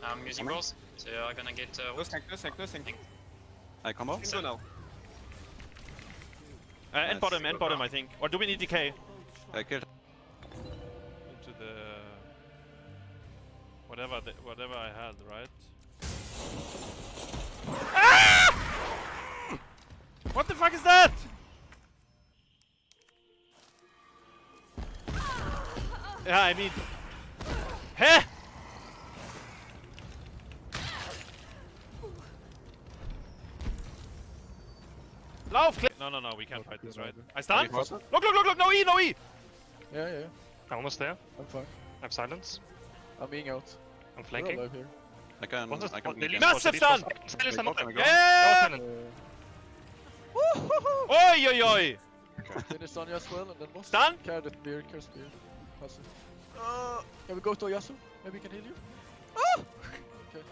I'm using balls, so you're gonna get. No sync. I combo. Go now. End bottom, I think. Or do we need DK? I killed. Into the... Whatever I had, right? Ah! What the fuck is that? Yeah, I mean... Heh! Lauf! No, we can't fight this, right? I stun? Look! No E! Yeah. I'm almost there. I'm fine. I have silence. I'm being out. I'm We're flanking. alive here. I can. I can. They leave Massive force, stun! Silence, I'm not there. Yeah! Oi! Finish on as well and then boss. Stun? Carry the spear, Hasu. Can we go to Yasu? Maybe he can heal you? Okay.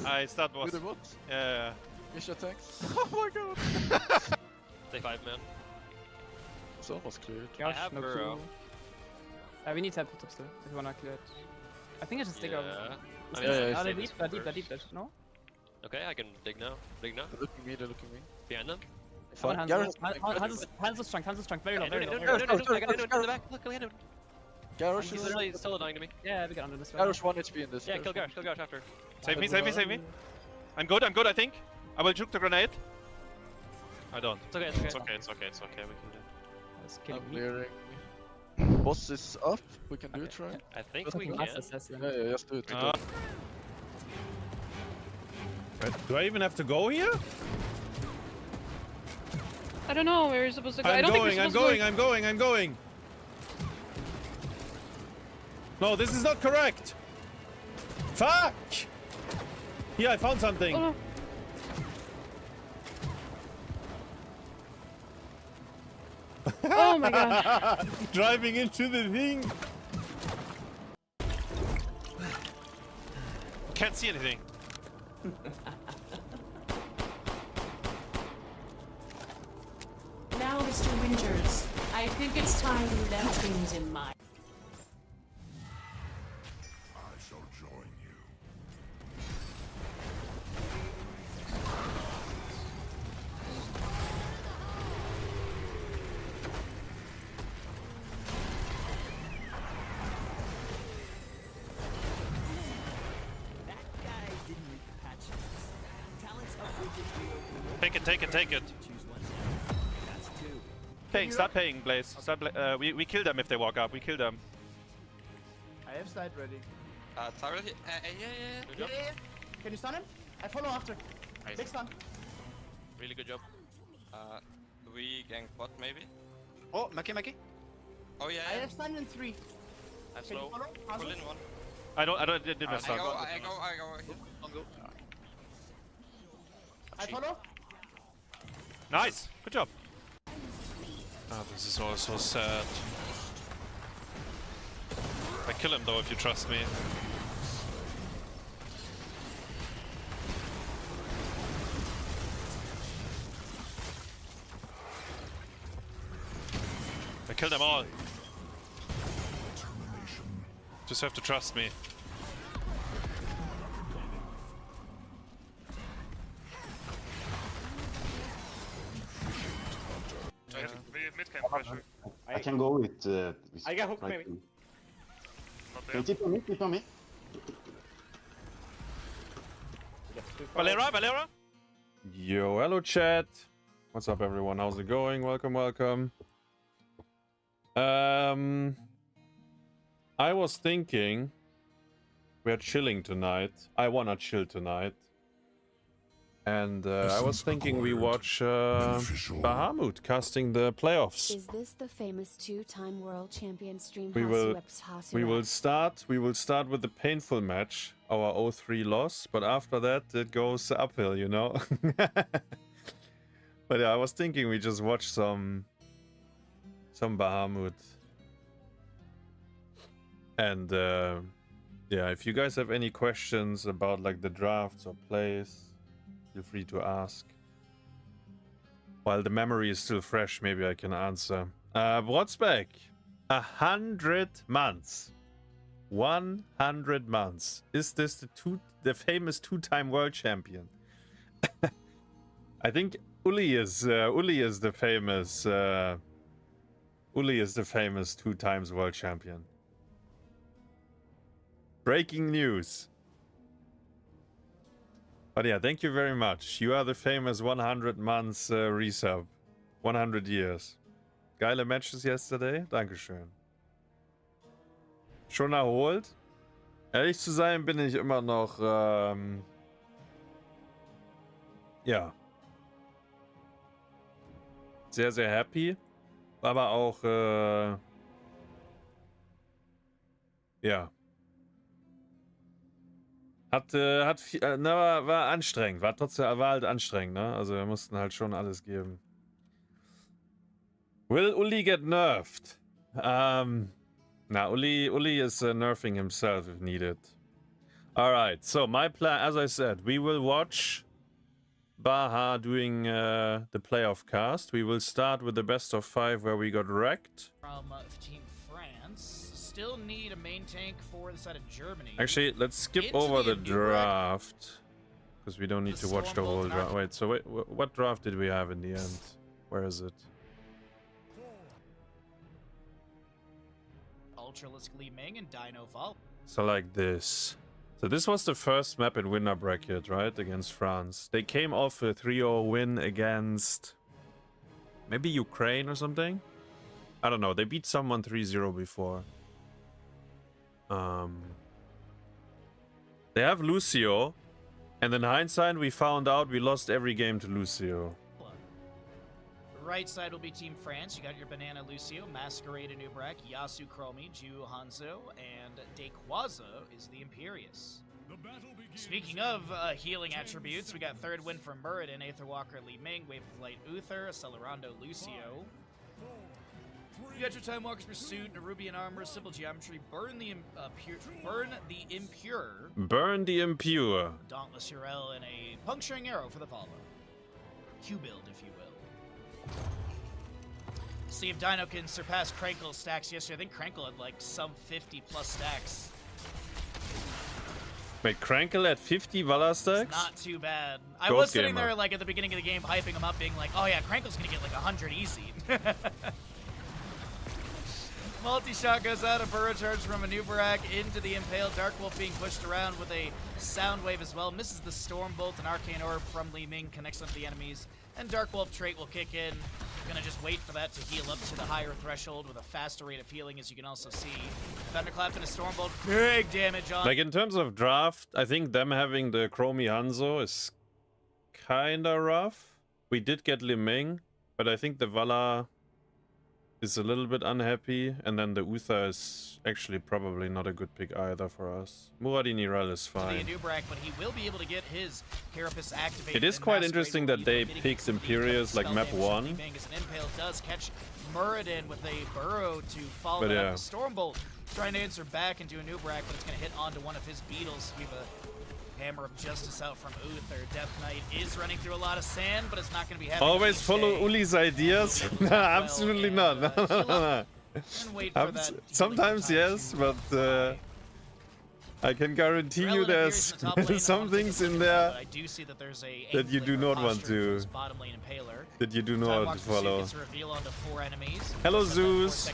I start boss. With the what? Yeah. Misha tanks. Oh my god! Stay 5 man. It's almost cleared. I have burrow. We need to put up still if you wanna clear it. I think I should stick out. I mean, They're deep. No? Okay, I can dig now. They're looking me. Behind them. Come on, hands is strong, very low. No, I got it in the back. Look, look at him. Garrosh He's is... literally still dying to me. Yeah, we got under this. Garrosh 1 HP in this. Yeah, kill Garrosh after. Save me. I'm good, I think. I will juke the grenade. I don't. It's okay. It's okay, we can do it. I'm clearing. Boss is up. We can do it, right? I think we can. Yeah, just do it. Do I even have to go here? I don't know where you're supposed to go. I'm going. No, this is not correct. Fuck! Here, I found something. Oh, no. Oh my god. Driving into the thing. Can't see anything. Now, Mr. Winters, I think it's time you left things in mind. I shall join you. Take it. Start paying, Blaze. We kill them if they walk up. We kill them. I have side ready. Tyler, yeah. Can you stun him? I follow after. Nice. Big stun. Really good job. We gank bot maybe? Oh, Maki. Oh yeah. I have stun in 3. I'm Can you slow. follow? Pull in 1. I didn't I start. go. I follow. Nice. Good job. Oh, this is all so sad. I kill him though if you trust me. I killed them all. Just have to trust me. I can go with I got hooked maybe. Can you tip on me? Valera? Yo, hello chat. What's up everyone? How's it going? Welcome. I was thinking we're chilling tonight. I wanna chill tonight. And I was thinking we watch Bahamut casting the playoffs. Is this the famous 2-time world champion stream? We will start with the painful match, our 0-3 loss, but after that it goes uphill, you know. But yeah, I was thinking we just watch some Bahamut. And yeah, if you guys have any questions about like the drafts or plays, feel free to ask. While the memory is still fresh, maybe I can answer. What's back? 100 months. 100 months. Is this the famous two-time world champion? I think Ulli is the famous Ulli is the famous 2 times world champion. Breaking news. But yeah, thank you very much. You are the famous 100 months resub. 100 years. Geile Matches yesterday. Dankeschön. Schon erholt? Ehrlich zu sein, bin ich immer noch, ja. Sehr, sehr happy. Aber auch, ja. War anstrengend. War halt anstrengend, ne? Also wir mussten halt schon alles geben. Will Ulli get nerfed? Ulli is nerfing himself if needed. Alright, so my plan, as I said, we will watch Baha doing the playoff cast. We will start with the best of 5 where we got wrecked. From Team France, still need a main tank for the side of Germany. Actually, let's skip over the draft because we don't need to watch the whole draft. Wait, so what draft did we have in the end? Where is it? Ultralisk Li Ming and Dino Vol. So like this. So this was the first map in winner bracket, right? Against France. They came off a 3-0 win against maybe Ukraine or something? I don't know. They beat someone 3-0 before. They have Lucio. And in hindsight, we found out we lost every game to Lucio. Right side will be Team France. You got your Banana Lucio, Masquerade Anubrak, Yasu Chromie, Ju Hanzo, and Dequaza is the Imperius. Speaking of healing attributes, we got third win from Muradin, Aether Walker, Li Ming, Wave of Light Uther, Celerando Lucio. You got your Time Walker's Pursuit, Nerubian Armor, Simple Geometry, Burn the Impure. Burn the Impure. Dauntless Urel, and a Puncturing Arrow for the follow. Q-build, if you will. See if Dino can surpass Krankle's stacks yesterday. I think Krankle had like some 50 plus stacks. Wait, Krankle at 50 Vala stacks? It's not too bad. I was sitting there like at the beginning of the game hyping him up, being like, oh yeah, Krankle's gonna get like 100 easy. Multi-shot goes out, a burrow charge from Anubarak into the Impale. Dark Wolf being pushed around with a Sound Wave as well. Misses the Storm Bolt, an Arcane Orb from Li Ming, connects onto the enemies. And Dark Wolf trait will kick in. Gonna just wait for that to heal up to the higher threshold with a faster rate of healing, as you can also see. Thunderclap and a Storm Bolt, big damage on. Like in terms of draft, I think them having the Chromie Hanzo is kinda rough. We did get Li Ming, but I think the Vala is a little bit unhappy, and then the Uther is actually probably not a good pick either for us. Muradin Nirel is fine. But he will be able to get his Carapace activated. It is quite interesting that they picked Imperius like map 1. Impale does catch Muradin with a burrow to follow that up with Stormbolt. Trying to answer back into Anubrak, but it's going to hit onto one of his beetles. We have a Hammer of Justice out from Uther. Death Knight is running through a lot of sand, but it's not going to be having always follow Ulli's ideas? No, absolutely not. No. Sometimes yes, but I can guarantee you there's some things in there that you do not want to. That you do not follow. Hello Zeus.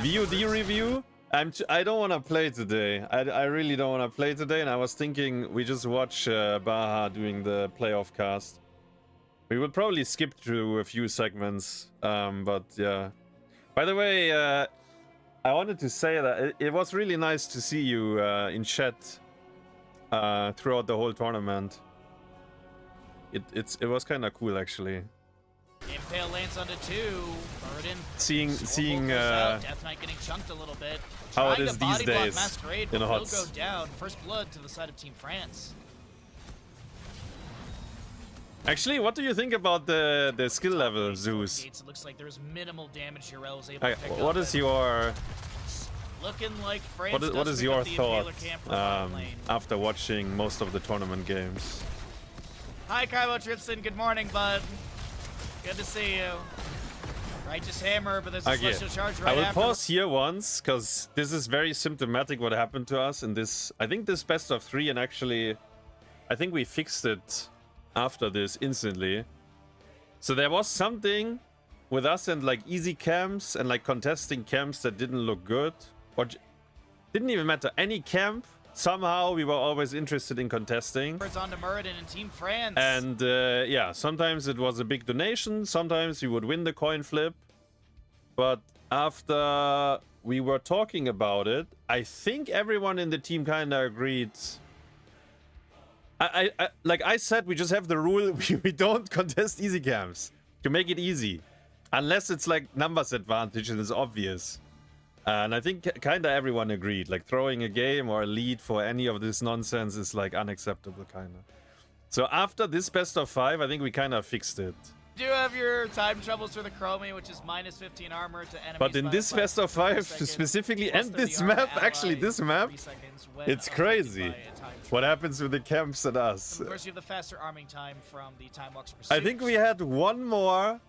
VOD review? I don't want to play today. I really don't want to play today, and I was thinking we just watch Baha doing the playoff cast. We will probably skip through a few segments, but yeah. By the way, I wanted to say that it was really nice to see you in chat throughout the whole tournament. It was kind of cool actually. Impale lands onto 2. Seeing Death Knight getting chunked a little bit. How it is these days Masquerade, in will HOTS. go down. First blood to the side of Team France. Actually, what do you think about the skill level, Zeus? It looks like there's minimal damage Urel was able to pick what up. is your Looking like France what is your thought after watching most of the tournament games? Hi Kylo Tripson, good morning bud. Good to see you. Righteous hammer, but there's a Okay. celestial charge right I will after. pause here once, because this is very symptomatic what happened to us in this. I think this best of 3, and actually, I think we fixed it after this instantly. So there was something with us and like easy camps and like contesting camps that didn't look good. Or didn't even matter. Any camp, somehow we were always interested in contesting. It's on to Muradin and Team France. And yeah, sometimes it was a big donation, sometimes you would win the coin flip. But after we were talking about it, I think everyone in the team kind of agreed. Like I said, we just have the rule, we don't contest easy camps to make it easy. Unless it's like numbers advantage and it's obvious. And I think kind of everyone agreed, like throwing a game or a lead for any of this nonsense is like unacceptable kind of. So after this best of 5, I think we kind of fixed it. You do have your time troubles for the Chromie, which is minus 15 armor to enemies. But in this best of 5 specifically, and this map, actually this map, it's crazy what happens with the camps and us. And of course, you have the faster arming time from the Time Walk's Pursuit. I think we had one more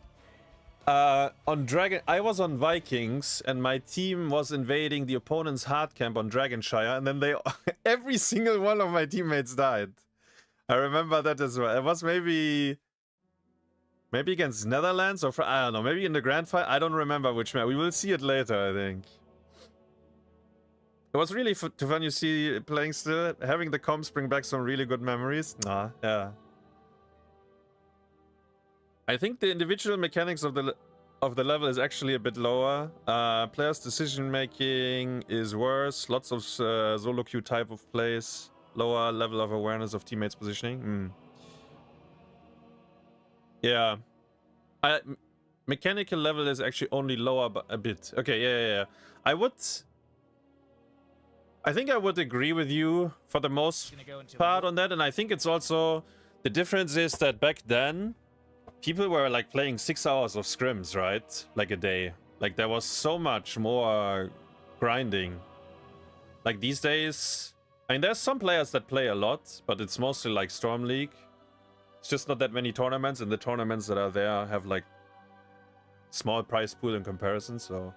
on Dragon. I was on Vikings and my team was invading the opponent's hard camp on Dragonshire, and then they every single one of my teammates died. I remember that as well. It was maybe against Netherlands or I don't know, maybe in the grand final. I don't remember which map. We will see it later, I think. It was really too fun. You see playing still, having the comps bring back some really good memories. Nah, yeah. I think the individual mechanics of the level is actually a bit lower. Players' decision making is worse. Lots of solo queue type of plays. Lower level of awareness of teammates' positioning. Yeah. Mechanical level is actually only lower a bit. Okay, yeah. I think I would agree with you for the most part on that, and I think it's also the difference is that back then people were like playing 6 hours of scrims, right? Like a day. Like there was so much more grinding. Like these days, I mean, there's some players that play a lot, but it's mostly like Stormleague. It's just not that many tournaments, and the tournaments that are there have like small prize pool in comparison, so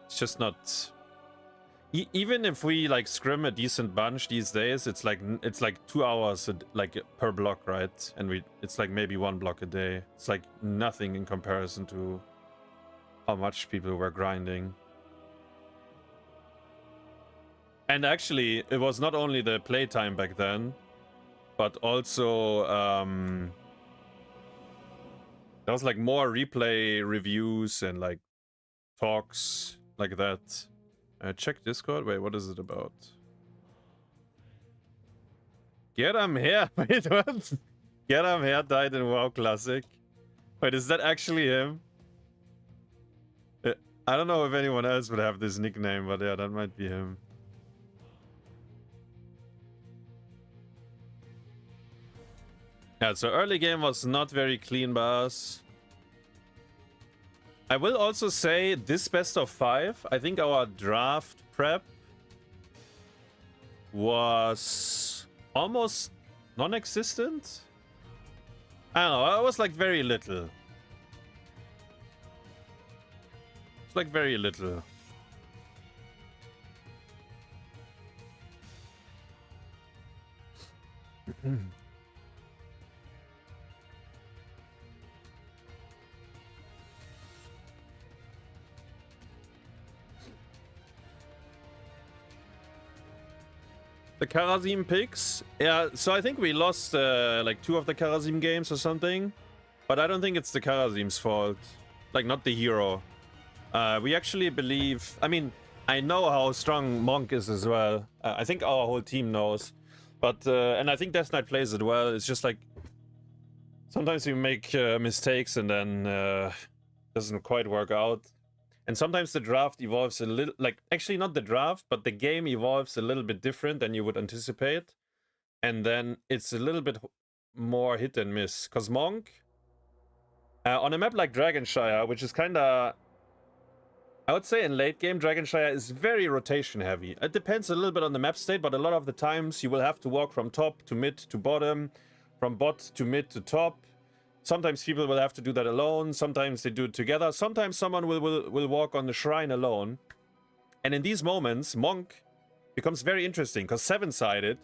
it's just not. Even if we like scrim a decent bunch these days, it's like 2 hours like per block, right? And it's like maybe 1 block a day. It's like nothing in comparison to how much people were grinding. And actually, it was not only the playtime back then, but also there was like more replay reviews and like talks like that. Check Discord. Wait, what is it about? Get him here. Wait, what? Get him here died in WoW Classic. Wait, is that actually him? I don't know if anyone else would have this nickname, but yeah, that might be him. Yeah, so early game was not very clean by us. I will also say this best of 5, I think our draft prep was almost non-existent. I don't know, it was like very little. It's like very little. The Karazim picks, yeah, so I think we lost like 2 of the Karazim games or something, but I don't think it's the Karazim's fault, like not the hero. We actually believe, I mean, I know how strong Monk is as well. I think our whole team knows, but and I think Death Knight plays it well. It's just like sometimes we make mistakes and then doesn't quite work out. And sometimes the draft evolves a little, like, actually not the draft, but the game evolves a little bit different than you would anticipate. And then it's a little bit more hit and miss. Because Monk, on a map like Dragonshire, which is kind of, I would say in late game, Dragonshire is very rotation heavy. It depends a little bit on the map state, but a lot of the times you will have to walk from top to mid to bottom, from bot to mid to top. Sometimes people will have to do that alone. Sometimes they do it together. Sometimes someone will walk on the shrine alone. And in these moments, Monk becomes very interesting because 7-sided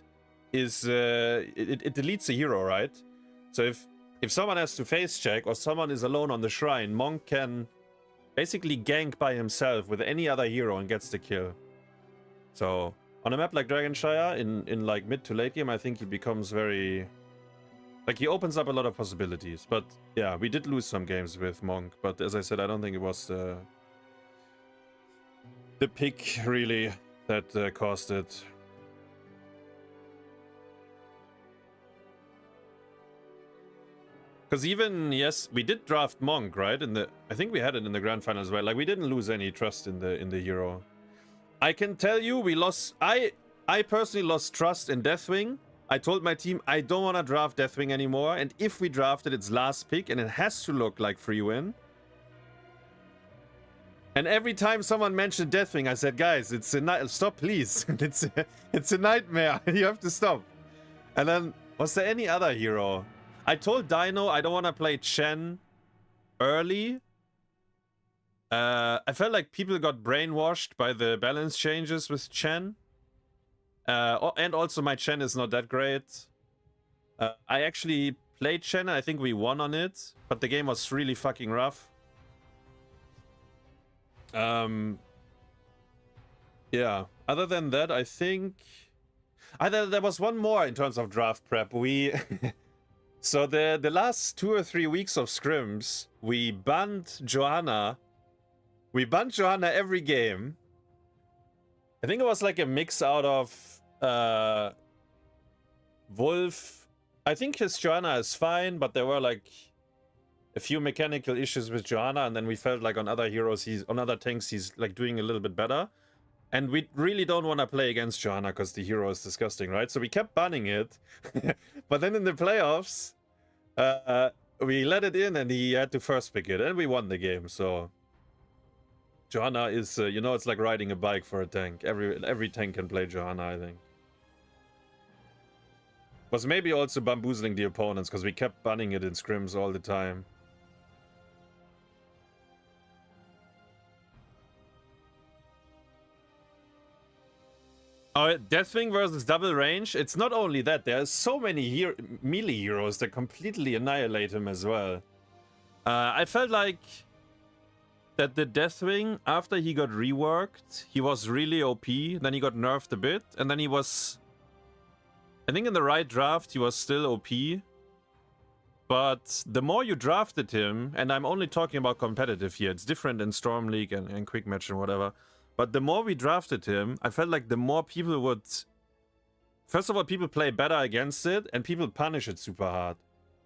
is it deletes a hero, right? So if someone has to face check or someone is alone on the shrine, Monk can basically gank by himself with any other hero and gets the kill. So on a map like Dragonshire, in like mid to late game, I think he becomes very, like, he opens up a lot of possibilities. But yeah, we did lose some games with Monk, but as I said, I don't think it was the pick really that caused it. Because even, yes, we did draft Monk, right? I think we had it in the grand final as well. Like, we didn't lose any trust in the hero. I can tell you, we lost. I personally lost trust in Deathwing. I told my team I don't want to draft Deathwing anymore, and if we drafted its last pick, and it has to look like free win. And every time someone mentioned Deathwing, I said, guys, it's a stop, please. it's a nightmare. You have to stop. And then, was there any other hero? I told Dino I don't want to play Chen early. I felt like people got brainwashed by the balance changes with Chen. And also my Chen is not that great. I actually played Chen. I think we won on it. But the game was really fucking rough. Yeah. Other than that, I think... there was one more in terms of draft prep. We... So the last 2 or 3 weeks of scrims, we banned Johanna. We banned Johanna every game. I think it was like a mix out of Wolf. I think his Johanna is fine, but there were like a few mechanical issues with Johanna, and then we felt like on other heroes, on other tanks, he's like doing a little bit better. And we really don't want to play against Johanna because the hero is disgusting, right? So we kept banning it. But then in the playoffs, we let it in and he had to first pick it. And we won the game, so... Johanna is, you know, it's like riding a bike for a tank. Every tank can play Johanna, I think. Was maybe also bamboozling the opponents because we kept banning it in scrims all the time. Oh, Deathwing versus double range. It's not only that. There's so many melee heroes that completely annihilate him as well. I felt like that the Deathwing, after he got reworked, he was really OP. Then he got nerfed a bit. And then he was... I think in the right draft, he was still OP. But the more you drafted him, and I'm only talking about competitive here. It's different in Stormleague and Quick Match and whatever. But the more we drafted him, I felt like the more people would... First of all, people play better against it, and people punish it super hard.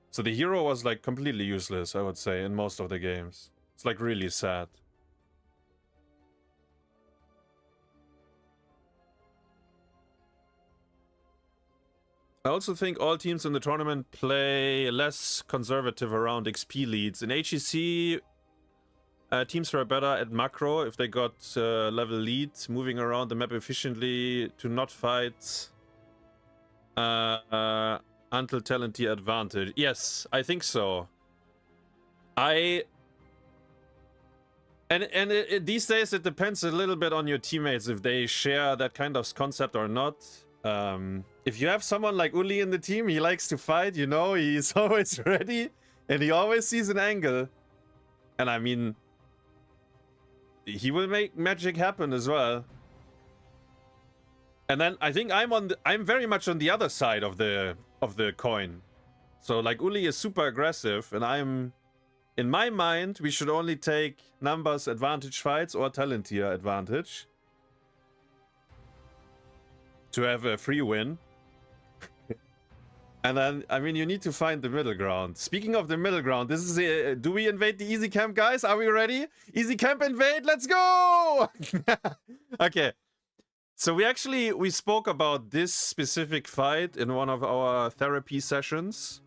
So the hero was like completely useless, I would say, in most of the games. It's like really sad. I also think all teams in the tournament play less conservative around XP leads. In HEC... teams were better at macro if they got level lead, moving around the map efficiently to not fight until talent tier advantage. Yes, I think so. These days it depends a little bit on your teammates if they share that kind of concept or not. If you have someone like Ulli in the team, he likes to fight, you know, he's always ready and he always sees an angle. And I mean, he will make magic happen as well. And then I think I'm very much on the other side of the coin. So like Ulli is super aggressive, and in my mind we should only take numbers advantage fights or talent tier advantage to have a free win. And then, I mean, you need to find the middle ground. Speaking of the middle ground, this is do we invade the easy camp, guys? Are we ready? Easy camp invade, let's go! Okay. So we spoke about this specific fight in one of our therapy sessions.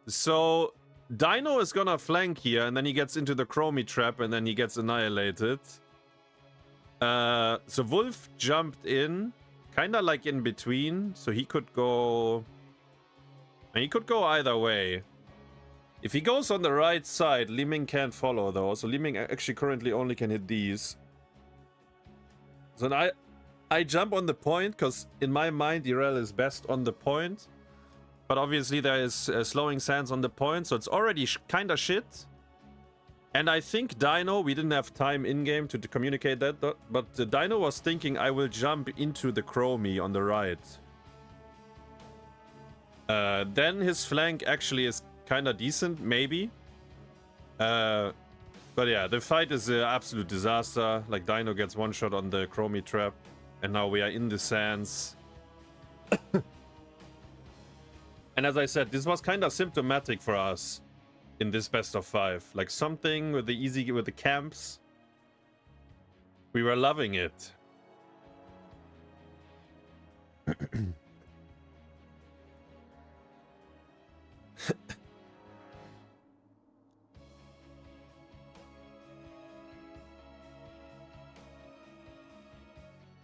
So Dino is gonna flank here, and then he gets into the Chromie trap, and then he gets annihilated. So Wolf jumped in, kind of like in between, so he could go... He could go either way. If he goes on the right side, Li Ming can't follow though, so Li Ming actually currently only can hit these. So I jump on the point, because in my mind, Irel is best on the point. But obviously there is slowing sands on the point, so it's already kind of shit. And I think Dino, we didn't have time in-game to communicate that, but Dino was thinking I will jump into the Chromie on the right. Then his flank actually is kind of decent, maybe. But yeah, the fight is an absolute disaster. Like, Dino gets one shot on the Chromie trap, and now we are in the sands. And as I said, this was kind of symptomatic for us in this best of 5. Like, something with the camps. We were loving it.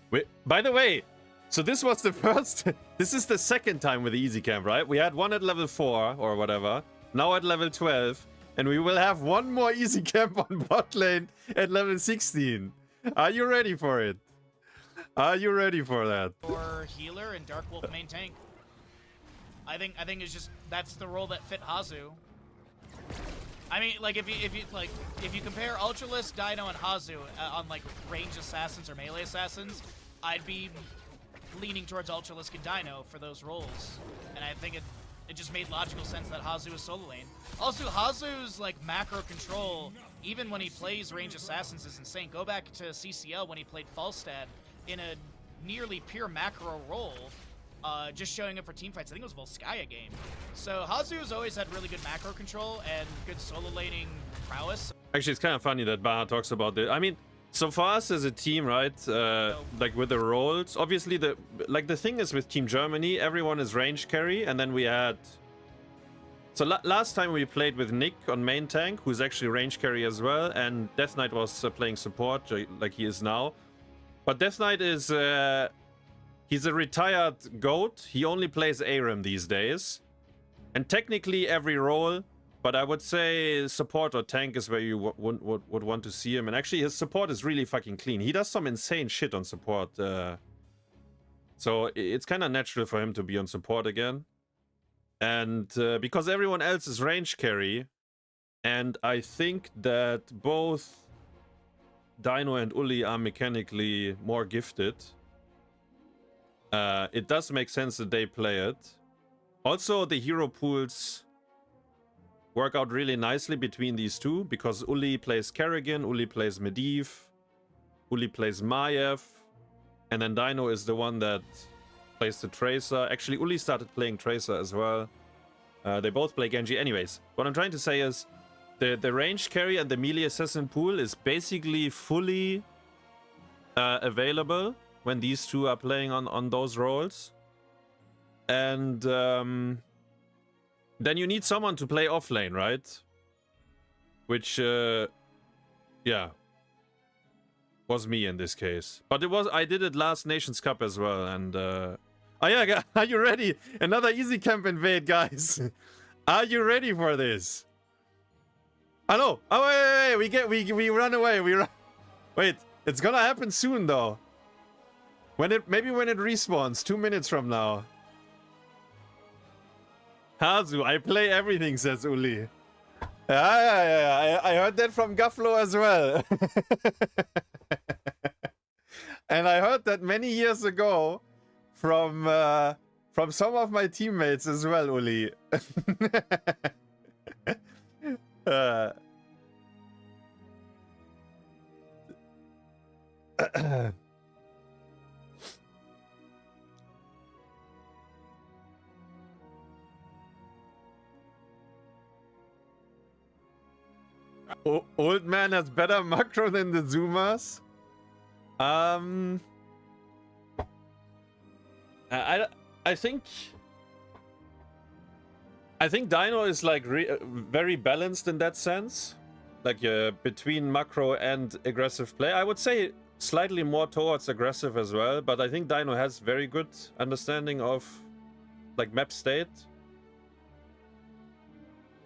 Wait, by the way, so this was the first... This is the second time with the easy camp, right? We had one at level 4 or whatever. Now at level 12. And we will have one more easy camp on bot lane at level 16. Are you ready for it? Are you ready for that? Or healer and Dark Wolf main tank. I think it's just that's the role that fit Hasu. I mean, like if you compare Ultralisk, Dino, and Hasu on like range assassins or melee assassins, I'd be leaning towards Ultralisk and Dino for those roles. And I think it just made logical sense that Hasu is solo lane. Also, Hasu's like macro control, even when he plays range assassins, is insane. Go back to CCL when he played Falstad in a nearly pure macro role, just showing up for team fights. I think it was Volskaya game. So Hasu's always had really good macro control and good solo laning prowess. Actually, it's kind of funny that Baha talks about it. I mean, so for us as a team, right, like with the roles, obviously the thing is with Team Germany, everyone is range carry, and then we had... So last time we played with Nick on main tank, who's actually range carry as well, and Death Knight was playing support like he is now. But Death Knight is... he's a retired GOAT. He only plays ARAM these days. And technically every role, but I would say support or tank is where you would want to see him. And actually his support is really fucking clean. He does some insane shit on support. So it's kind of natural for him to be on support again. And because everyone else is range carry, and I think that both Dino and Ulli are mechanically more gifted, it does make sense that they play it. Also, the hero pools work out really nicely between these two, because Ulli plays Kerrigan, Ulli plays Medivh, Ulli plays Maiev, and then Dino is the one that plays the Tracer. Actually, Ulli started playing Tracer as well. They both play Genji. Anyways, what I'm trying to say is the range carry and the melee assassin pool is basically fully available when these two are playing on those roles. And then you need someone to play off lane, right? Which, yeah, was me in this case. But I did it last Nations Cup as well, and oh yeah, are you ready? Another easy camp invade, guys. Are you ready for this? Oh no! Oh wait, we run away. Wait, it's gonna happen soon though. Maybe when it respawns 2 minutes from now. Hasu, I play everything, says Ulli. Yeah. I heard that from Gufflo as well. And I heard that many years ago from some of my teammates as well, Ulli. Old man has better macro than the Zoomers. I think Dino is like very balanced in that sense, like between macro and aggressive play. I would say slightly more towards aggressive as well, but I think Dino has very good understanding of like map state.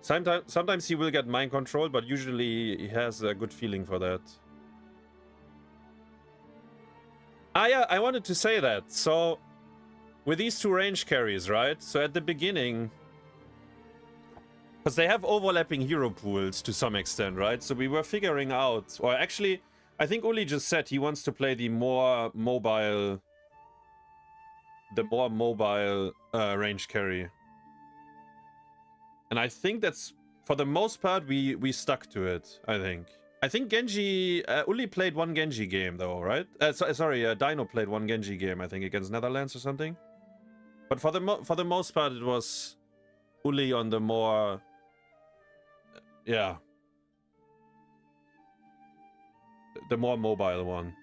Sometimes he will get mind control, but usually he has a good feeling for that. Ah yeah, I wanted to say that. So with these two range carries, right? So at the beginning, because they have overlapping hero pools to some extent, right? So we were figuring out, or actually, I think Ulli just said he wants to play the more mobile range carry. And I think that's, for the most part, we stuck to it, I think. I think Genji, Ulli played one Genji game though, right? Dino played one Genji game, I think, against Netherlands or something. But for the most part, it was Ulli on the more, yeah, the more mobile one.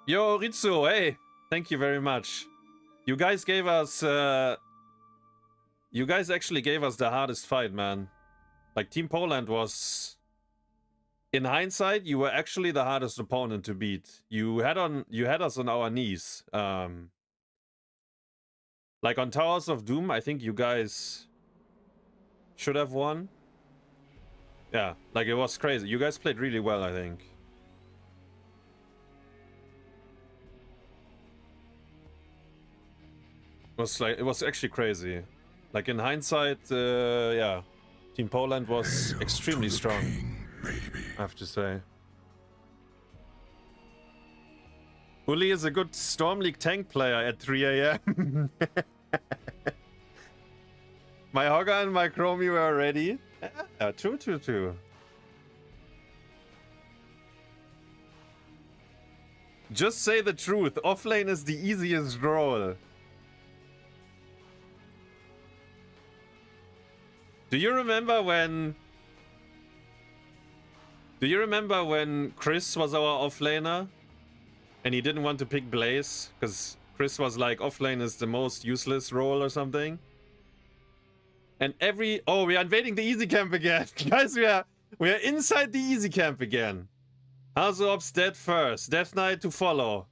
Yo, Ritsu, hey, thank you very much. You guys gave us, you guys actually gave us the hardest fight, man. Like, Team Poland was, in hindsight, you were actually the hardest opponent to beat. You had us on our knees. Like on Towers of Doom, I think you guys should have won. Yeah, like it was crazy. You guys played really well, I think. It was actually crazy. Like in hindsight, yeah, Team Poland was extremely strong, I have to say. Ulli is a good Stormleague tank player at 3 AM. My Hogger and my Chromie were ready. Yeah, 2-2-2. Just say the truth. Offlane is the easiest role. Do you remember when Chris was our offlaner and he didn't want to pick Blaze because Chris was like, offlane is the most useless role or something? And oh, we are invading the easy camp again. Guys, we are inside the easy camp again. HasuObs dead first. Death Knight to follow.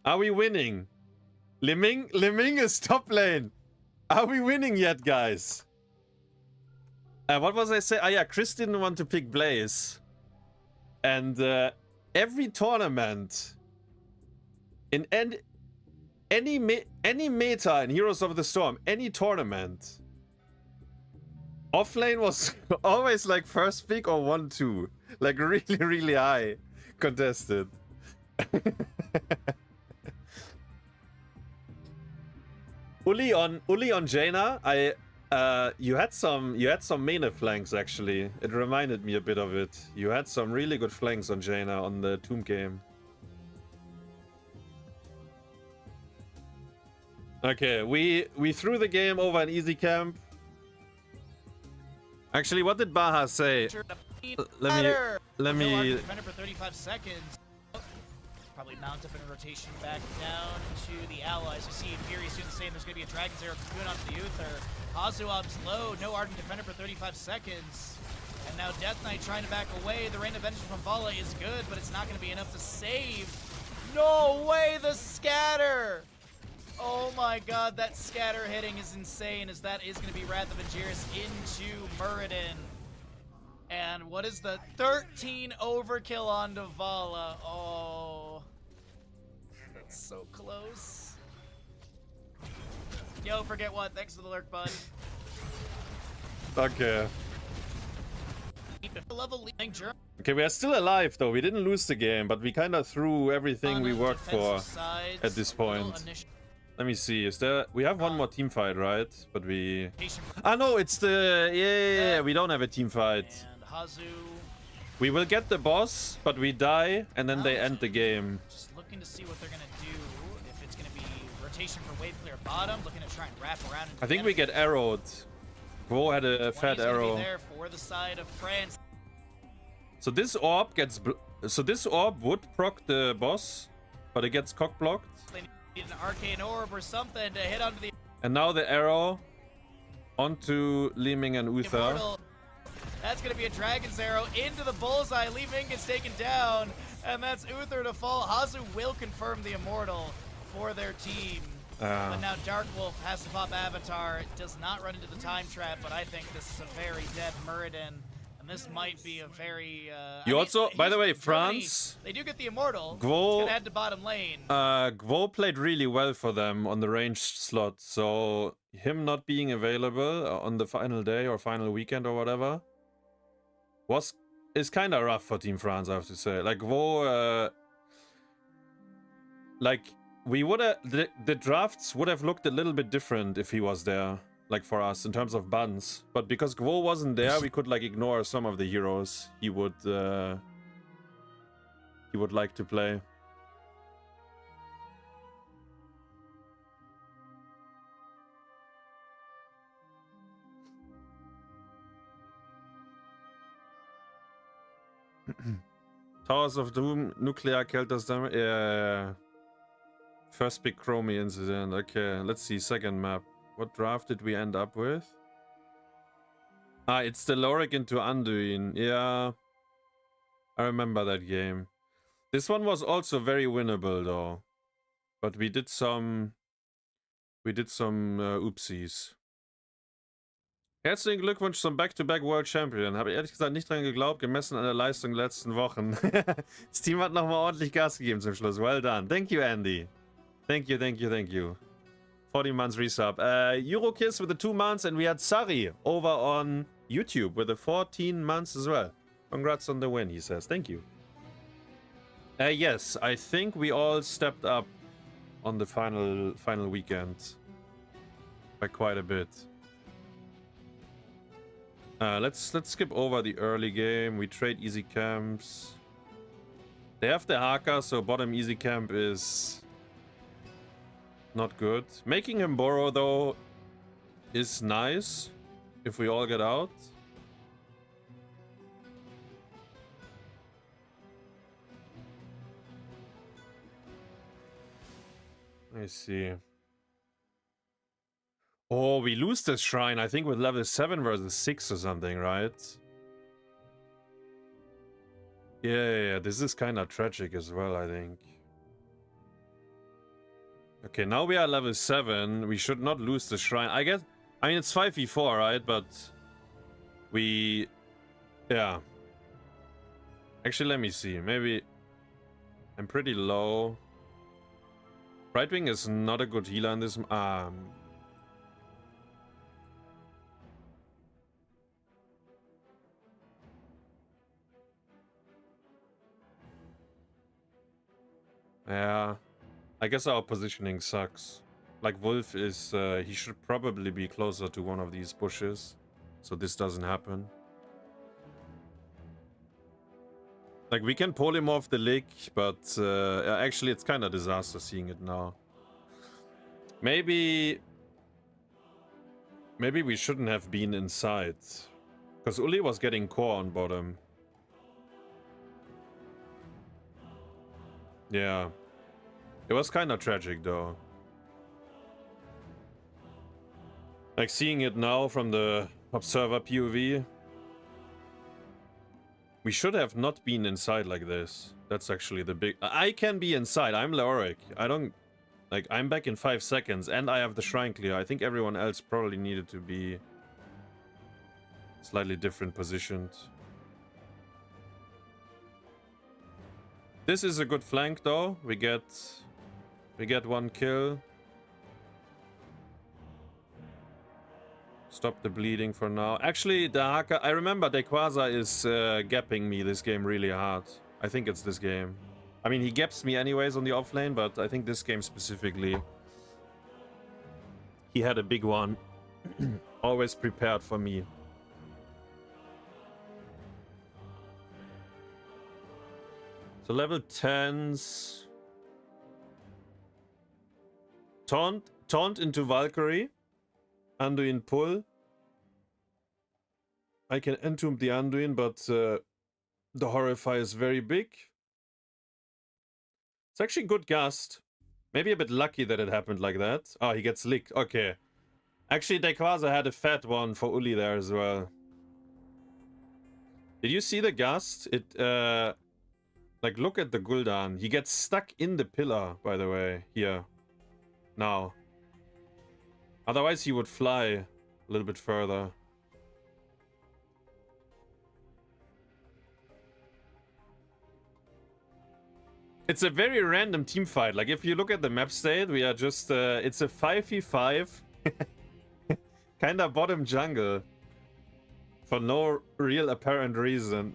Are we winning? Liming is top lane. Are we winning yet, guys? What was I saying? Ah, yeah, Chris didn't want to pick Blaze. And every tournament, in any meta in Heroes of the Storm, any tournament, offlane was always like first pick or 1-2. Like really, really high contested. Ulli on Jaina, you had some mana flanks actually. It reminded me a bit of it. You had some really good flanks on Jaina on the Tomb game. Okay, we threw the game over an easy camp. Actually, what did Baha say? Let me defender for 35 seconds. Probably mount up in rotation back down to the allies. You see Imperius doing the same. There's going to be a Dragon's Arrow going onto the Uther. HasuObs low, no Ardent Defender for 35 seconds. And now Death Knight trying to back away. The Rain of Vengeance from Vala is good, but it's not going to be enough to save. No way, the scatter! Oh my god, that scatter hitting is insane, as that is going to be Wrath of Aegirus into Muradin. And what is the 13 overkill onto Vala? Oh, that's so close. Yo, forget what? Thanks for the lurk, bud. Okay. Okay, we are still alive though. We didn't lose the game, but we kind of threw everything we worked for at this point. Let me see. Is there? We have one more team fight, right? But we. Ah no, it's the yeah. We don't have a team fight. We will get the boss, but we die, and then they end the game. Just looking to see what they're gonna do. If it's gonna be rotation for wave clear bottom, looking to try and wrap around. I think we get arrowed. Bro had a fat arrow. There for the side of France. So this orb gets. So this orb would proc the boss, but it gets cock blocked. They need an arcane orb or something to hit onto the. And now the arrow onto Liming and Uther. That's going to be a Dragon's Arrow into the bullseye. Li Ming gets taken down, and that's Uther to fall. Hasu will confirm the Immortal for their team. But now Dark Wolf has to pop Avatar. Does not run into the time trap, but I think this is a very dead Muradin. And this might be a very... You also, by the way, Germany, France... They do get the Immortal. Gwo, It's gonna head to bottom lane. Gwo played really well for them on the ranged slot, so him not being available on the final day or final weekend or whatever is kind of rough for Team France, I have to say. Like, Gwo... like... We would have the drafts would have looked a little bit different if he was there, like for us in terms of buns. But because Gwo wasn't there, we could like ignore some of the heroes he would like to play. Towers of Doom, nuclear kelters damage. Yeah. First big Chromie incident. Okay, let's see. Second map. What draft did we end up with? Ah, it's the Lorik into Anduin. Yeah. I remember that game. This one was also very winnable though. But we did some oopsies. Herzlichen Glückwunsch zum Back-to-back World Champion. Habe ehrlich gesagt nicht dran geglaubt, gemessen an der Leistung der letzten Wochen. Das Team hat nochmal ordentlich Gas gegeben zum Schluss. Well done. Thank you, Andy. Thank you, thank you, thank you. 40 months resub. Eurokiss with the 2 months, and we had Sari over on YouTube with the 14 months as well. Congrats on the win, he says. Thank you. Yes, I think we all stepped up on the final weekend by quite a bit. Let's skip over the early game. We trade easy camps. They have the Haka, so bottom easy camp is not good. Making him borrow though is nice if we all get out. I see. Oh, we lose this shrine, I think, with level 7 versus 6 or something, right? Yeah, this is kind of tragic as well, I think. Okay, now we are level 7. We should not lose the shrine. I mean, it's 5v4, right? But we... yeah. Actually, let me see. Maybe... I'm pretty low. Right wing is not a good healer in this... yeah. I guess our positioning sucks. Like, Wolf is... he should probably be closer to one of these bushes, so this doesn't happen. Like, we can pull him off the lick, but actually it's kind of disaster seeing it now. Maybe we shouldn't have been inside, because Ulli was getting core on bottom. Yeah. It was kind of tragic, though. Like, seeing it now from the observer POV. We should have not been inside like this. That's actually the big... I can be inside. I'm Leoric. I don't... like, I'm back in 5 seconds, and I have the shrine clear. I think everyone else probably needed to be slightly different positioned. This is a good flank, though. We get 1 kill. Stop the bleeding for now. Actually, the Haka... I remember Dequaza is gapping me this game really hard. I think it's this game. I mean, he gaps me anyways on the offlane, but I think this game specifically, he had a big one. Always prepared for me. So level 10s. Taunt into Valkyrie. Anduin pull. I can entomb the Anduin, but the Horrify is very big. It's actually good gust. Maybe a bit lucky that it happened like that. Oh, he gets licked. Okay. Actually, Dequaza had a fat one for Ulli there as well. Did you see the gust? It like look at the Gul'dan. He gets stuck in the pillar, by the way, here. Now. Otherwise he would fly a little bit further. It's a very random team fight. Like if you look at the map state, we are just it's a 5v5 kinda bottom jungle. For no real apparent reason.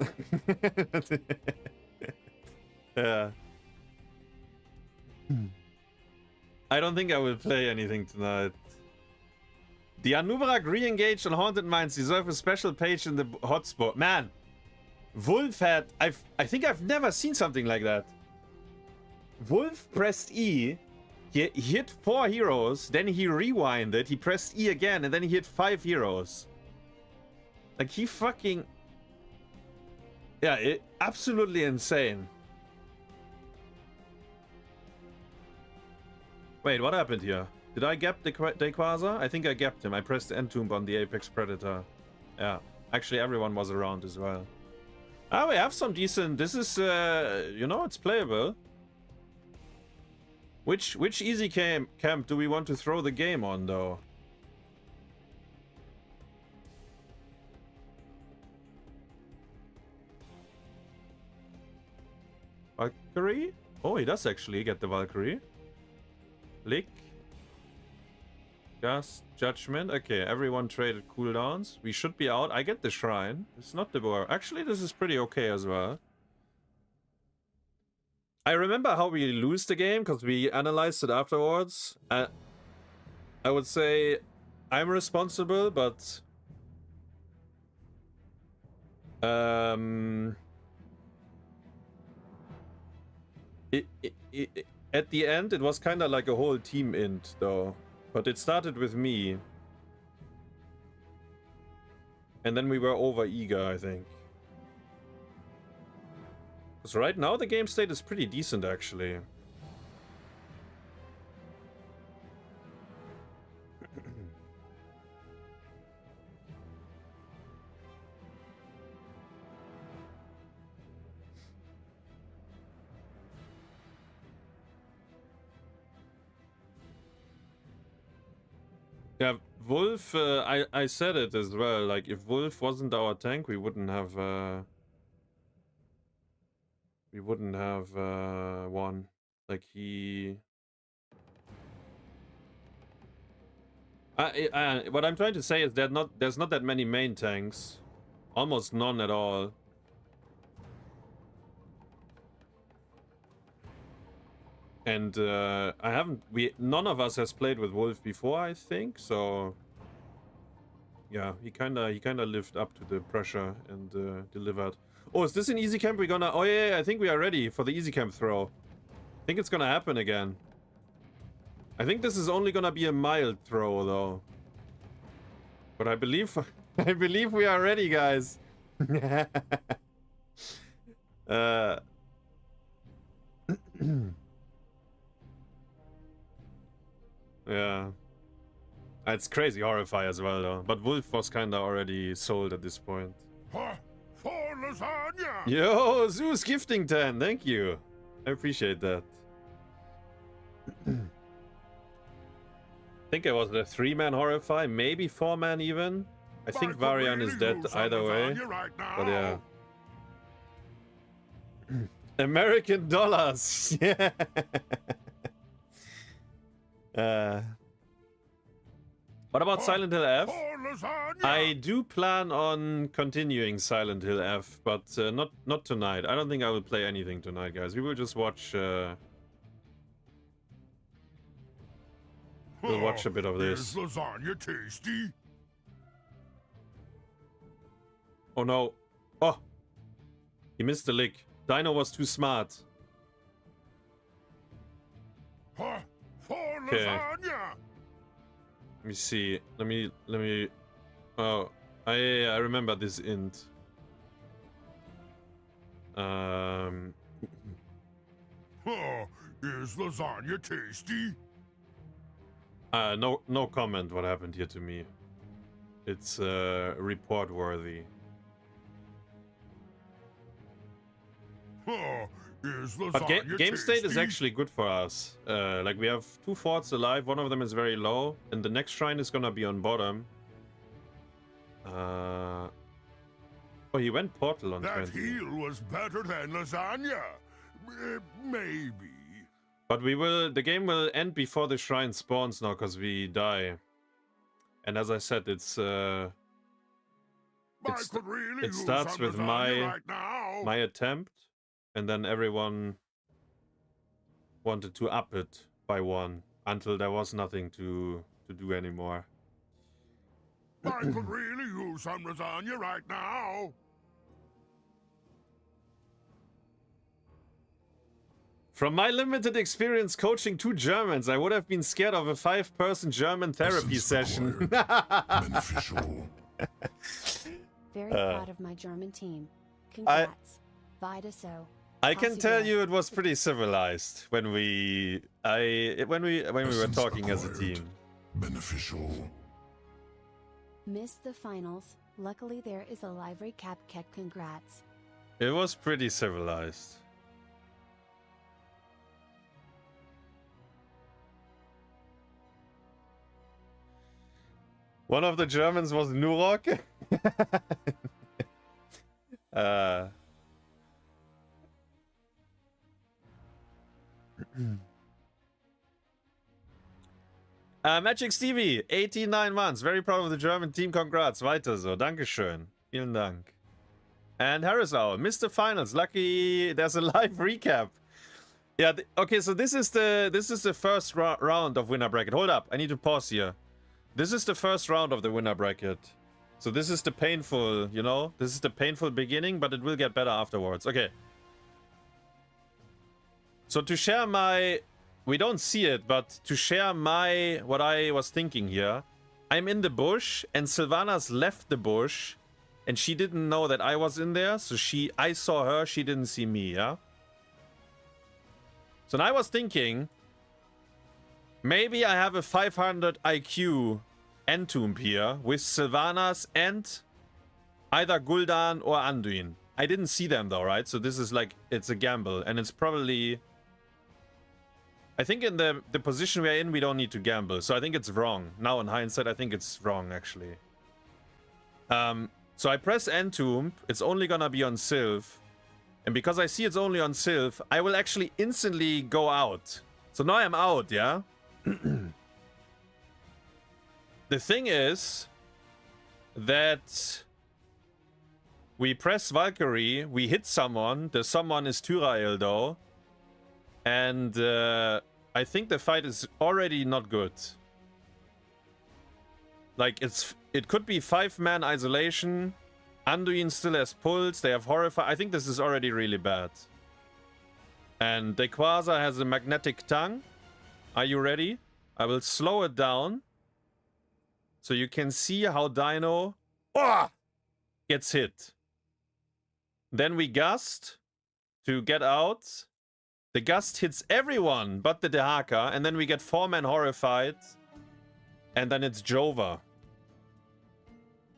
Yeah. I don't think I will play anything tonight. The Anubrak re-engaged on Haunted Mines deserve a special page in the hotspot. Man, Wolf had... I think I've never seen something like that. Wolf pressed E, he hit 4 heroes, then he rewinded, he pressed E again, and then he hit 5 heroes. Like, he fucking... Yeah, absolutely insane. Wait, what happened here? Did I gap Dequaza? I think I gapped him. I pressed Entomb on the Apex Predator. Yeah, actually everyone was around as well. Ah, we have some decent... This is, you know, it's playable. Which easy camp do we want to throw the game on, though? Valkyrie? Oh, he does actually get the Valkyrie. Lick. Gust. Judgment. Okay, everyone traded cooldowns. We should be out. I get the Shrine. It's not the war. Actually, this is pretty okay as well. I remember how we lose the game because we analyzed it afterwards. I would say I'm responsible, but at the end it was kind of like a whole team int though, but it started with me, and then we were over eager, I think. So right now the game state is pretty decent actually. Yeah, Wolf, I said it as well, like if Wolf wasn't our tank, we wouldn't have won. Like he... what I'm trying to say is that there's not that many main tanks. Almost none at all. And none of us has played with Wolf before, I think, so yeah, he kinda lived up to the pressure and delivered. Oh, is this an easy camp? We're gonna... Oh yeah, I think we are ready for the easy camp throw. I think it's gonna happen again. I think this is only gonna be a mild throw though. But I believe we are ready, guys. Yeah. It's crazy Horrify as well though. But Wolf was kinda already sold at this point. For lasagna! Yo, Zeus gifting 10, thank you. I appreciate that. I think it was a 3-man Horrify, maybe 4-man even. I think Varian is dead either way. Right, but yeah. American dollars! Yeah. What about Silent Hill F? I do plan on continuing Silent Hill F, but not tonight. I don't think I will play anything tonight, guys. We will just watch. We'll watch a bit of this. Is lasagna tasty? Oh no! Oh, he missed the lick. Dino was too smart. For Okay. lasagna! Let me see. Let me. Oh, I remember this int. Is lasagna tasty? No comment. What happened here to me? It's report worthy. Is But lasagna game state is tasty? actually good for us. Like we have 2 forts alive, one of them is very low, and the next shrine is gonna be on bottom. Oh, he went portal on That 20. heal was better than lasagna. Maybe. But the game will end before the shrine spawns now, because we die. And as I said, it starts with my attempt, and then everyone wanted to up it by 1 until there was nothing to do anymore. I could really use some lasagna right now. From my limited experience coaching 2 Germans, I would have been scared of a 5-person German therapy session. Beneficial. Very proud of my German team. Congrats. Vida so. I can tell you it was pretty civilized when we were talking as a team. Beneficial. Missed the finals. Luckily there is a live recap. Congrats. It was pretty civilized. One of the Germans was Nurok. Magic Stevie, 89 months. Very proud of the German team. Congrats. Weiter so. Dankeschön. Vielen Dank. And HasuObs, Mr. Finals. Lucky there's a live recap. Yeah, okay, so this is the first round of winner bracket. Hold up, I need to pause here. This is the first round of the winner bracket. So this is the painful, you know? This is the painful beginning, but it will get better afterwards. Okay. So to share my... We don't see it, but to share what I was thinking here. I'm in the bush, and Sylvanas left the bush, and she didn't know that I was in there, so I saw her, she didn't see me, yeah? So now I was thinking, maybe I have a 500 IQ Entomb here with Sylvanas and either Gul'dan or Anduin. I didn't see them though, right? So this is like, it's a gamble, and it's probably... I think in the position we're in, we don't need to gamble. So I think it's wrong. Now in hindsight, I think it's wrong, actually. So I press Entomb. It's only gonna be on Sylv. And because I see it's only on Sylv, I will actually instantly go out. So now I'm out, yeah? The thing is that we press Valkyrie, we hit someone. The someone is Tyrael though. And I think the fight is already not good. Like, it could be 5-man isolation. Anduin still has pulse. They have Horrify. I think this is already really bad. And Dequaza has a magnetic tongue. Are you ready? I will slow it down. So you can see how Dino gets hit. Then we gust to get out. The gust hits everyone but the Dehaka, and then we get 4-man horrified. And then it's Jova.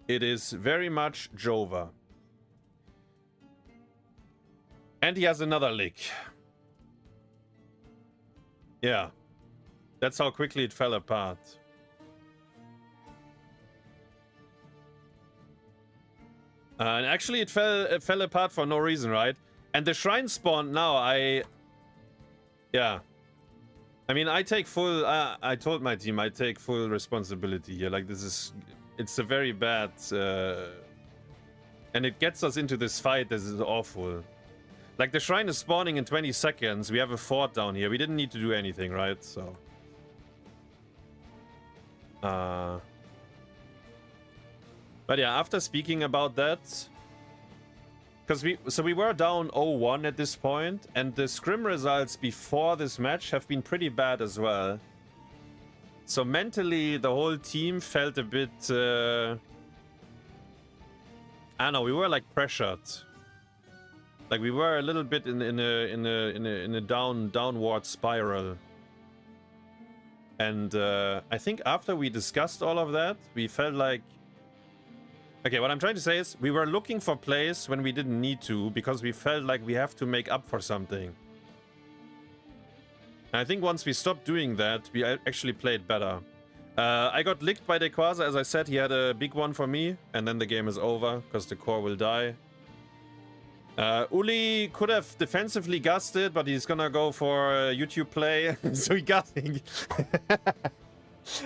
It is very much Jova. And he has another lick. Yeah. That's how quickly it fell apart. And actually it fell apart for no reason, right? And the shrine spawned now. Yeah. I mean, I take full... I told my team I take full responsibility here. Like, this is... It's a very bad... and it gets us into this fight. This is awful. Like, the shrine is spawning in 20 seconds. We have a fort down here. We didn't need to do anything, right? So... But yeah, after speaking about that... Because we were down 0-1 at this point, and the scrim results before this match have been pretty bad as well. So mentally, the whole team felt a bit... I don't know, we were like pressured. Like we were a little bit in a downward spiral. And I think after we discussed all of that, we felt like Okay, what I'm trying to say is we were looking for plays when we didn't need to because we felt like we have to make up for something. And I think once we stopped doing that, we actually played better. I got licked by Dequaza, as I said. He had a big one for me, and then the game is over because the core will die. Ulli could have defensively gassed it, but he's gonna go for YouTube play, so he gassing.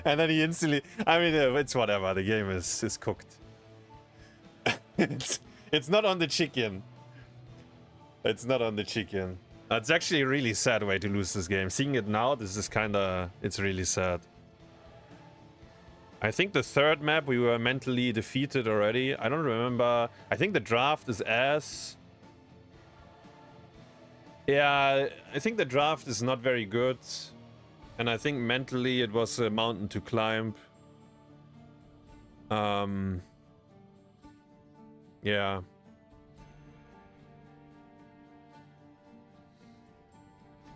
And then he instantly... I mean, it's whatever. The game is cooked. It's not on the chicken. It's not on the chicken. It's actually a really sad way to lose this game. Seeing it now, this is kinda... It's really sad. I think the third map we were mentally defeated already. I don't remember. I think the draft is ass. Yeah, I think the draft is not very good. And I think mentally it was a mountain to climb. Yeah.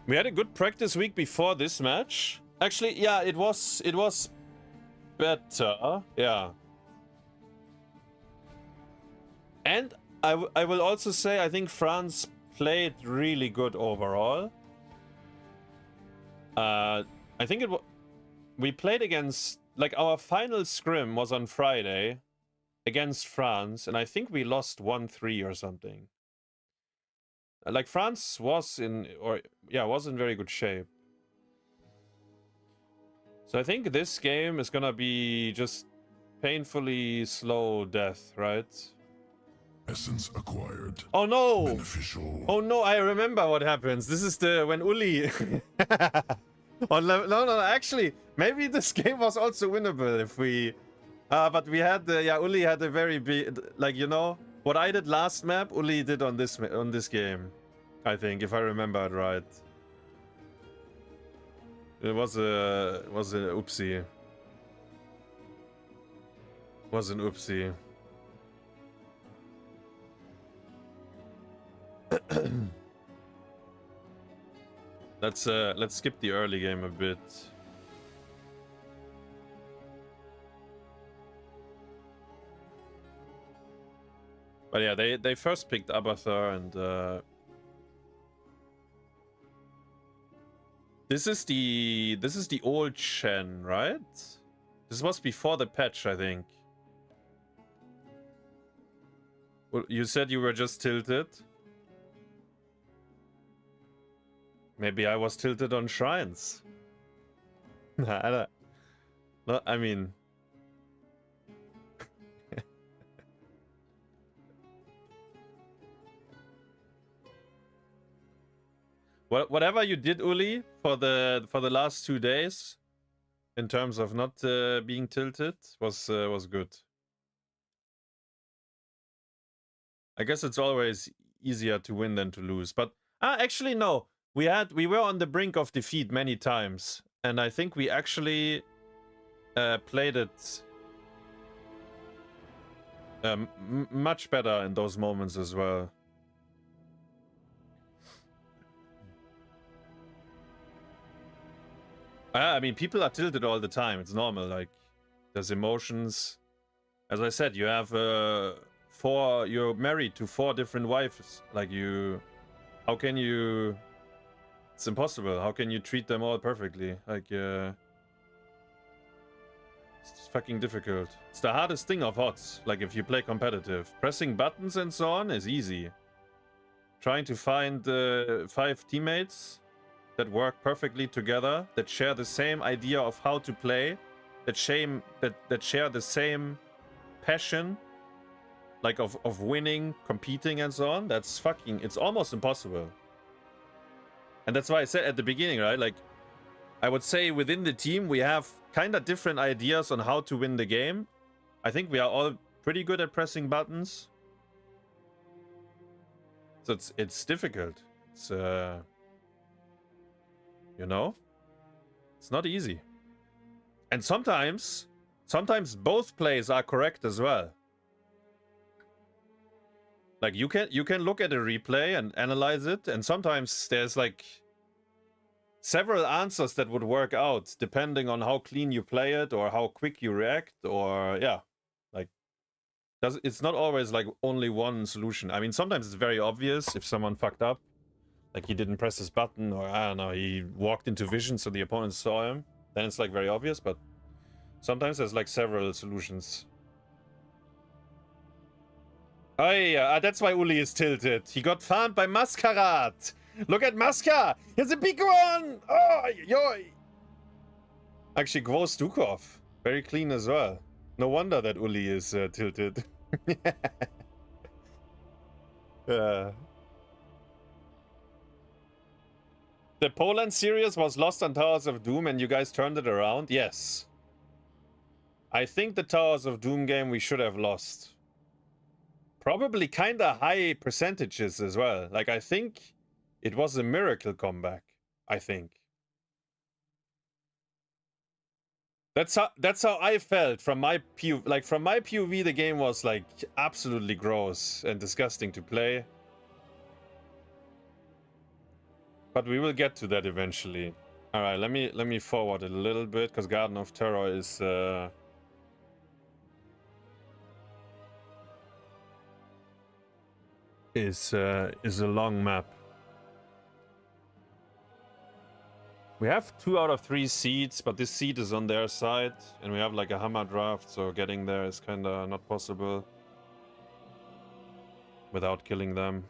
We had a good practice week before this match. Actually, yeah, it was better. Yeah. And I will also say I think France played really good overall. I think we played against, like, our final scrim was on Friday against France, and I think we lost 1-3 or something. Like, France was in very good shape. So I think this game is gonna be just painfully slow death, right? Essence acquired. Oh no! Beneficial. Oh no, I remember what happens. This is when Ulli... No, actually, maybe this game was also winnable if we... but we had Ulli had a very big... Like, you know, what I did last map, Ulli did on this game. I think, if I remember it right. It was a oopsie. Was an oopsie. Let's skip the early game a bit. But yeah, they first picked Abathur, and this is the old Shen, right? This was before the patch, I think. Well, you said you were just tilted. Maybe I was tilted on shrines. I mean... Whatever you did, Ulli, for the last 2 days, in terms of not being tilted, was good. I guess it's always easier to win than to lose, but actually no. We were on the brink of defeat many times, and I think we actually played it much better in those moments as well. I mean, people are tilted all the time. It's normal. Like, there's emotions. As I said, you have you're married to 4 different wives. Like, how can you... It's impossible. How can you treat them all perfectly? Like, it's fucking difficult. It's the hardest thing of HOTS. Like, if you play competitive. Pressing buttons and so on is easy. Trying to find 5 teammates that work perfectly together, that share the same idea of how to play, that share the same passion, like of winning, competing and so on, it's almost impossible. And that's why I said at the beginning, right? Like, I would say within the team, we have kind of different ideas on how to win the game. I think we are all pretty good at pressing buttons. So it's difficult. It's, you know? It's not easy. And sometimes both plays are correct as well. Like, you can look at a replay and analyze it, and sometimes there's like several answers that would work out depending on how clean you play it or how quick you react, or yeah, like It's not always like only one solution. I mean, sometimes it's very obvious if someone fucked up. Like he didn't press his button, or I don't know, he walked into vision so the opponent saw him. Then it's like very obvious, but sometimes there's like several solutions. Oh yeah, that's why Ulli is tilted. He got farmed by Masquerade. Look at Masca! Here's a big one! Oh, yoy! Actually, Gwoz Dukov. Very clean as well. No wonder that Ulli is tilted. The Poland series was lost on Towers of Doom and you guys turned it around? Yes. I think the Towers of Doom game we should have lost. Probably kinda high percentages as well. Like, I think it was a miracle comeback. I think. That's how I felt from my POV. Like, from my POV, the game was like absolutely gross and disgusting to play. But we will get to that eventually. All right, let me forward it a little bit because Garden of Terror is a long map. We have 2 out of 3 seeds, but this seed is on their side, and we have like a hammer draft, so getting there is kind of not possible without killing them.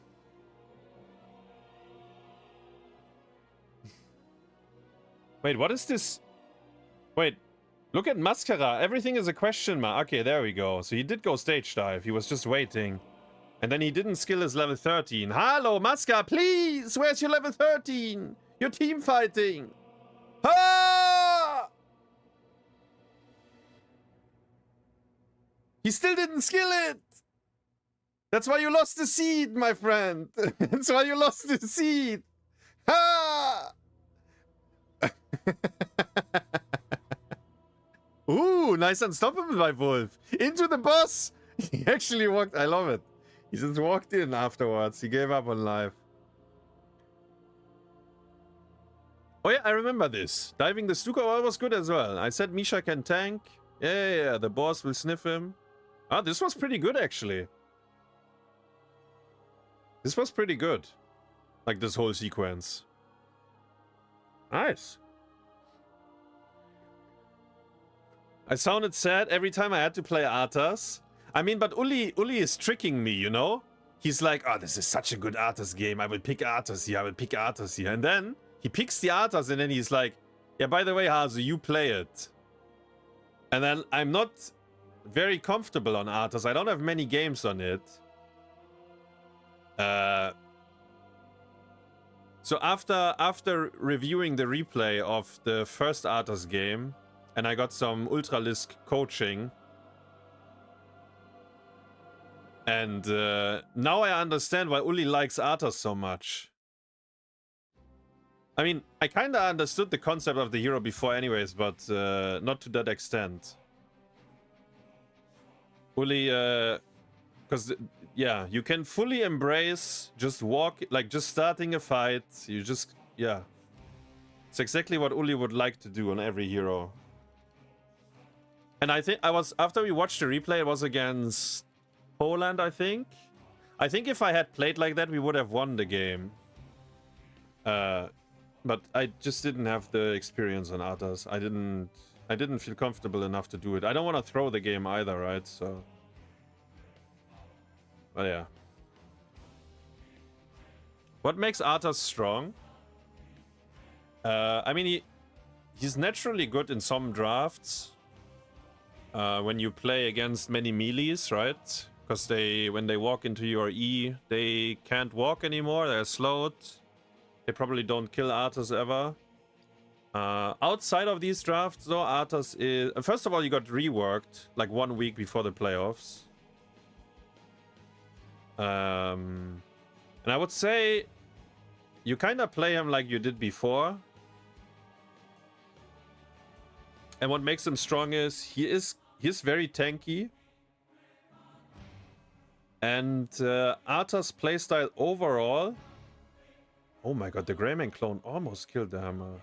Wait, what is this? Wait, look at Mascara. Everything is a question mark. Okay, there we go. So he did go stage dive. He was just waiting. And then he didn't skill his level 13. Hello, Mascara, please! Where's your level 13? You're team fighting. Ah! He still didn't skill it. That's why you lost the seed, my friend. That's why you lost the seed. Ha! Ooh, nice unstoppable by Wolf. Into the boss. He actually walked. I love it. He just walked in afterwards. He gave up on life. Oh yeah, I remember this. Diving the Stuka was good as well. I said Misha can tank. Yeah. The boss will sniff him. Ah, this was pretty good actually. This was pretty good. Like this whole sequence. Nice. I sounded sad every time I had to play Arthas. I mean, but Ulli is tricking me, you know? He's like, oh, this is such a good Arthas game. I will pick Arthas here. I will pick Arthas here. And then he picks the Arthas and then he's like, yeah, by the way, Hasu, you play it. And then I'm not very comfortable on Arthas. I don't have many games on it. So after reviewing the replay of the first Arthas game, and I got some Ultralisk coaching, and now I understand why Ulli likes Arthas so much. I mean, I kind of understood the concept of the hero before anyways, but not to that extent. Ulli, because, yeah, you can fully embrace just just starting a fight. You just, yeah. It's exactly what Ulli would like to do on every hero. And I think after we watched the replay, it was against Poland, I think. I think if I had played like that, we would have won the game. But I just didn't have the experience on Arthas. I didn't feel comfortable enough to do it. I don't want to throw the game either, right? So, but yeah. What makes Arthas strong? I mean, he's naturally good in some drafts. When you play against many melees, right? Because when they walk into your E, they can't walk anymore. They're slowed. They probably don't kill Arthas ever. Outside of these drafts, though, Arthas is... First of all, you got reworked like 1 week before the playoffs. And I would say you kind of play him like you did before. And what makes him strong is he's very tanky. And Arthas' playstyle overall... Oh my god, the Greyman clone almost killed the hammer.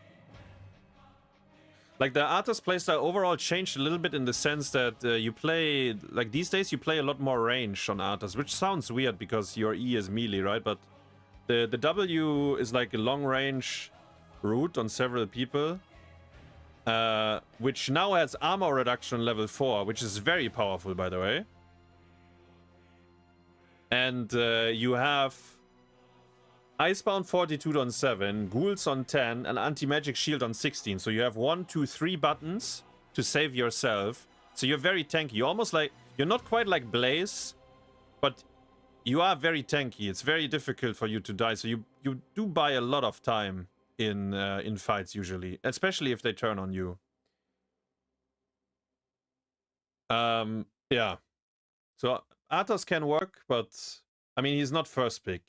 Like the Arthas playstyle overall changed a little bit in the sense that you play, like these days you play a lot more range on Arthas, which sounds weird because your E is melee, right? But the W is like a long range route on several people, which now has armor reduction level 4, which is very powerful, by the way. And you have Icebound Fortitude on 7, Ghouls on 10, and Anti-Magic Shield on 16. So you have 1, 2, 3 buttons to save yourself. So you're very tanky. You're almost like, you're not quite like Blaze, but you are very tanky. It's very difficult for you to die. So you do buy a lot of time in fights usually, especially if they turn on you. Yeah. So Arthas can work, but I mean, he's not first pick.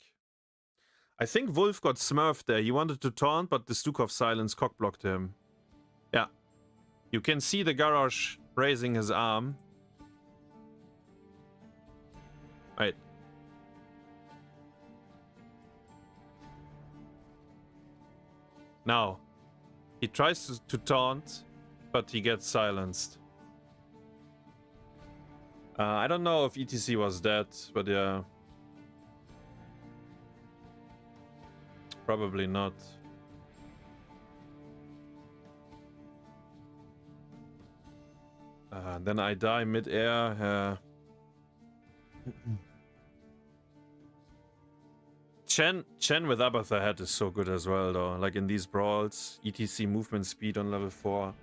I think Wolf got smurfed there. He wanted to taunt, but the Stukov silence cockblocked him. Yeah. You can see the Garrosh raising his arm. Right. Now, he tries to taunt, but he gets silenced. I don't know if ETC was dead, but yeah. Probably not. Then I die mid-air. Chen with Abathar head is so good as well, though. Like in these brawls, ETC movement speed on level 4.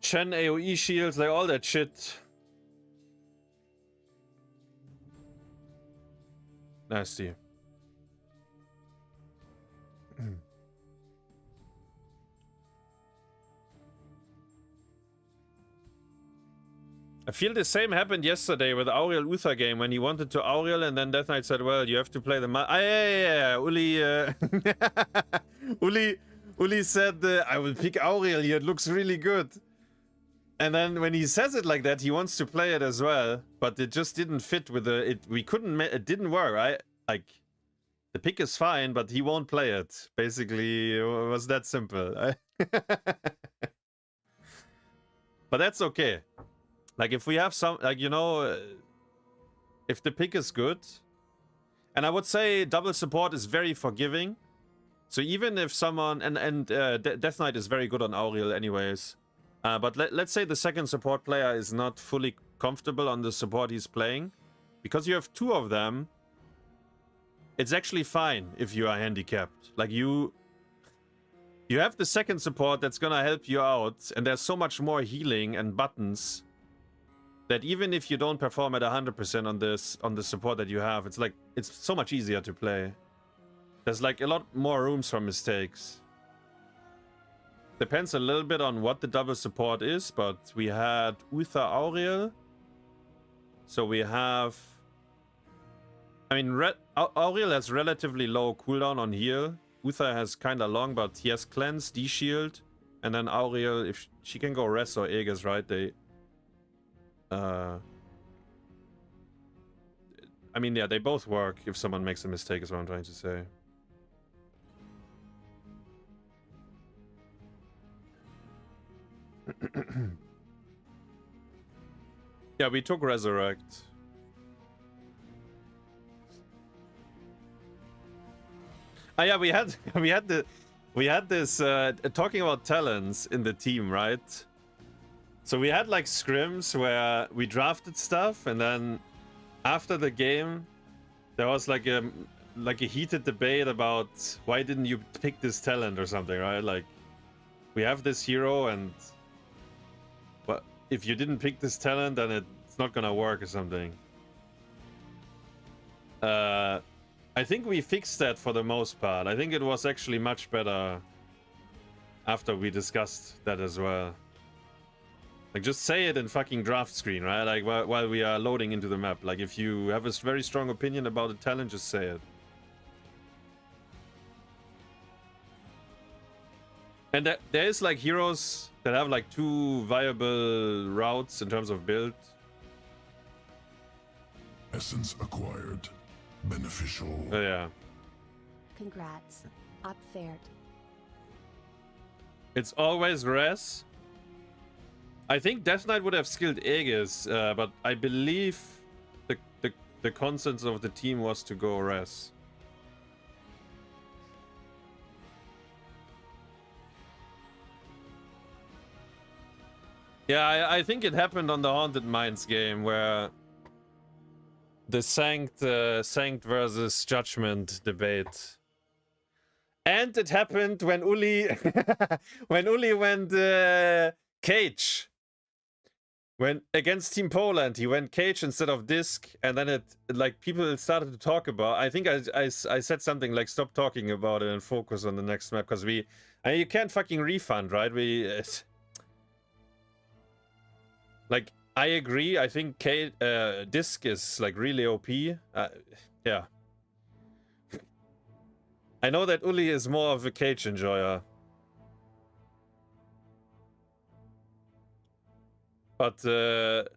Chen AoE shields, like all that shit. Nasty. I feel the same happened yesterday with Auriel Uther game when he wanted to Auriel and then Death Knight said, well, you have to play the yeah. Ulli, Ulli said, I will pick Auriel here, it looks really good. And then when he says it like that, he wants to play it as well, but it just didn't fit with the, it didn't work, right? Like, the pick is fine, but he won't play it. Basically, it was that simple. But that's okay. Like, if we have some, like, you know, if the pick is good, and I would say double support is very forgiving. So even if someone, and Death Knight is very good on Auriel anyways, but let's say the second support player is not fully comfortable on the support he's playing, because you have 2 of them, it's actually fine if you are handicapped. Like, you have the second support that's gonna help you out, and there's so much more healing and buttons that even if you don't perform at 100% on the support that you have, it's like, it's so much easier to play. There's like a lot more rooms for mistakes. Depends a little bit on what the double support is, but we had Uther Auriel. So we have, I mean, Auriel has relatively low cooldown on heal. Uther has kind of long, but he has cleanse, D-shield, and then Auriel, if she can go Res or Aegis, right? They, I mean, yeah, they both work if someone makes a mistake, is what I'm trying to say. Yeah, we took Resurrect. Oh yeah, we had this talking about talents in the team, right? So we had like scrims where we drafted stuff, and then after the game, there was like a heated debate about why didn't you pick this talent or something, right? Like, we have this hero, and but if you didn't pick this talent, then it's not gonna work or something. I think we fixed that for the most part. I think it was actually much better after we discussed that as well. Like, just say it in fucking draft screen, right? Like, while we are loading into the map. Like, if you have a very strong opinion about a talent, just say it. And there is, like, heroes that have, like, 2 viable routes in terms of build. Essence acquired. Beneficial. Oh, yeah. Congrats. Up fared. It's always res. I think Death Knight would have skilled Aegis, but I believe the consensus of the team was to go res. Yeah, I think it happened on the Haunted Minds game where the Sanct versus Judgment debate. And it happened when Ulli when Ulli went Cage. When against Team Poland, he went Cage instead of Disc, and then it like people started to talk about. I think I said something like stop talking about it and focus on the next map because I mean, you can't fucking refund, right? Like, I agree. I think Disc is like really OP. Yeah. I know that Ulli is more of a Cage enjoyer. But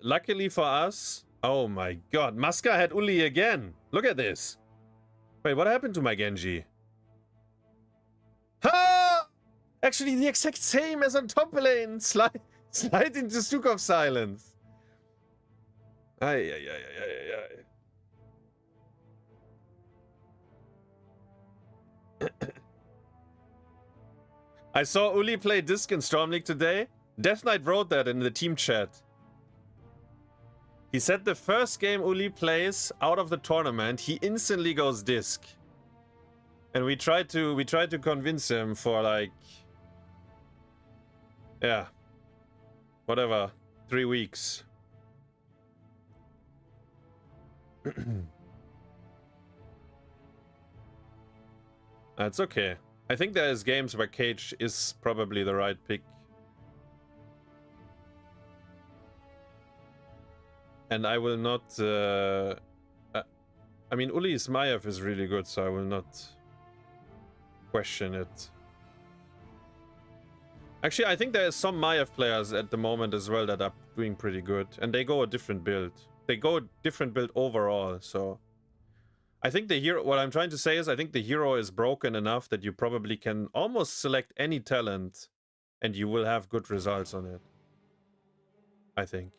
luckily for us... Oh my god, Maska had Ulli again. Look at this. Wait, what happened to my Genji? Ha! Actually, the exact same as on top lane. Slide into Stuk of Silence. Ay. I saw Ulli play Disc in Stormleague today. Death Knight wrote that in the team chat. He said the first game Ulli plays out of the tournament, he instantly goes Disc. And we tried to convince him for like, yeah, whatever, 3 weeks. That's okay. I think there's games where Cage is probably the right pick. And I will not... I mean, Ulli's Maiev is really good, so I will not question it. Actually, I think there are some Maiev players at the moment as well that are doing pretty good. And they go a different build. They go a different build overall, so... I think the hero... What I'm trying to say is I think the hero is broken enough that you probably can almost select any talent and you will have good results on it. I think.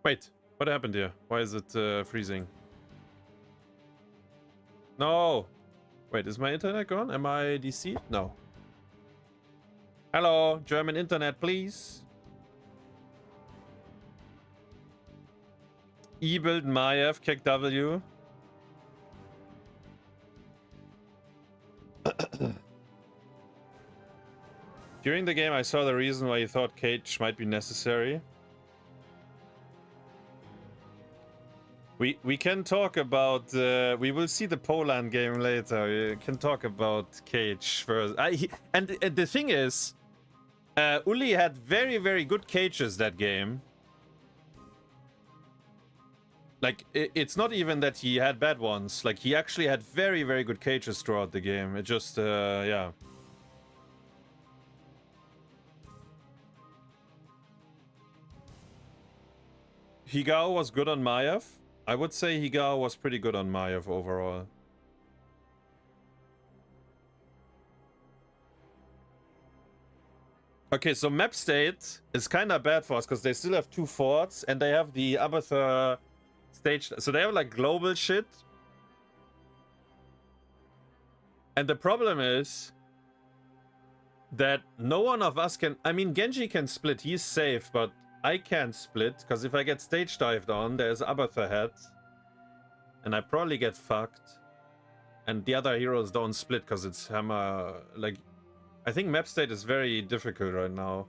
Wait, what happened here? Why is it freezing? No! Wait, is my internet gone? Am I deceived? No. Hello, German internet, please. E-build Maiev, kick W. During the game, I saw the reason why you thought Cage might be necessary. We can talk about... we will see the Poland game later. We can talk about Cage first. And the thing is, Ulli had very, very good cages that game. Like, it's not even that he had bad ones. Like, he actually had very, very good cages throughout the game. It just, yeah. Higao was good on Maiev. I would say Higao was pretty good on Maiev overall. Okay, so map state is kind of bad for us because they still have 2 forts and they have the Abathur stage. So they have like global shit. And the problem is that no one of us can... I mean, Genji can split. He's safe, but I can't split because if I get stage dived on, there's Abathur head. And I probably get fucked. And the other heroes don't split because it's hammer... Like, I think map state is very difficult right now.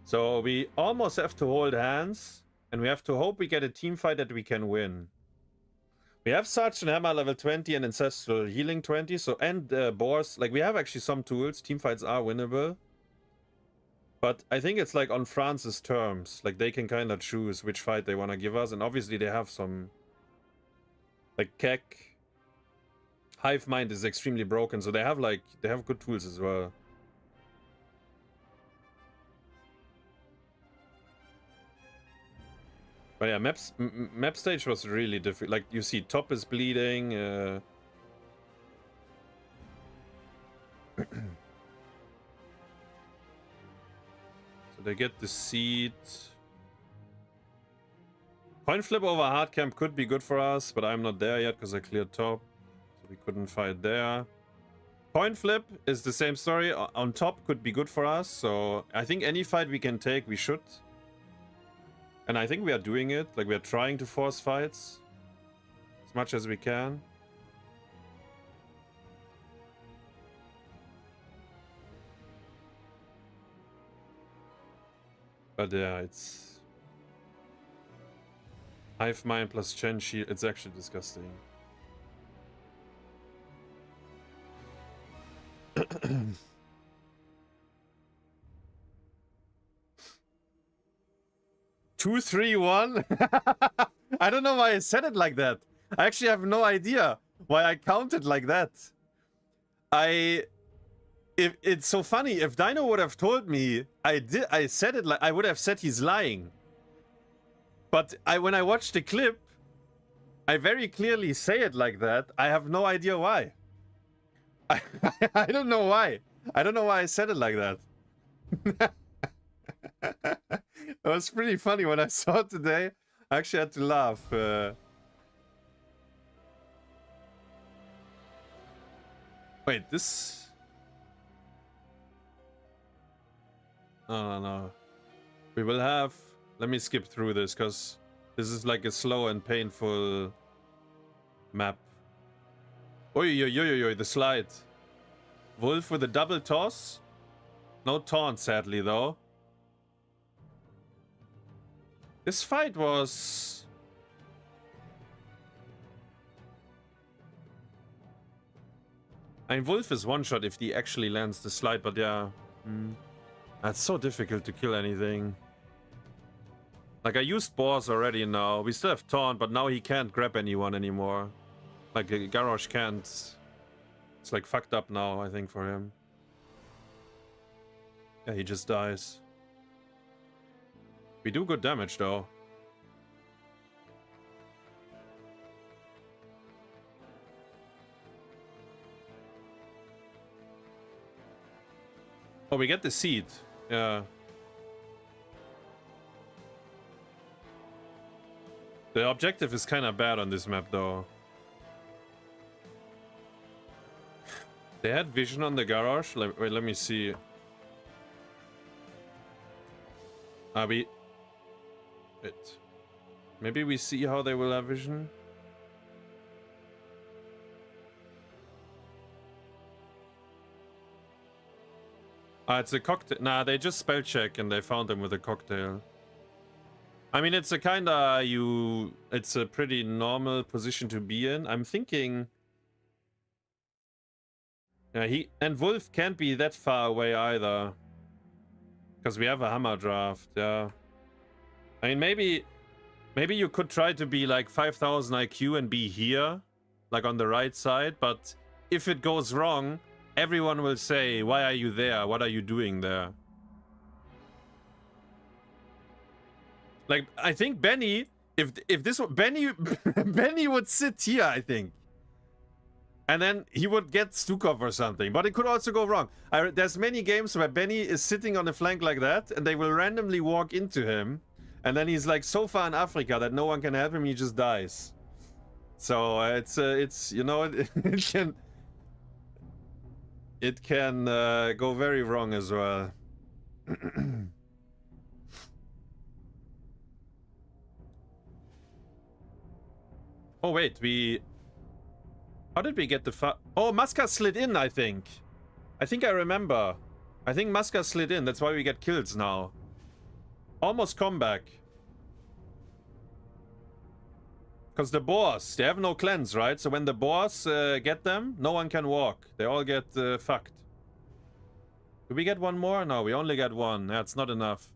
So we almost have to hold hands. And we have to hope we get a team fight that we can win. We have Sergeant Hammer level 20 and Ancestral Healing 20. So, and Boars. Like, we have actually some tools. Team fights are winnable. But I think it's like on France's terms. Like, they can kind of choose which fight they want to give us. And obviously they have some... Like, Keck. Hive Mind is extremely broken. So they have, like... They have good tools as well. But yeah, map stage was really difficult. Like, you see top is bleeding. So they get the seed. Coin flip over hard camp could be good for us, but I'm not there yet because I cleared top. So we couldn't fight there. Coin flip is the same story. On top could be good for us. So I think any fight we can take, we should. And I think we are doing it. Like, we are trying to force fights as much as we can. But yeah, it's Hive Mind plus Chen Shield. It's actually disgusting. 2-3-1. I don't know why I said it like that. I actually have no idea why I counted like that. It's so funny. If Dino would have told me I said it like, I would have said he's lying. But when I watched the clip, I very clearly say it like that. I have no idea why. I don't know why. I don't know why I said it like that. It was pretty funny when I saw it today. I actually had to laugh. Wait, this... No. We will have... Let me skip through this, because this is like a slow and painful map. Oi, the slide. Wolf with a double toss. No taunt, sadly, though. This fight was... I mean, Wolf is one shot if he actually lands the slide, but yeah. That's so difficult to kill anything. Like, I used Boars already now. We still have taunt, but now he can't grab anyone anymore. Like, Garrosh can't. It's like fucked up now, I think, for him. Yeah, he just dies. We do good damage, though. Oh, we get the seed. Yeah. The objective is kind of bad on this map, though. They had vision on the garage. Wait, let me see. Wait. Maybe we see how they will have vision. It's a cocktail. Nah, they just spell check and they found him with a cocktail. I mean, it's a kinda it's a pretty normal position to be in. I'm thinking... Yeah, and Wolf can't be that far away either. Because we have a hammer draft, yeah. I mean, maybe you could try to be like 5000 IQ and be here, like on the right side, but if it goes wrong, everyone will say, why are you there? What are you doing there? Like, I think Benny, if this were Benny, Benny would sit here, I think. And then he would get Stukov or something. But it could also go wrong. There's many games where Benny is sitting on a flank like that, and they will randomly walk into him. And then he's like so far in Africa that no one can help him, he just dies. So it's you know, it can go very wrong as well. Oh wait, how did we get the Oh, Masca slid in, I think. I think I remember. I think Masca slid in, that's why we get kills now. Almost comeback. Because the boars, they have no cleanse, right? So when the boars get them, no one can walk. They all get fucked. Do we get one more? No, we only get one. That's not enough.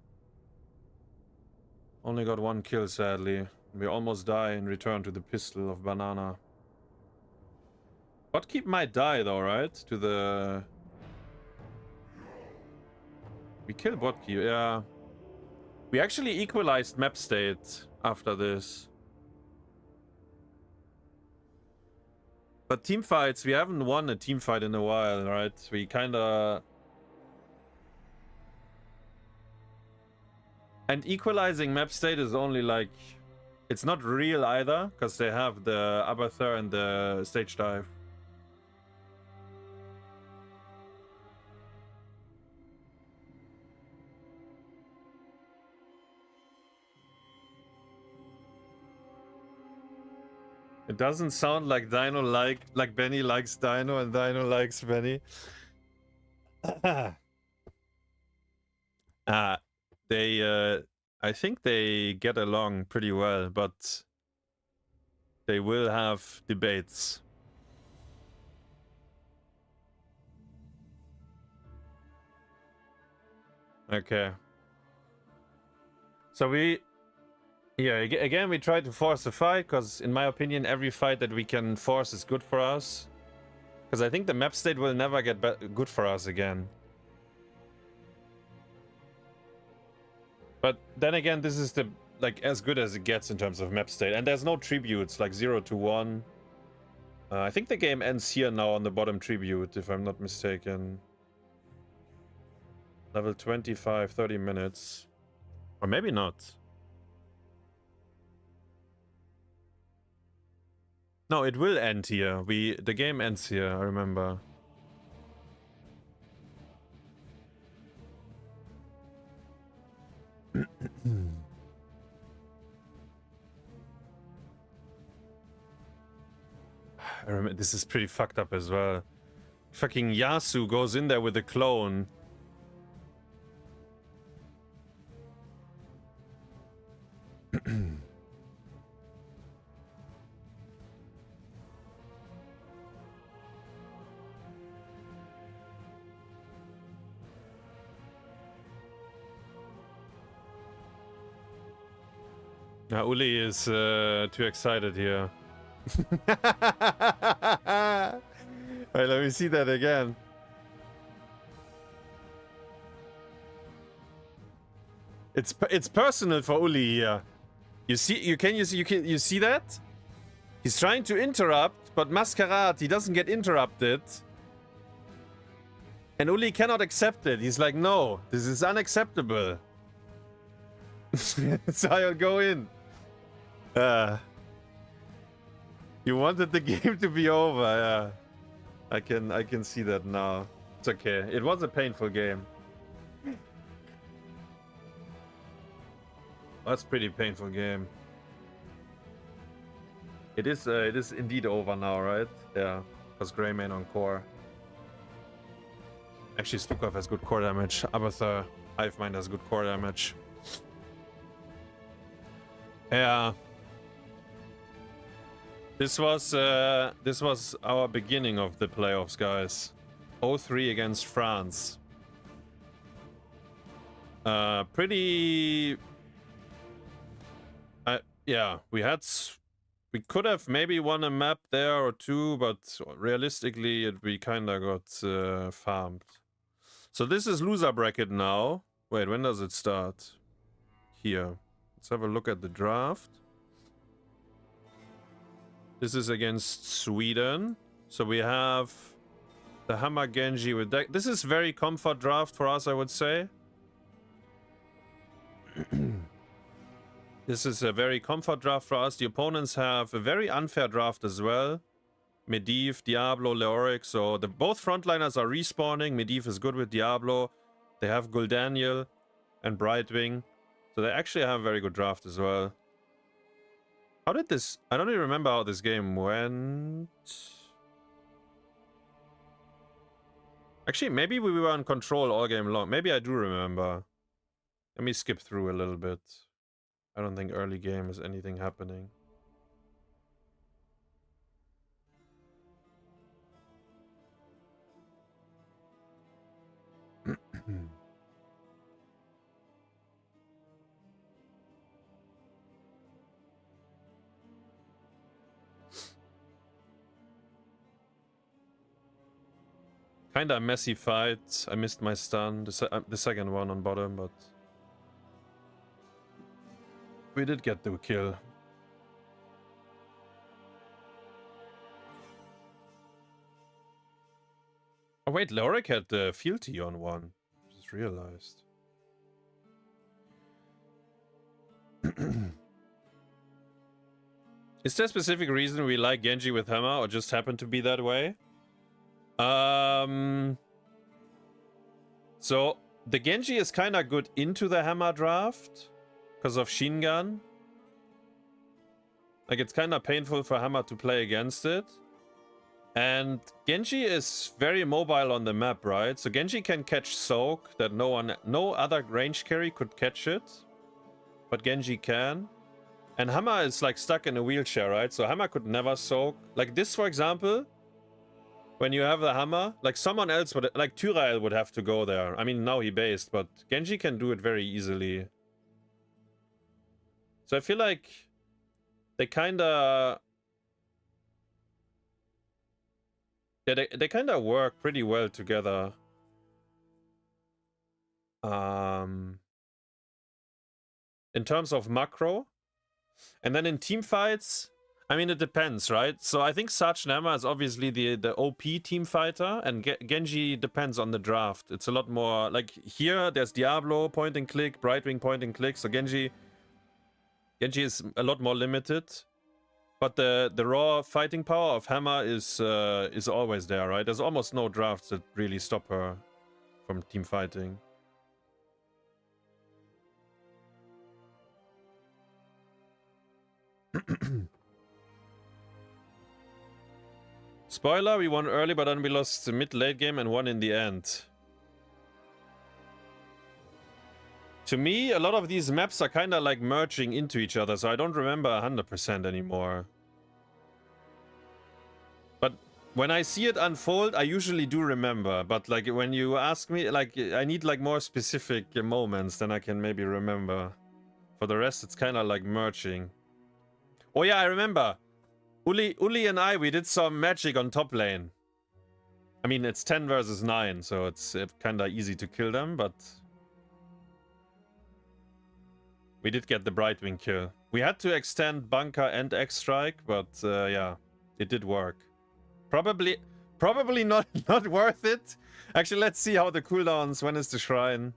Only got one kill, sadly. We almost die and return to the pistol of banana. Botkeep might die though, right? To the... We kill Botkeep, yeah. We actually equalized map state after this. But team fights, we haven't won a team fight in a while, right? We kinda... And equalizing map state is only like... It's not real either, because they have the Abathur and the stage dive. It doesn't sound like Dino like Benny likes Dino and Dino likes Benny. I think they get along pretty well, but they will have debates. Okay. So again, we try to force a fight, because in my opinion, every fight that we can force is good for us. Because I think the map state will never get good for us again. But then again, this is the as good as it gets in terms of map state. And there's no tributes, like 0 to 1. I think the game ends here now on the bottom tribute, if I'm not mistaken. Level 25, 30 minutes. Or maybe not. No, it will end here. The game ends here, I remember. I remember, this is pretty fucked up as well. Fucking Yasu goes in there with a clone. Now Ulli is too excited here. Wait, let me see that again. It's personal for Ulli here. You see that? He's trying to interrupt, but Masquerade, he doesn't get interrupted. And Ulli cannot accept it. He's like, no, this is unacceptable. So I'll go in. You wanted the game to be over, yeah. I can see that now. It's okay. It was a painful game. That's a pretty painful game. It is indeed over now, right? Yeah, because Greymane on core. Actually, Stukov has good core damage. Abathur, Hivemind has good core damage. Yeah. This was our beginning of the playoffs, guys. 0-3 against France. Pretty. Yeah, we could have maybe won a map there or two, but realistically, we kind of got farmed. So this is loser bracket now. Wait, when does it start? Here. Let's have a look at the draft. This is against Sweden. So we have the Hammer Genji with deck. This is very comfort draft for us, I would say. This is a very comfort draft for us. The opponents have a very unfair draft as well. Medivh, Diablo, Leoric. So both frontliners are respawning. Medivh is good with Diablo. They have Guldaniel and Brightwing. So they actually have a very good draft as well. How did this... I don't even remember how this game went. Actually, maybe we were in control all game long. Maybe I do remember. Let me skip through a little bit. I don't think early game is anything happening. Kinda messy fight. I missed my stun. The second one on bottom, but... We did get the kill. Oh wait, Lorik had the fealty on one. Just realized. Is there a specific reason we like Genji with Hammer, or just happen to be that way? So the Genji is kind of good into the Hammer draft because of Shingun. Like, it's kind of painful for Hammer to play against it. And Genji is very mobile on the map, right? So Genji can catch Soak that no other range carry could catch it. But Genji can. And Hammer is like stuck in a wheelchair, right? So Hammer could never Soak. Like this, for example, when you have the Hammer, like someone else would, like Tyrael would have to go there. I mean, now he based, but Genji can do it very easily. So I feel like they kind of... Yeah, they kind of work pretty well together. In terms of macro. And then in team fights, I mean, it depends, right? So I think Sarge Nama is obviously the OP team fighter, and Genji depends on the draft. It's a lot more, like here, there's Diablo, point and click, Brightwing, point and click, so Genji is a lot more limited. But the raw fighting power of Hammer is always there, right? There's almost no drafts that really stop her from team fighting. Spoiler, we won early, but then we lost the mid-late game and won in the end. To me, a lot of these maps are kind of like merging into each other, so I don't remember 100% anymore. But when I see it unfold, I usually do remember. But like when you ask me, like I need like more specific moments, then I can maybe remember. For the rest, it's kind of like merging. Oh yeah, I remember. Ulli and we did some magic on top lane. I mean, it's 10 versus 9, so it's kind of easy to kill them, but... We did get the Brightwing kill. We had to extend Bunker and X-Strike, but yeah, it did work. Probably not worth it. Actually, let's see how the cooldowns. When is the shrine?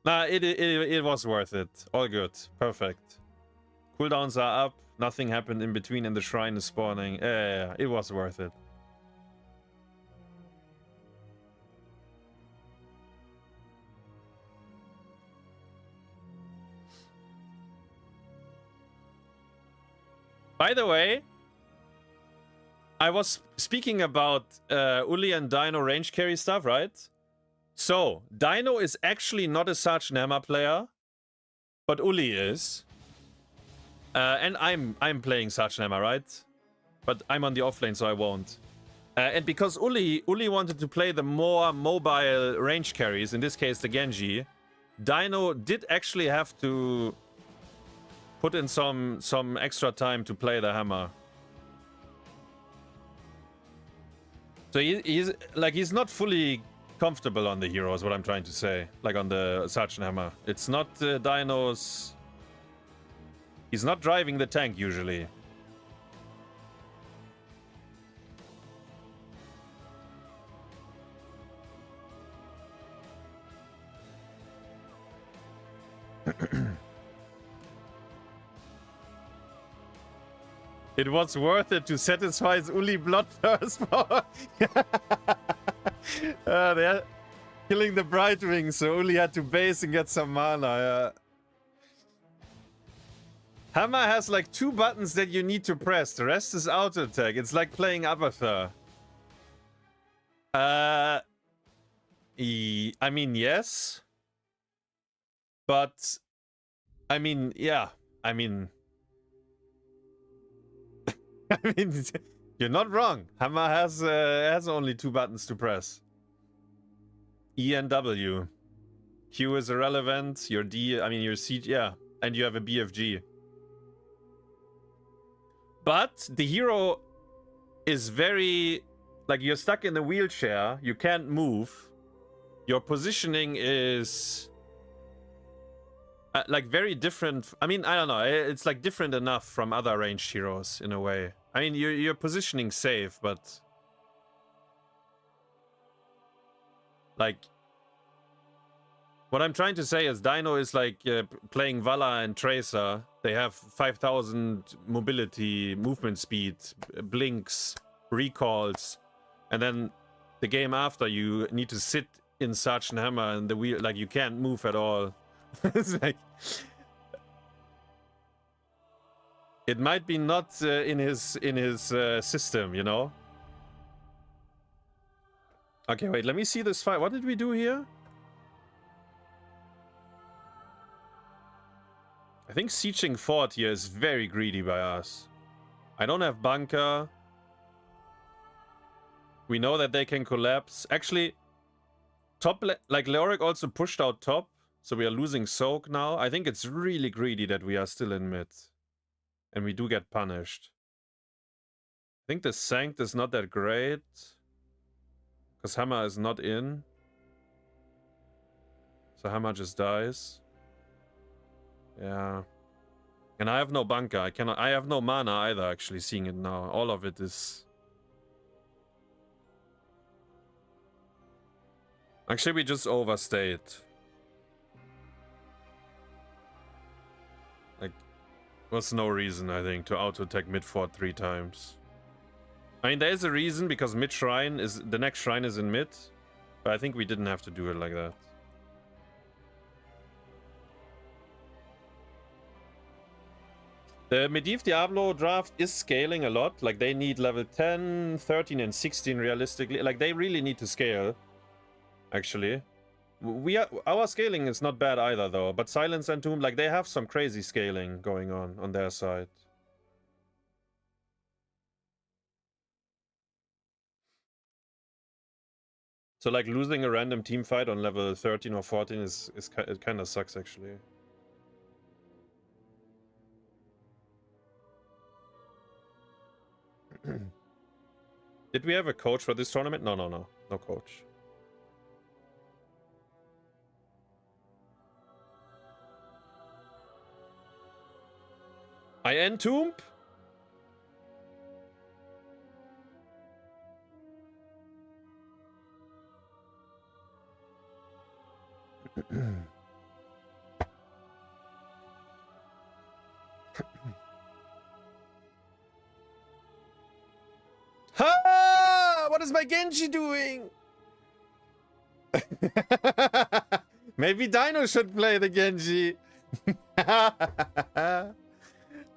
Nah, it was worth it. All good. Perfect. Cooldowns are up. Nothing happened in between and the shrine is spawning. Yeah, it was worth it. By the way, I was speaking about Ulli and Dino range carry stuff, right? So, Dino is actually not a Sarge Nama player, but Ulli is. And I'm playing Sarge Nama, right? But I'm on the offlane, so I won't. And because Ulli wanted to play the more mobile range carries, in this case the Genji, Dino did actually have to put in some extra time to play the Hammer. So he's not fully comfortable on the hero, is what I'm trying to say. Like on the Sergeant Hammer. It's not Dino's... He's not driving the tank usually. It was worth it to satisfy his Ulli bloodthirst power. They're killing the Brightwing, so Ulli had to base and get some mana. Hammer has like 2 buttons that you need to press. The rest is auto attack. It's like playing Abathur. I mean, yes. But, I mean, yeah. I mean, you're not wrong. Hammer has only 2 buttons to press. E and W. Q is irrelevant. Your D, I mean your C, yeah. And you have a BFG. But the hero is very... Like, you're stuck in a wheelchair. You can't move. Your positioning is... like very different. I mean, I don't know. It's like different enough from other ranged heroes in a way. I mean, you're positioning safe, but like what I'm trying to say is Dino is like playing Vala and Tracer. They have 5,000 mobility, movement speed, blinks, recalls, and then the game after you need to sit in Sergeant Hammer and the wheel, like you can't move at all. It's like it might be not in his system, you know. Okay, wait, let me see this fight. What did we do here? I think sieging fort here is very greedy by us. I don't have bunker. We know that they can collapse. Actually, top like Leoric also pushed out top, so we are losing soak now. I think it's really greedy that we are still in mid, and we do get punished. I think the Sanct is not that great because Hammer is not in, so Hammer just dies. Yeah. And I have no bunker. I have no mana either, actually, seeing it now. All of it is... Actually, we just overstayed. Like, was no reason, I think, to auto-attack mid-fort 3 times. I mean, there is a reason, because mid-shrine is... The next shrine is in mid. But I think we didn't have to do it like that. The Medivh Diablo draft is scaling a lot. Like, they need level 10, 13, and 16 realistically. Like, they really need to scale, actually. Our scaling is not bad either, though. But Silence and Tomb, like, they have some crazy scaling going on their side. So, like, losing a random team fight on level 13 or 14 it kind of sucks, actually. Did we have a coach for this tournament? No coach. I entomb? Ha! What is my Genji doing? Maybe Dino should play the Genji.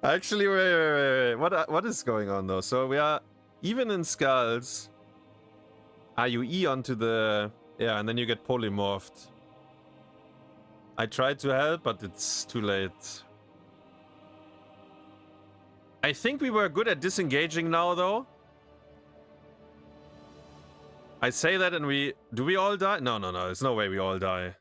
Actually, wait. What is going on though? So we are even in skulls. You E onto the... Yeah, and then you get polymorphed. I tried to help, but it's too late. I think we were good at disengaging now, though. I say that and we... Do we all die? No. There's no way we all die.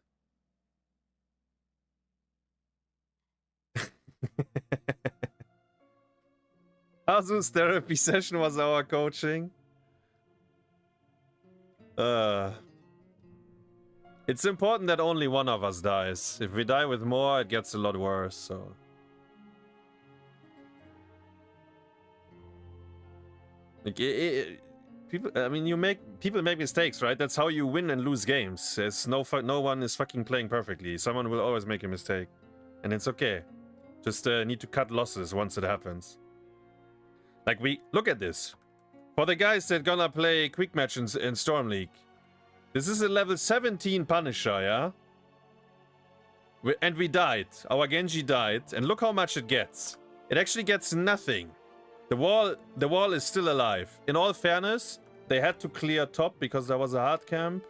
Hasu's therapy session was our coaching. It's important that only one of us dies. If we die with more, it gets a lot worse, so... Like, people, I mean, people make mistakes, right? That's how you win and lose games. There's no one is fucking playing perfectly. Someone will always make a mistake, and it's okay. Just need to cut losses once it happens. Like, we look at this. For the guys that gonna play quick match in Stormleague, this is a level 17 Punisher, yeah? And we died. Our Genji died, and look how much it gets. It actually gets nothing. The wall is still alive. In all fairness, they had to clear top because there was a hard camp.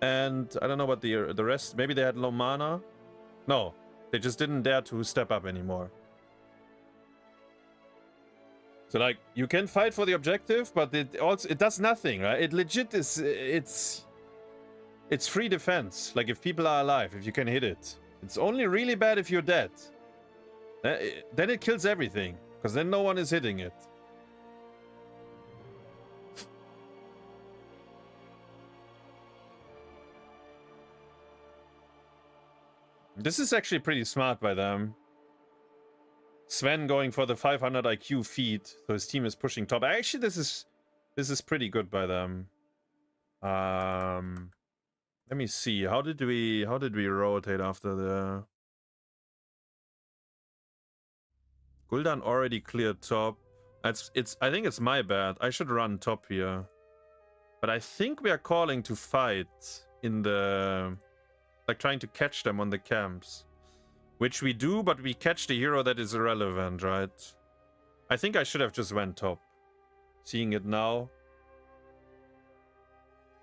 And I don't know what the rest... Maybe they had low mana? No, they just didn't dare to step up anymore. So, like, you can fight for the objective, but it does nothing, right? It legit is... It's free defense. Like, if people are alive, if you can hit it. It's only really bad if you're dead. Then it kills everything. Because then no one is hitting it. This is actually pretty smart by them. Sven going for the 500 IQ feed, so his team is pushing top. Actually, this is pretty good by them. Let me see. How did we rotate after the Gul'dan already cleared top? I think it's my bad. I should run top here. But I think we are calling to fight in the, like, trying to catch them on the camps. Which we do, but we catch the hero that is irrelevant, right? I think I should have just went top. Seeing it now.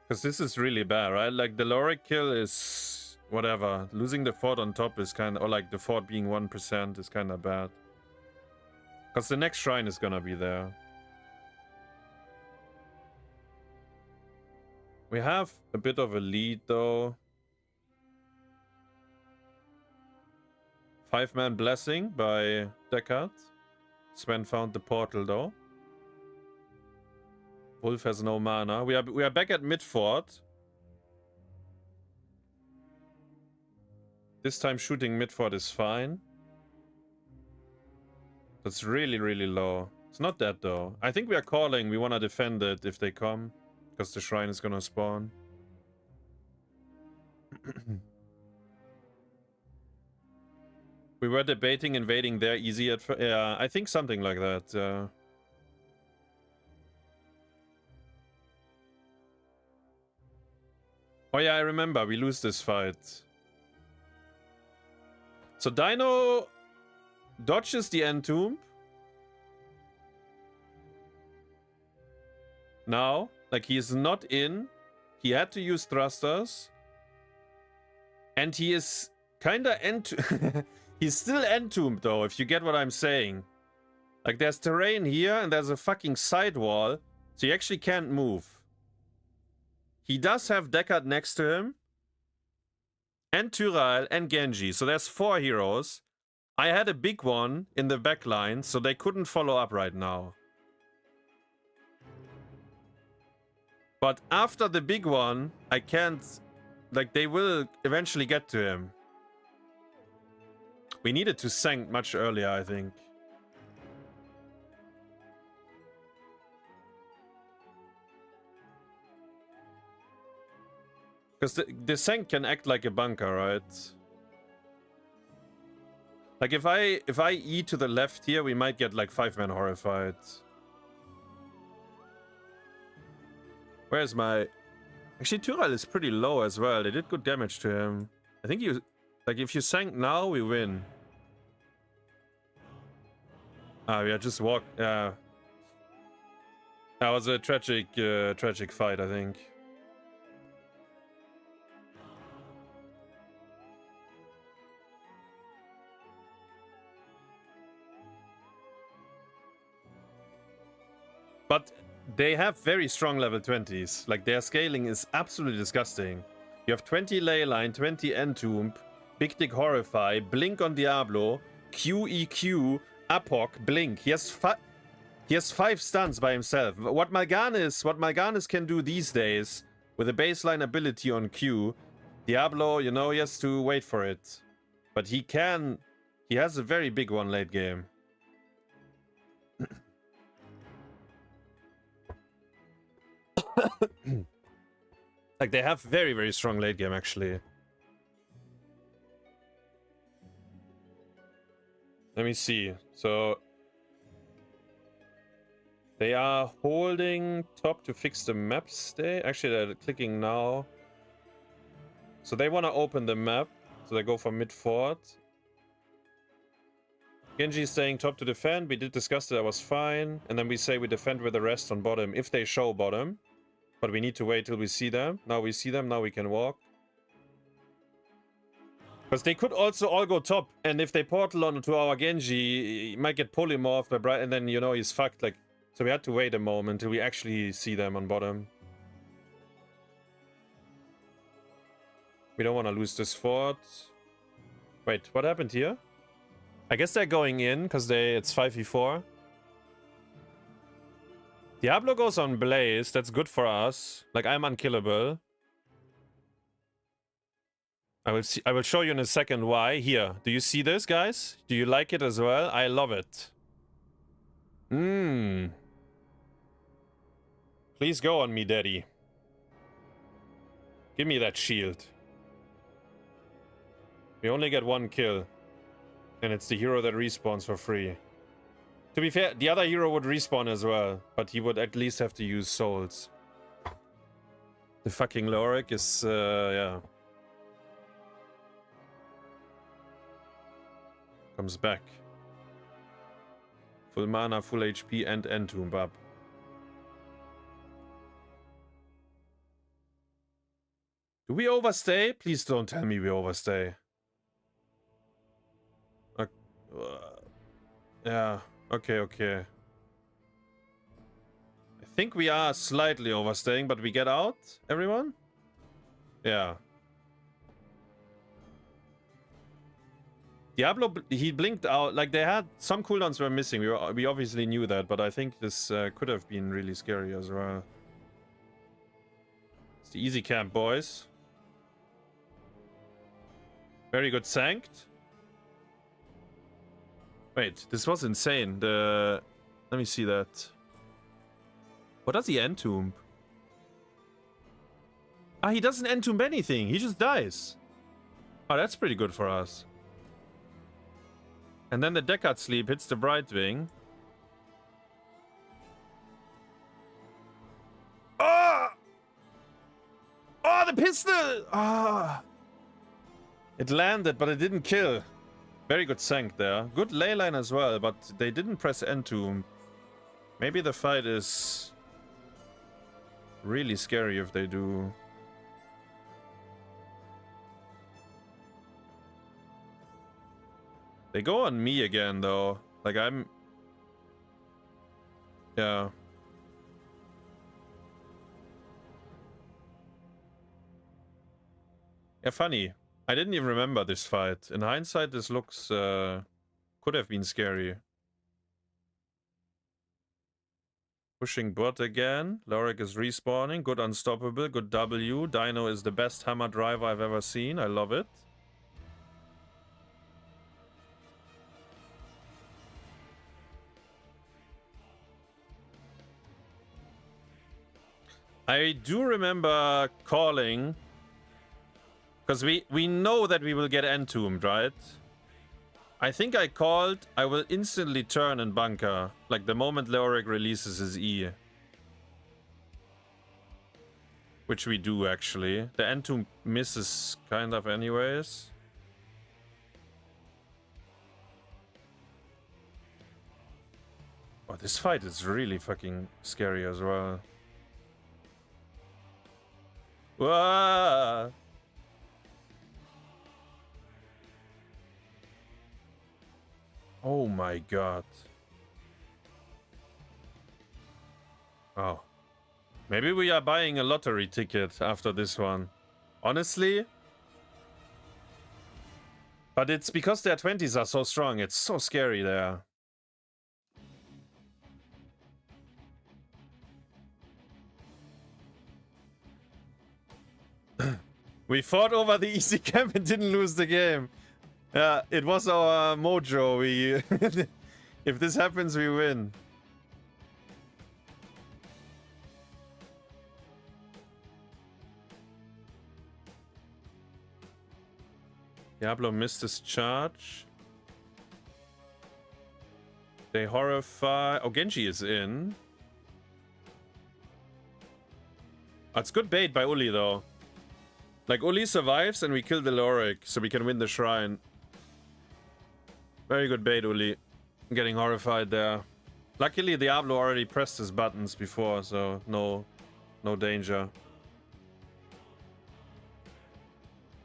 Because this is really bad, right? Like, the Lorik kill is whatever. Losing the fort on top is kind of, or like the fort being 1% is kind of bad. Because the next shrine is gonna be there. We have a bit of a lead though. 5-man blessing by Deckard. Sven found the portal though. Wolf has no mana. We are back at mid fort. This time shooting mid fort is fine. That's really, really low. It's not that though. I think we are calling. We want to defend it if they come. Because the shrine is gonna spawn. We were debating invading there easy at first. Yeah, I think something like that. Oh yeah, I remember. We lose this fight. So Dino dodges the entomb. Now, like, he is not in. He had to use thrusters. And he is kinda he's still entombed though, if you get what I'm saying. Like, there's terrain here and there's a fucking sidewall. So he actually can't move. He does have Deckard next to him. And Tyrael and Genji. So there's 4 heroes. I had a big one in the back line, so they couldn't follow up right now. But after the big one, I can't... Like, they will eventually get to him. We needed to sank much earlier, I think. Because the sank can act like a bunker, right? Like, if I E to the left here, we might get, like, 5-man horrified. Where's my... Actually, Tyrael is pretty low as well. They did good damage to him. I think you... Like, if you sank now, we win. Ah, we are just walk... Yeah. That was a tragic fight, I think. But they have very strong level 20s. Like, their scaling is absolutely disgusting. You have 20 Leyline, 20 Entomb, Big Dick Horrify, Blink on Diablo, QEQ, Apoc, Blink. He has 5 stuns by himself. What Mal'Ganis can do these days with a baseline ability on Q, Diablo, you know, he has to wait for it. But he has a very big one late game. Like, they have very, very strong late game, actually. Let me see. So they are holding top to fix the map stay. Actually, they're clicking now. So they want to open the map. So they go for mid fort. Genji is saying top to defend. We did discuss that was fine. And then we say we defend with the rest on bottom if they show bottom. But we need to wait till we see them. Now we see them. Now we can walk. Because they could also all go top. And if they portal onto our Genji, he might get polymorphed by Bright. And then, you know, he's fucked. Like, so we had to wait a moment till we actually see them on bottom. We don't want to lose this fort. Wait, what happened here? I guess they're going in because it's 5v4. Diablo goes on Blaze. That's good for us. Like, I'm unkillable. I will show you in a second why. Here, do you see this, guys? Do you like it as well? I love it. Please go on me, daddy. Give me that shield. We only get one kill. And it's the hero that respawns for free. To be fair, the other hero would respawn as well. But he would at least have to use souls. The fucking Lorik is, yeah. Comes back. Full mana, full HP, and entomb up. Do we overstay? Please don't tell me we overstay. Yeah, okay. I think we are slightly overstaying, but we get out, everyone? Yeah. Diablo, he blinked out. Like, they had some cooldowns were missing. We obviously knew that, but I think this could have been really scary as well. It's the easy camp, boys. Very good sanked. Wait, this was insane. Let me see that. What does he entomb? Ah, he doesn't entomb anything. He just dies. Oh, that's pretty good for us. And then the Decad Sleep hits the Brightwing. Oh! Oh, the pistol! Ah! It landed, but it didn't kill. Very good sank there. Good leyline as well, but they didn't press entomb. Maybe the fight is really scary if they do. They go on me again, though. Like, I'm... Yeah. Yeah, funny. I didn't even remember this fight. In hindsight, this looks... could have been scary. Pushing bot again. Lorik is respawning. Good unstoppable. Good W. Dino is the best hammer driver I've ever seen. I love it. I do remember calling, because we know that we will get entombed, right? I think I called, I will instantly turn and bunker, like the moment Lorik releases his E. Which we do, actually. The entomb misses kind of anyways. Oh, this fight is really fucking scary as well. Whoa! Oh my god. Oh. Maybe we are buying a lottery ticket after this one. Honestly. But it's because their 20s are so strong. It's so scary there. We fought over the easy camp and didn't lose the game. Yeah, it was our mojo. We if this happens, we win. Diablo missed his charge. They horrify. Oh, Genji is in. That's good bait by Ulli, though. Like, Ulli survives and we kill the Lorik, so we can win the shrine. Very good bait, Ulli. I'm getting horrified there. Luckily, Diablo already pressed his buttons before, so no danger.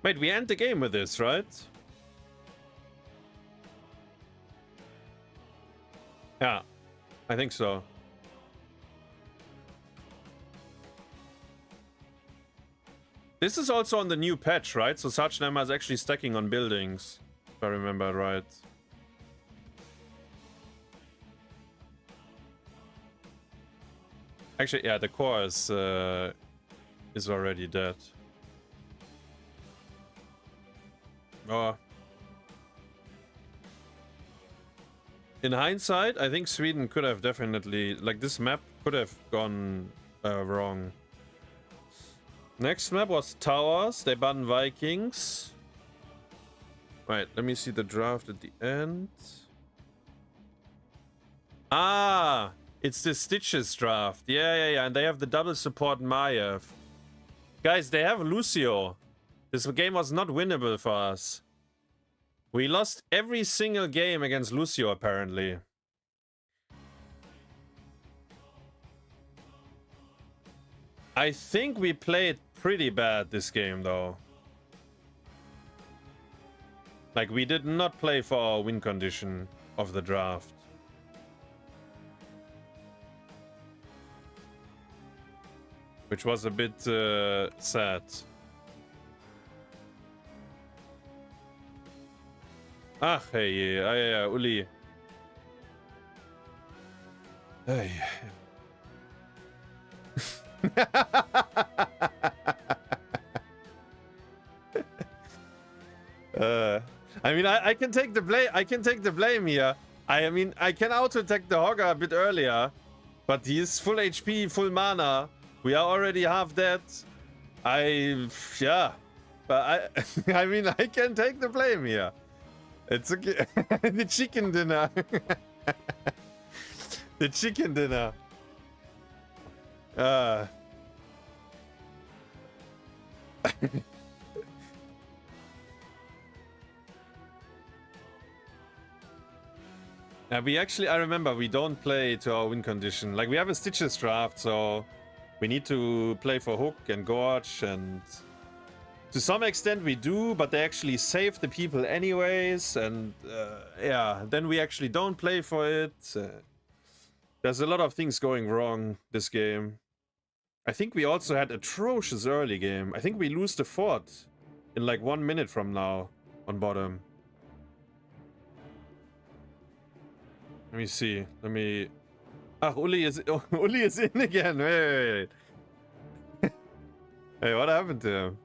Wait, we end the game with this, right? Yeah, I think so. This is also on the new patch, right? So Sarchnema is actually stacking on buildings, if I remember right. Actually, yeah, the core is already dead. In hindsight, I think Sweden could have definitely, like, this map could have gone wrong. Next map was Towers. They banned Vikings. Right, let me see the draft at the end. Ah, it's the Stitches draft. Yeah. And they have the double support Maiev. Guys, they have Lucio. This game was not winnable for us. We lost every single game against Lucio, apparently. I think we played pretty bad this game, though. Like, we did not play for our win condition of the draft. Which was a bit sad. Ach, hey, Ulli. Hey. I mean, I can take the blame. I can take the blame here. I mean, I can auto-attack the Hogger a bit earlier, but he is full HP, full mana. We are already half dead. Yeah, but I mean, I can take the blame here. It's okay. The chicken dinner. The chicken dinner. We actually, I remember, we don't play to our win condition. Like, we have a Stitches draft, so we need to play for Hook and Gorge, and to some extent we do, but they actually save the people anyways, and yeah, then we actually don't play for it. There's a lot of things going wrong this game. I think we also had atrocious early game. I think we lose the fort in like 1 minute from now on bottom. Let me see. Let me... Ah, Ulli is in again. Wait. Hey, what happened to him?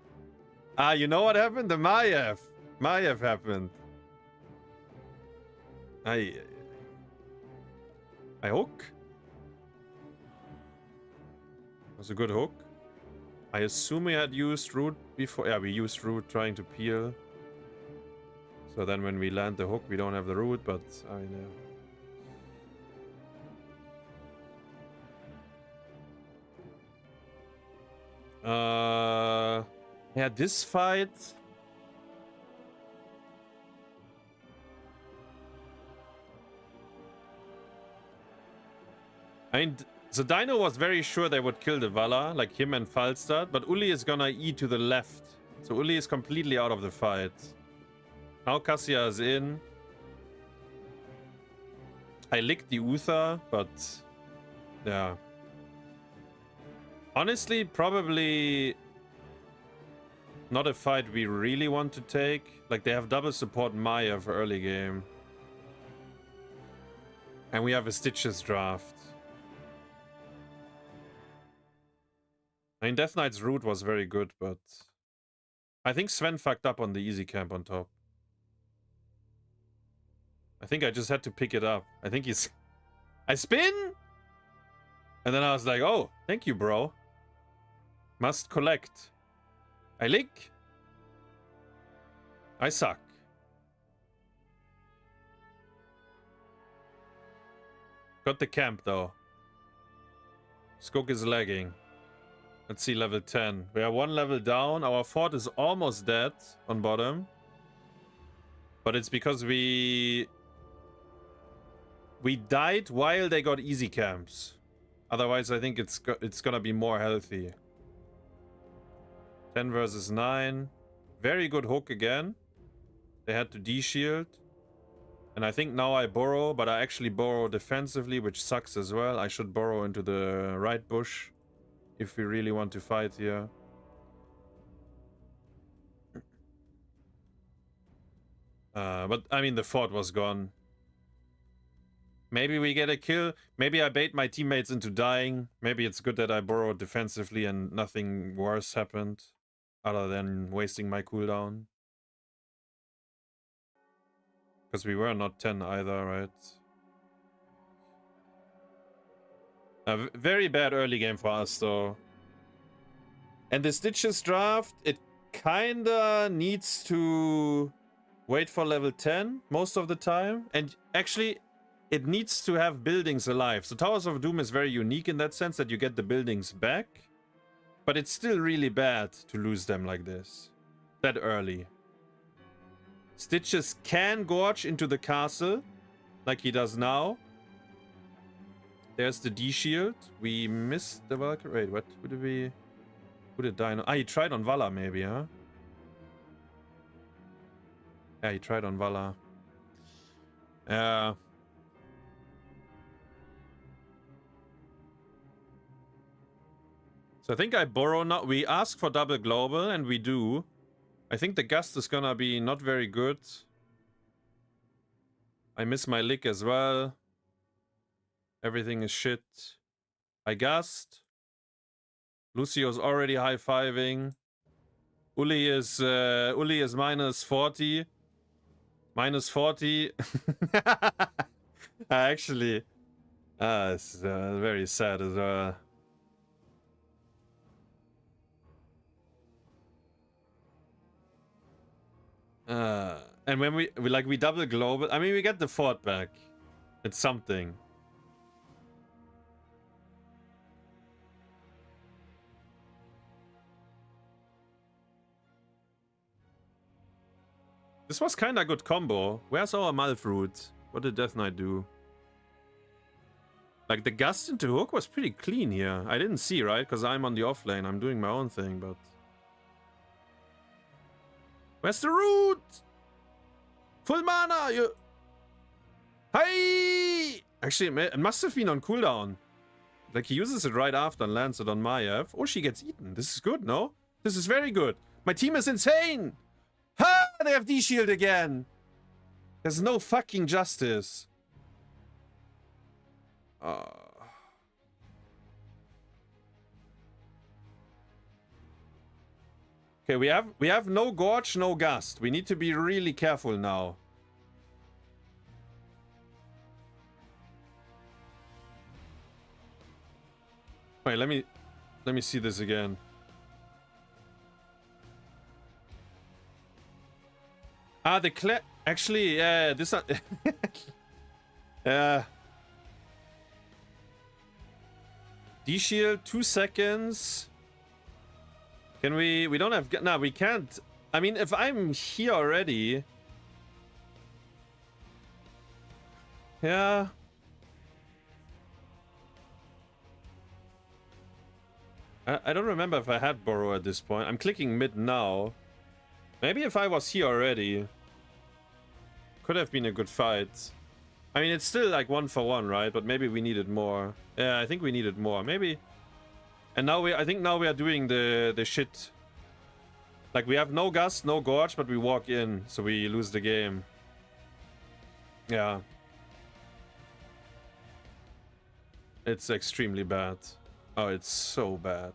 Ah, you know what happened? The Maiev happened. I hook? Was a good hook. I assume we had used root before. Yeah, we used root trying to peel. So then when we land the hook, we don't have the root, but I mean... yeah, this fight. I mean, so Dino was very sure they would kill the Vala, like him and Falstad, but Ulli is gonna E to the left. So Ulli is completely out of the fight. Now Cassia is in. I licked the Uther, but yeah. Honestly, probably not a fight we really want to take. Like, they have double support Maya for early game. And we have a Stitches draft. I mean, Death Knight's route was very good, but I think Sven fucked up on the easy camp on top. I think I just had to pick it up. I think he's... I spin! And then I was like, oh, thank you, bro. Must collect. I lick. I suck. Got the camp, though. Skog is lagging. Let's see, level 10. We are 1 level down. Our fort is almost dead on bottom. But it's because we died while they got easy camps. Otherwise, I think it's gonna be more healthy. 10 versus 9. Very good hook again. They had to D-shield. And I think now I borrow, but I actually borrow defensively, which sucks as well. I should borrow into the right bush if we really want to fight here. But I mean, the fort was gone. Maybe we get a kill. Maybe I bait my teammates into dying. Maybe it's good that I borrowed defensively and nothing worse happened other than wasting my cooldown. Because we were not 10 either, right? A very bad early game for us, though. And the Stitches draft, it kinda needs to wait for level 10 most of the time. And actually, it needs to have buildings alive. So Towers of Doom is very unique in that sense that you get the buildings back. But it's still really bad to lose them like this. That early. Stitches can gorge into the castle, like he does now. There's the D shield. We missed the Valkyrie. Wait, what? Who did we... Who did die? Ah, he tried on Vala maybe, huh? Yeah, he tried on Vala. So I think I borrow now. We ask for double global, and we do. I think the gust is gonna be not very good. I miss my lick as well. Everything is shit. I gust. Lucio's already high-fiving. Ulli is minus 40. Minus 40. Actually, it's very sad as well. And when we double global, I mean, we get the fort back. It's something. This was kinda good combo. Where's our Malfruit? What did Death Knight do? Like, the gust into hook was pretty clean here. I didn't see, right? Because I'm on the off lane. I'm doing my own thing, but... Where's the root? Full mana! You... Hey! Actually, it must have been on cooldown. Like, he uses it right after and lands it on Maiev. Oh, she gets eaten. This is good, no? This is very good. My team is insane! Ha! They have D-shield again! There's no fucking justice. Okay, we have no Gorge, no Gust. We need to be really careful now. Wait, let me see this again. Ah, the actually, yeah, this D-shield, 2 seconds. Can we don't have, no, we can't. I mean, if I'm here already. Yeah. I don't remember if I had Borrow at this point. I'm clicking mid now. Maybe if I was here already. Could have been a good fight. I mean, it's still like 1-for-1, right? But maybe we needed more. Yeah, I think we needed more. Maybe. And now I think now we are doing the shit. Like, we have no Gust, no Gorge, but we walk in. So we lose the game. Yeah. It's extremely bad. Oh, it's so bad.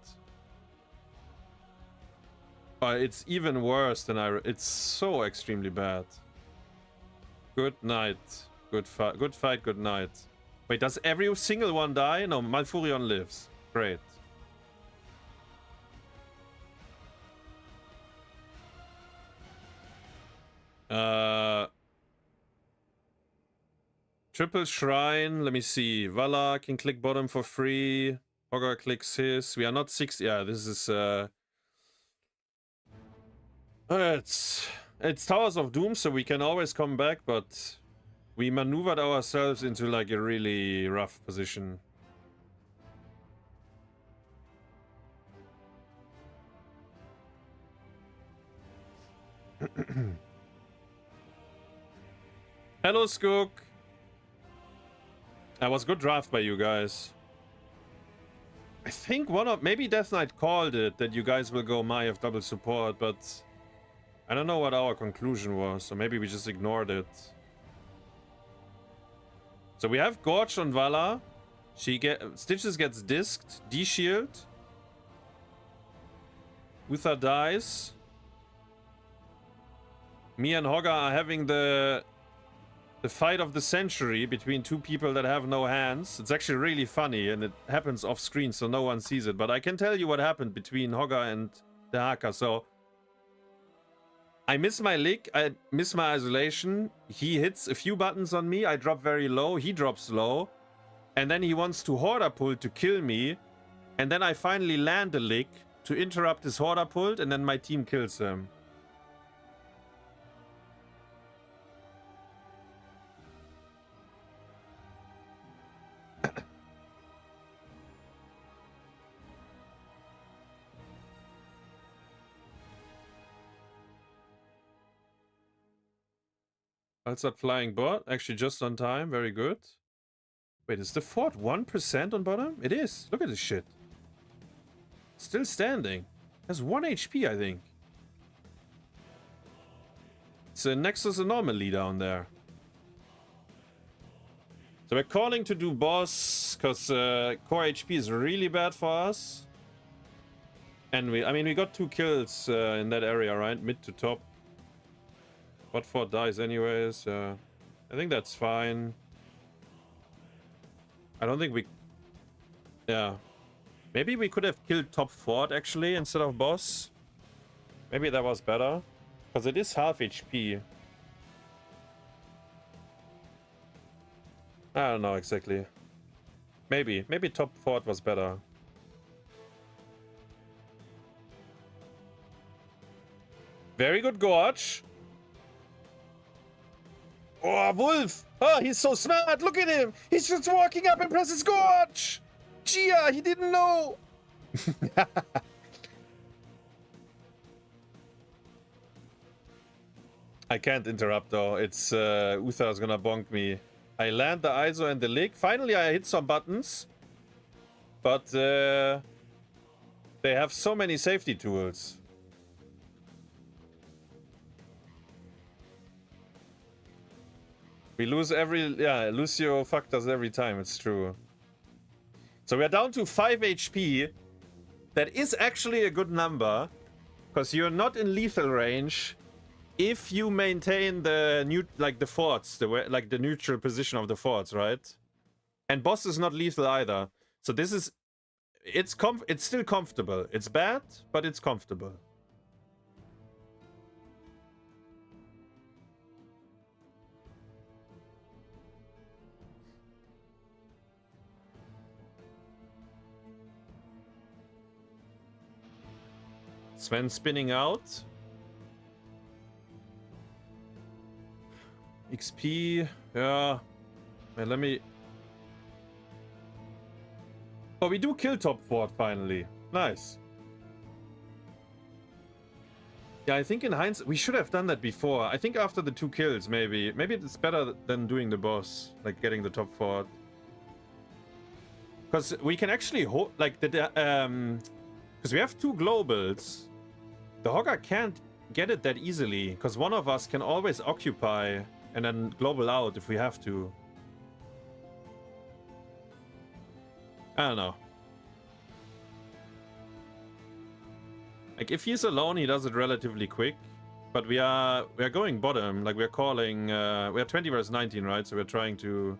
It's even worse than it's so extremely bad. Good night. Good fight. Good fight. Good night. Wait, does every single one die? No, Malfurion lives. Great. Triple Shrine. Let me see. Vala can click bottom for free. Hogger clicks his. We are not 6. Yeah, this is it's Towers of Doom, so we can always come back, but we maneuvered ourselves into like a really rough position. Hello, Skook. That was good draft by you guys. I think maybe Death Knight called it that you guys will go Maiev double support, but I don't know what our conclusion was, so maybe we just ignored it. So we have Gorge on Vala. Stitches gets disked. D-shield. Uther dies. Me and Hogger are having the the fight of the century between two people that have no hands. It's actually really funny, and it happens off screen, so no one sees it. But I can tell you what happened between Hogger and the Haka. So I miss my lick, I miss my isolation. He hits a few buttons on me. I drop very low. He drops low, and then he wants to Horder pull to kill me. And then I finally land a lick to interrupt his Horder pull, and then my team kills him. I'll start flying bot. Actually, just on time. Very good. Wait, is the fort 1% on bottom? It is. Look at this shit. Still standing. Has 1 HP, I think. It's a Nexus Anomaly down there. So we're calling to do boss, because core HP is really bad for us. And we got 2 kills in that area, right? Mid to top. Bot fort dies anyways. I think that's fine. I don't think we... Yeah. Maybe we could have killed top fort actually instead of boss. Maybe that was better. Because it is half HP. I don't know exactly. Maybe top fort was better. Very good Gorge. Oh, Wolf! Oh, he's so smart! Look at him! He's just walking up and presses Gorge! Gia, he didn't know! I can't interrupt though. It's Uther's gonna bonk me. I land the ISO and the lick. Finally, I hit some buttons. But they have so many safety tools. We lose every... Yeah, Lucio fucked us every time, it's true. So we're down to 5 HP. That is actually a good number. Because you're not in lethal range if you maintain the the forts, the neutral position of the forts, right? And boss is not lethal either. So this is... It's still comfortable. It's bad, but it's comfortable. Sven spinning out. XP, yeah. Wait, let me... Oh, we do kill top fort finally. Nice. Yeah, I think in hindsight, we should have done that before. I think after the 2 kills, maybe. Maybe it's better than doing the boss, like getting the top fort. Because we can actually hold, like, because we have 2 globals. The Hogger can't get it that easily, because one of us can always occupy and then global out if we have to. I don't know. Like, if he's alone, he does it relatively quick. But we are going bottom. Like, we're calling... we are 20 versus 19, right? So we're trying to...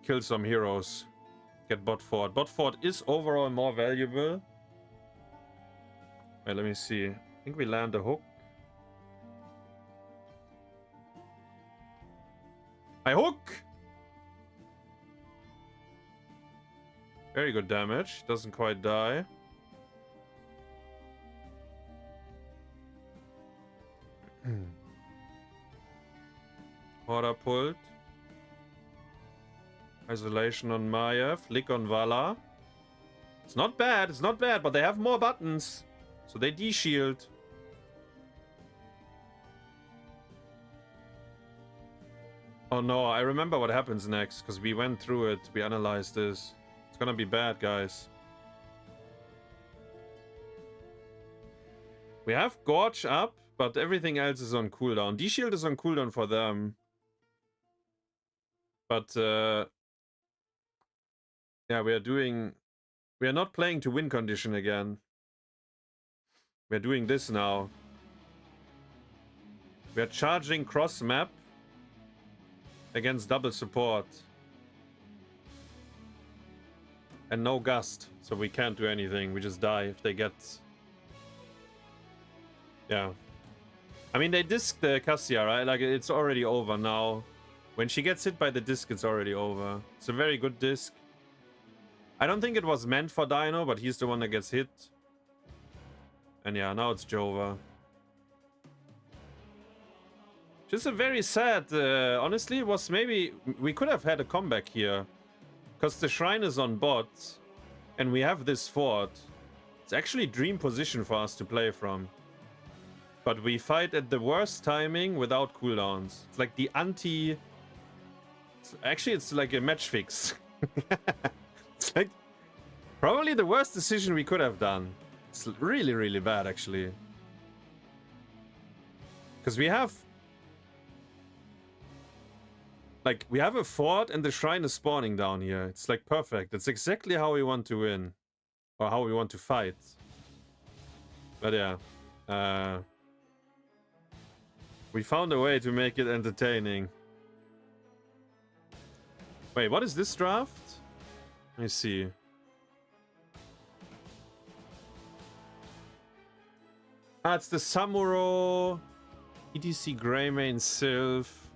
kill some heroes. Get bot fort. Bot fort is overall more valuable. Wait, let me see. I think we land a hook. I hook! Very good damage. Doesn't quite die. Horder pulled. Isolation on Maiev. Lick on Vala. It's not bad. It's not bad, but they have more buttons. So they de-shield. Oh no, I remember what happens next, because we went through it. We analyzed this. It's gonna be bad, guys. We have Gorge up, but everything else is on cooldown. De-shield is on cooldown for them. But, yeah, we are not playing to win condition again. We're doing this now. We are charging cross map against double support. And no gust, so we can't do anything. We just die if they get... Yeah. I mean, they disc the Cassia, right? Like, it's already over now. When she gets hit by the disc, it's already over. It's a very good disc. I don't think it was meant for Dino, but he's the one that gets hit. And yeah, now it's Jova. Just a very sad... honestly, it was maybe... We could have had a comeback here. Because the shrine is on bot. And we have this fort. It's actually dream position for us to play from. But we fight at the worst timing without cooldowns. It's like the anti... Actually, it's like a match fix. It's like probably the worst decision we could have done. It's really, really bad, actually. Because we have... Like, we have a fort and the shrine is spawning down here. It's like perfect. It's exactly how we want to win. Or how we want to fight. But yeah. We found a way to make it entertaining. Wait, what is this draft? Let me see. Ah, it's the Samuro ETC Greymane Sylph.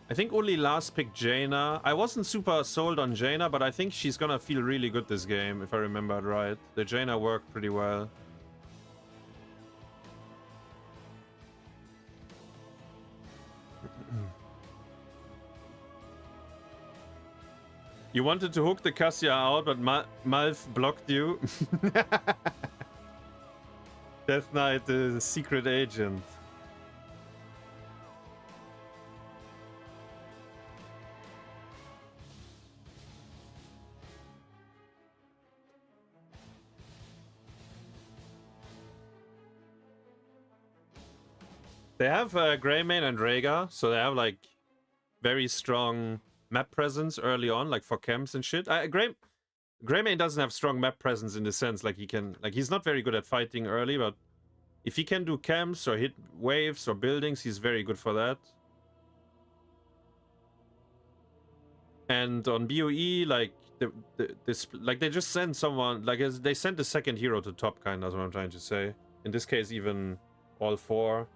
I think Ulli last picked Jaina. I wasn't super sold on Jaina, but I think she's gonna feel really good this game, if I remember it right. The Jaina worked pretty well. You wanted to hook the Cassia out, but Malf blocked you. Death Knight, the secret agent. They have Greymane and Rhaegar, so they have like very strong map presence early on, like for camps and shit. Greymane doesn't have strong map presence in the sense like he can, like he's not very good at fighting early, but if he can do camps or hit waves or buildings, he's very good for that. And on BOE, like like they just send someone, like they sent the second hero to top, kind of, that's what I'm trying to say. In this case, even all four.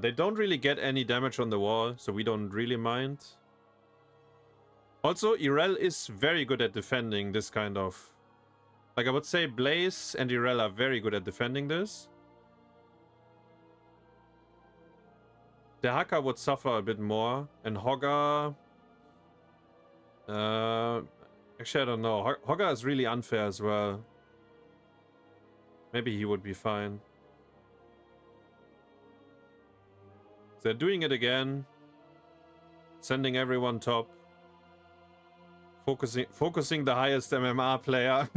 They don't really get any damage on the wall, so we don't really mind. Also, Irel is very good at defending this kind of... Like, I would say Blaze and Irel are very good at defending this. The Haka would suffer a bit more, and Hogga... actually, I don't know. Hogga is really unfair as well. Maybe he would be fine. They're doing it again. Sending everyone top. Focusing the highest MMR player.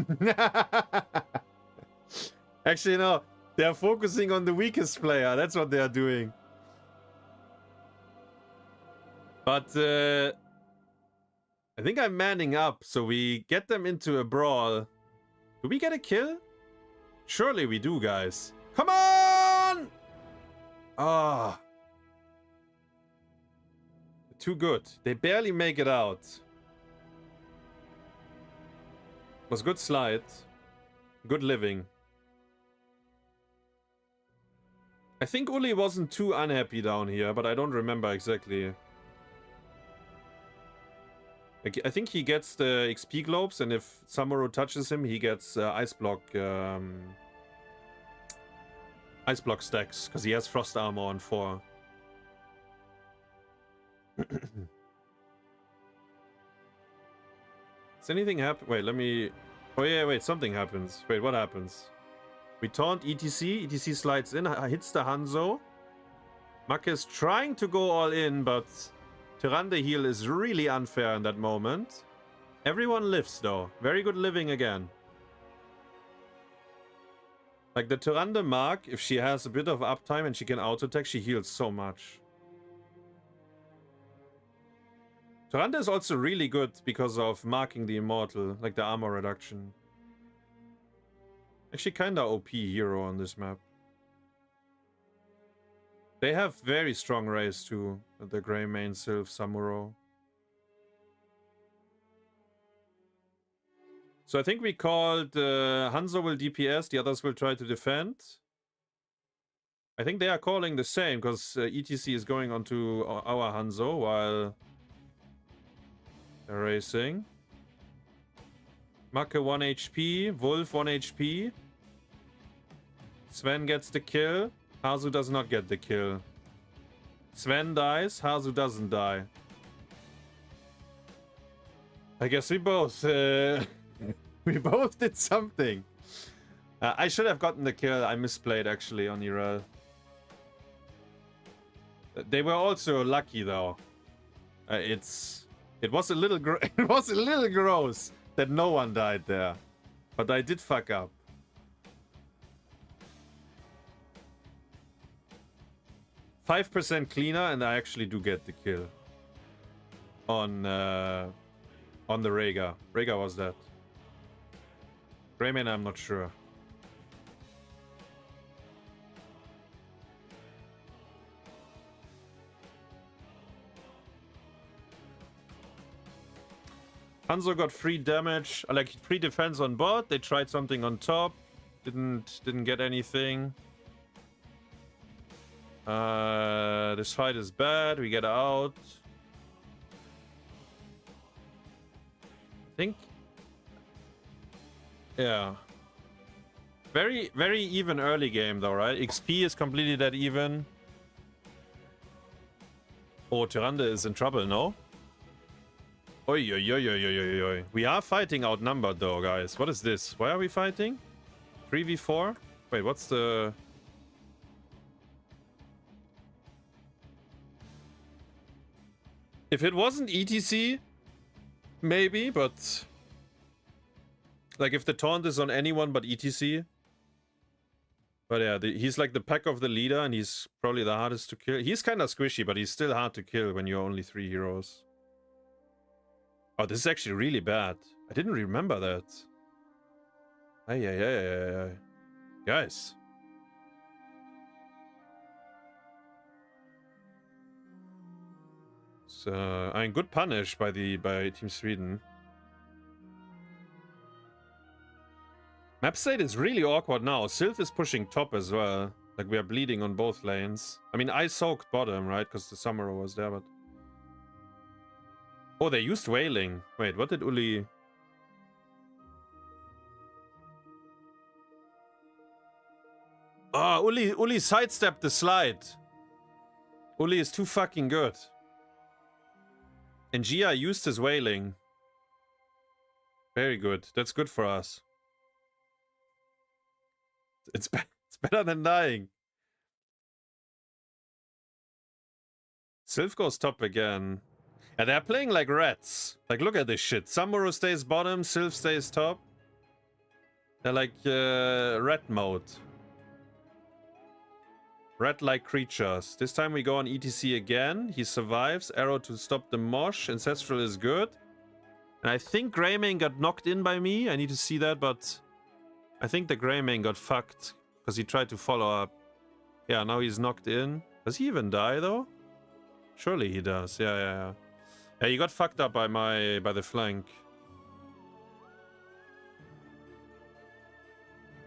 Actually, no. They're focusing on the weakest player. That's what they are doing. But I think I'm manning up, so we get them into a brawl. Do we get a kill? Surely we do, guys. Come on! Ah. Too good. They barely make it out. Was good slide. Good living. I think Ulli wasn't too unhappy down here, but I don't remember exactly. I think he gets the XP globes, and if Samuro touches him, he gets ice block stacks, because he has frost armor on 4. Does anything happen? Wait, let me... Oh yeah, wait, something happens. Wait, what happens? We taunt ETC. ETC slides in, hits the Hanzo. Maka is trying to go all in, but Tyrande heal is really unfair in that moment. Everyone lives, though. Very good living again. Like, the Tyrande Mark, if she has a bit of uptime and she can auto-attack, she heals so much. Tyrande is also really good because of marking the Immortal, like the armor reduction. Actually, kinda OP hero on this map. They have very strong race too. The Grey Mane, Sylph, Samuro. So I think we called Hanzo will DPS, the others will try to defend. I think they are calling the same because ETC is going onto our Hanzo while they're racing. Macke 1 HP, Wolf 1 HP. Sven gets the kill. Hasu does not get the kill. Sven dies, Hasu doesn't die. I guess we both we both did something. I should have gotten the kill. I misplayed actually on Irel. They were also lucky though. It was a little it was a little gross that no one died there, but I did fuck up. %5 cleaner, and I actually do get the kill on the Rhaegar. Rhaegar was that. Greymane, I'm not sure. Hanzo got free damage, like free defense on bot. They tried something on top, didn't get anything. This fight is bad. We get out. I think. Yeah. Very, very even early game though, right? XP is completely dead even. Oh, Tyrande is in trouble, no? Oi, oi, oi, oi, oi, oi. We are fighting outnumbered though, guys. What is this? Why are we fighting? 3v4? Wait, what's the... If it wasn't ETC, maybe, but... Like, if the taunt is on anyone but ETC. But yeah, he's like the pack of the leader, and he's probably the hardest to kill. He's kind of squishy, but he's still hard to kill when you're only 3 heroes. Oh, this is actually really bad. I didn't remember that. Ay. Guys. So, I mean, good punish by Team Sweden. Map state is really awkward now. Sylph is pushing top as well. Like, we are bleeding on both lanes. I mean, I soaked bottom, right? Because the Samuro was there, but... Oh, they used Wailing. Wait, what did Ulli... Oh, Ulli sidestepped the slide. Ulli is too fucking good. And Gia used his Wailing. Very good. That's good for us. It's better than dying. Sylph goes top again. And they're playing like rats. Like, look at this shit. Samuro stays bottom, Sylph stays top. They're like rat mode. Rat-like creatures. This time we go on ETC again. He survives. Arrow to stop the mosh. Ancestral is good. And I think Greymane got knocked in by me. I need to see that, but... I think the Greymane got fucked. Because he tried to follow up. Yeah, now he's knocked in. Does he even die, though? Surely he does. Yeah. Yeah, he got fucked up by the flank.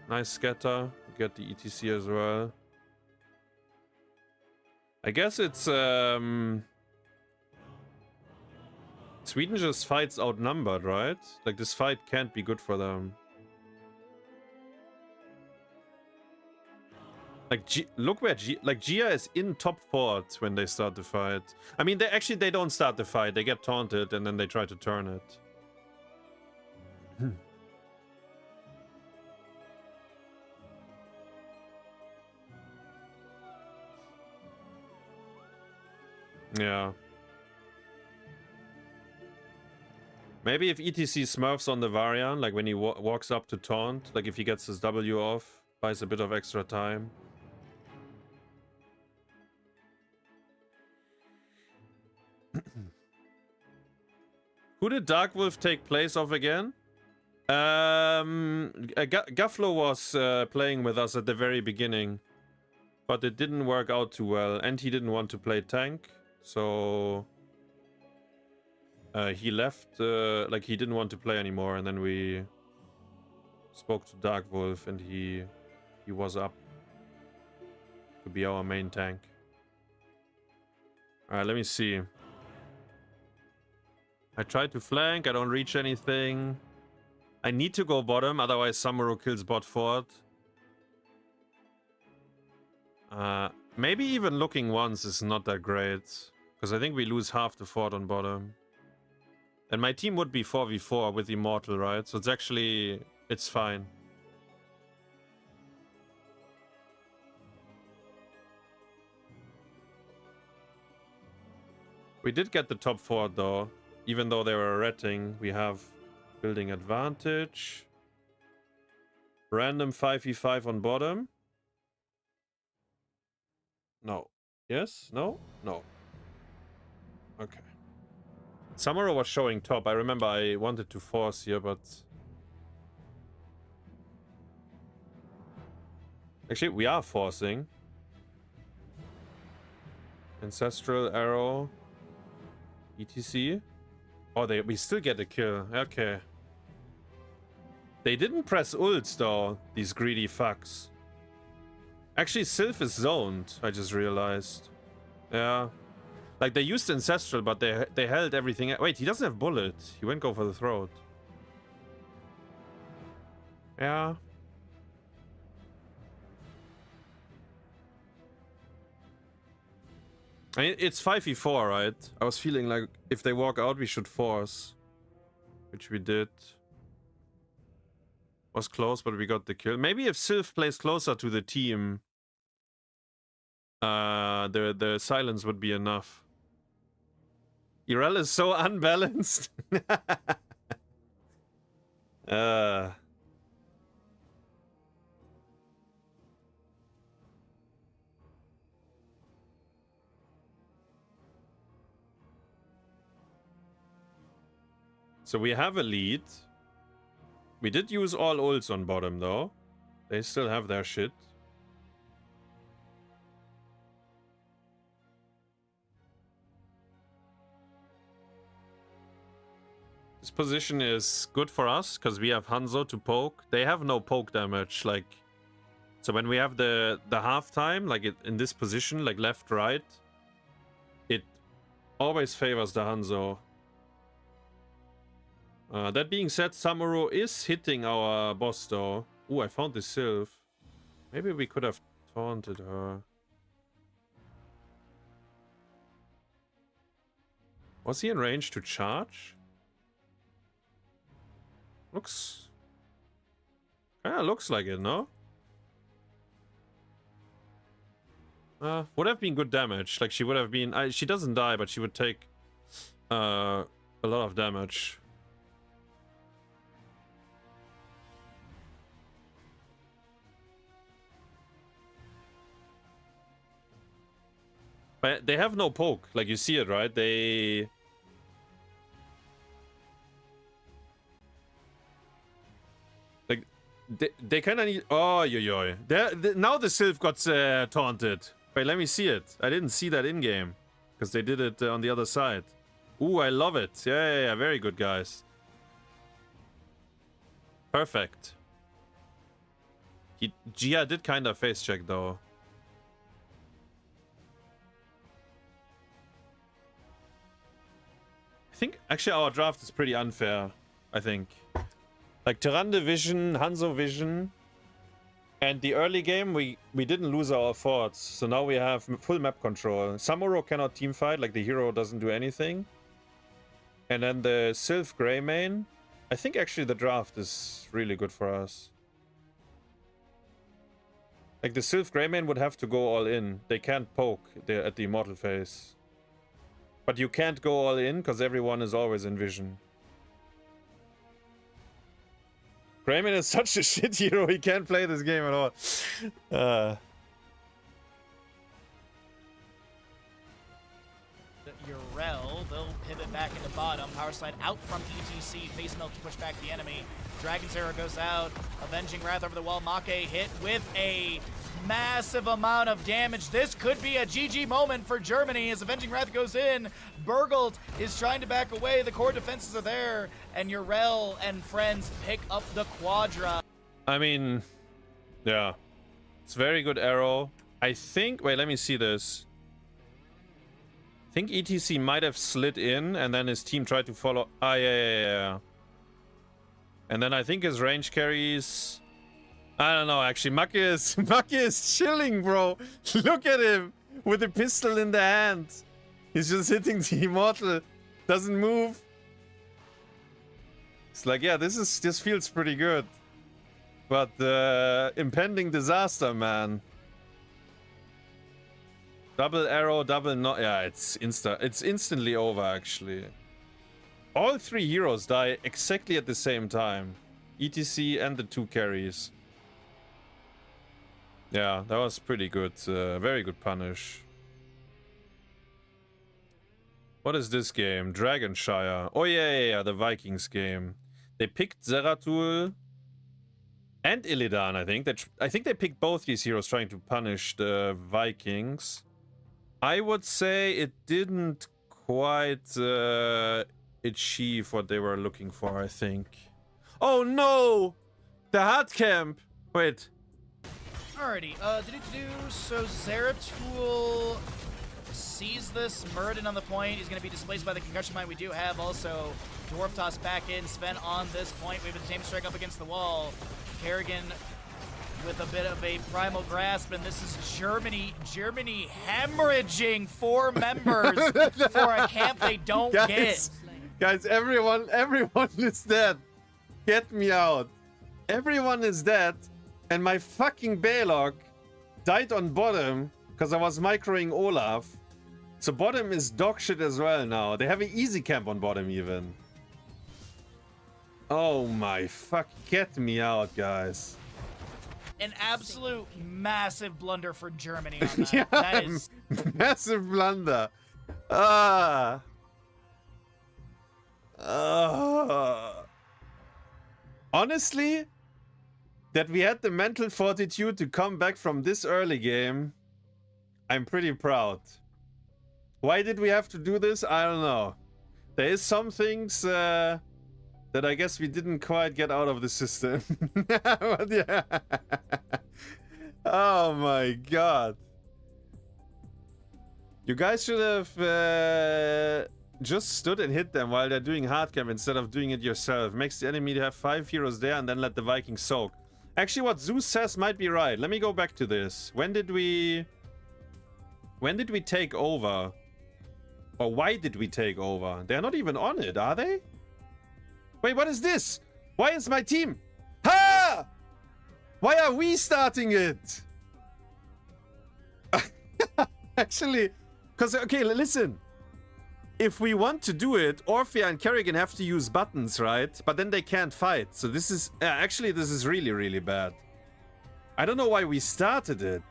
Nice scatter. Get the ETC as well. I guess it's Sweden just fights outnumbered, right? Like, this fight can't be good for them. Like, look where Gia is in top fort when they start the fight. I mean, they don't start the fight. They get taunted and then they try to turn it. Yeah. Maybe if ETC smurfs on the Varian, like when he walks up to taunt, like if he gets his W off, buys a bit of extra time. Who did Dark Wolf take place of again? Gafflo was playing with us at the very beginning, but it didn't work out too well, and he didn't want to play tank, so he left. Like he didn't want to play anymore, and then we spoke to Dark Wolf, and he was up to be our main tank. All right, let me see. I tried to flank. I don't reach anything. I need to go bottom, otherwise Samuro kills bot fort. Maybe even looking once is not that great, because I think we lose half the fort on bottom. And my team would be 4v4 with Immortal, right? So it's actually, it's fine. We did get the top fort though, even though they were retting. We have building advantage. Random 5v5 on bottom. No. Yes? No? No. Okay. Samuro was showing top. I remember I wanted to force here, but... Actually, we are forcing. Ancestral arrow. ETC. Oh, we still get a kill. Okay. They didn't press ults though, these greedy fucks. Actually, Sylph is zoned, I just realized. Yeah. Like, they used Ancestral, but they held everything. Wait, he doesn't have bullet. He won't go for the throat. Yeah. I mean, it's 5v4, right? I was feeling like if they walk out, we should force. Which we did. Was close, but we got the kill. Maybe if Sylph plays closer to the team, the silence would be enough. Irel is so unbalanced. So we have a lead. We did use all ults on bottom though. They still have their shit. This position is good for us because we have Hanzo to poke. They have no poke damage. Like, so when we have the half time, like in this position, like left right, it always favors the Hanzo. That being said, Samuro is hitting our boss though. Ooh, I found the Sylph. Maybe we could have taunted her. Was he in range to charge? Looks like it, no? Would have been good damage. Like, she would have been... she doesn't die, but she would take a lot of damage. But they have no poke. Like, you see it, right? They kind of need... Oh, yo. Now the Sylph got taunted. Wait, let me see it. I didn't see that in-game. Because they did it on the other side. Ooh, I love it. Yeah. Very good, guys. Perfect. Gia did kind of face check, though. I think, actually, our draft is pretty unfair, I think. Like, Tyrande vision, Hanzo vision, and the early game, we didn't lose our forts, so now we have full map control. Samuro cannot teamfight, like the hero doesn't do anything. And then the Sylph Greymane, I think actually the draft is really good for us. Like, the Sylph Greymane would have to go all in. They can't poke at the Immortal phase. But you can't go all in, because everyone is always in vision. Greymane is such a shit hero, he can't play this game at all. Urel. They'll pivot back into bottom. Power slide out from ETC. Face melt to push back the enemy. Dragon's Arrow goes out. Avenging Wrath over the wall. Make hit with a massive amount of damage. This could be a GG moment for Germany as Avenging Wrath goes in. Burgelt is trying to back away. The core defenses are there. And Urel and friends pick up the Quadra. I mean, yeah. It's very good arrow. I think... Wait, let me see this. I think ETC might have slid in and then his team tried to follow. Ah, yeah. And then I think his range carries... I don't know, actually. Make is chilling, bro. Look at him with a pistol in the hand. He's just hitting the Immortal. Doesn't move. It's like, yeah, this feels pretty good. But impending disaster, man. Double arrow, double no. Yeah, it's instantly over, actually. All three heroes die exactly at the same time. ETC and the 2 carries. Yeah, that was pretty good. Very good punish. What is this game? Dragonshire. Oh, yeah, the Vikings game. They picked Zeratul and Illidan, I think. I think they picked both these heroes trying to punish the Vikings. I would say it didn't quite achieve what they were looking for, I think. Oh no! The hard camp! Wait. Alrighty, so Zeratul sees this, Murden on the point. He's going to be displaced by the concussion mine. We do have also Dwarf Toss back in, Sven on this point. We have a Tame Strike up against the wall. Kerrigan with a bit of a primal grasp, and this is Germany hemorrhaging 4 members for a camp they don't get. Guys, everyone is dead. Get me out. Everyone is dead, and my fucking Balog died on bottom because I was microing Olaf. So bottom is dog shit as well now. They have an easy camp on bottom even. Oh my fuck. Get me out, guys. An absolute massive blunder for Germany on that. Yeah, That is massive blunder. Honestly, that we had the mental fortitude to come back from this early game, I'm pretty proud. Why did we have to do this? I don't know. There is some things that I guess we didn't quite get out of the system. But yeah. Oh my god. You guys should have just stood and hit them while they're doing hard camp instead of doing it yourself. Makes the enemy have 5 heroes there and then let the Vikings soak. Actually, what Zeus says might be right. Let me go back to this. When did we take over? Or why did we take over? They're not even on it, are they? Wait, what is this? Why is my team? Ha! Why are we starting it? Actually, because, okay, listen. If we want to do it, Orphea and Kerrigan have to use buttons, right? But then they can't fight. So this is... actually, this is really, really bad. I don't know why we started it.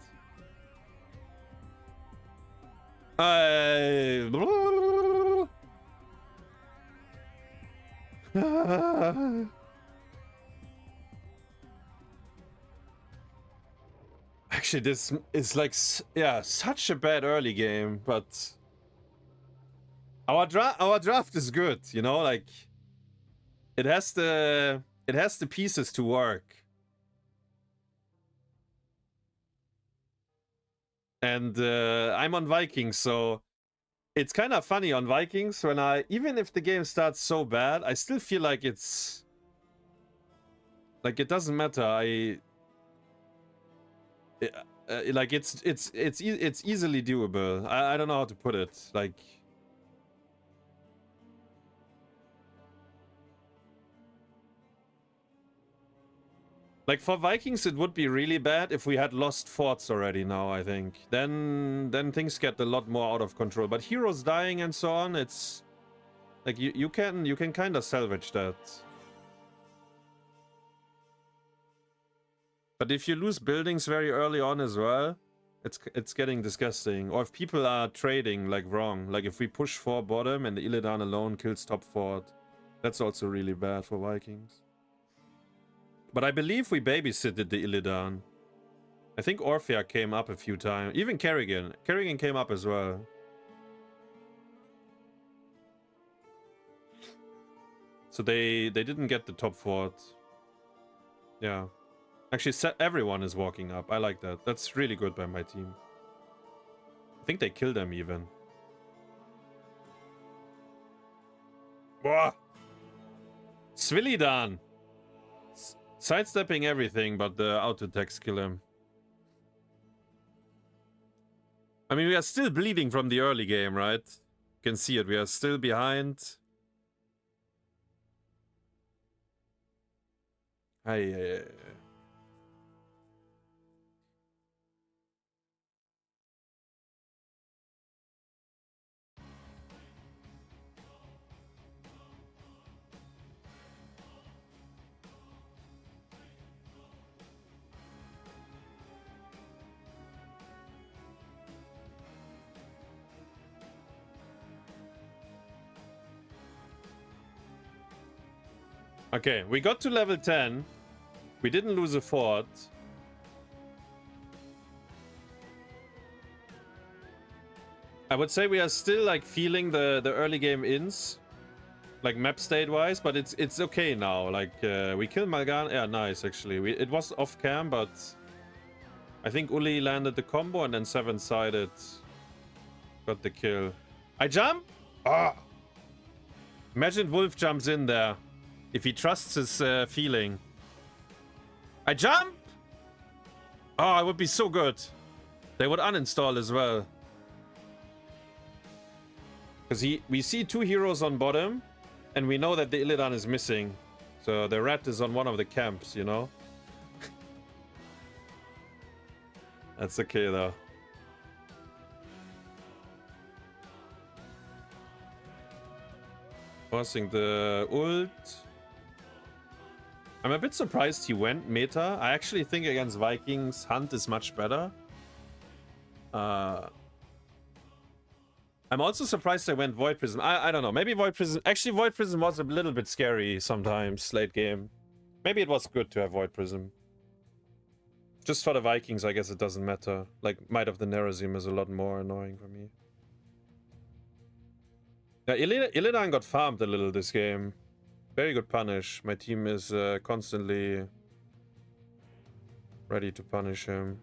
Actually, this is like, yeah, such a bad early game, but our draft is good, you know, like it has the pieces to work. And I'm on Vikings, so it's kind of funny on Vikings when even if the game starts so bad, I still feel like it's like it doesn't matter. Like it's easily doable. I don't know how to put it. Like for Vikings, it would be really bad if we had lost forts already now, I think. Then things get a lot more out of control. But heroes dying and so on, it's like you can kind of salvage that. But if you lose buildings very early on as well, It's getting disgusting. Or if people are trading like wrong, like if we push 4 bottom and the Illidan alone kills top fort, that's also really bad for Vikings. But I believe we babysitted the Illidan. I think Orphea came up a few times. Even Kerrigan. Kerrigan came up as well. So they didn't get the top fort. Yeah. Actually, everyone is walking up. I like that. That's really good by my team. I think they killed them even. Whoa! Svilidan! Sidestepping everything, but the auto-attacks kill him. I mean, we are still bleeding from the early game, right? You can see it. We are still behind. Hey. Okay, we got to level 10. We didn't lose a fort. I would say we are still like feeling the early game ins, like map state wise, but it's okay now. Like we killed Malgan. Yeah, nice actually. It was off cam, but I think Ulli landed the combo and then 7-sided got the kill. I jump. Ah! Imagine Wolf jumps in there. If he trusts his feeling. I jump! Oh, it would be so good. They would uninstall as well. Because we see 2 heroes on bottom. And we know that the Illidan is missing. So the rat is on one of the camps, you know? That's okay though. Forcing the ult. I'm a bit surprised he went meta. I actually think against Vikings, Hunt is much better. I'm also surprised they went Void Prism. I don't know. Maybe Void Prism... Actually, Void Prism was a little bit scary sometimes, late game. Maybe it was good to have Void Prism. Just for the Vikings, I guess it doesn't matter. Like, Might of the Nerazim is a lot more annoying for me. Yeah, Illidan got farmed a little this game. Very good punish. My team is constantly ready to punish him.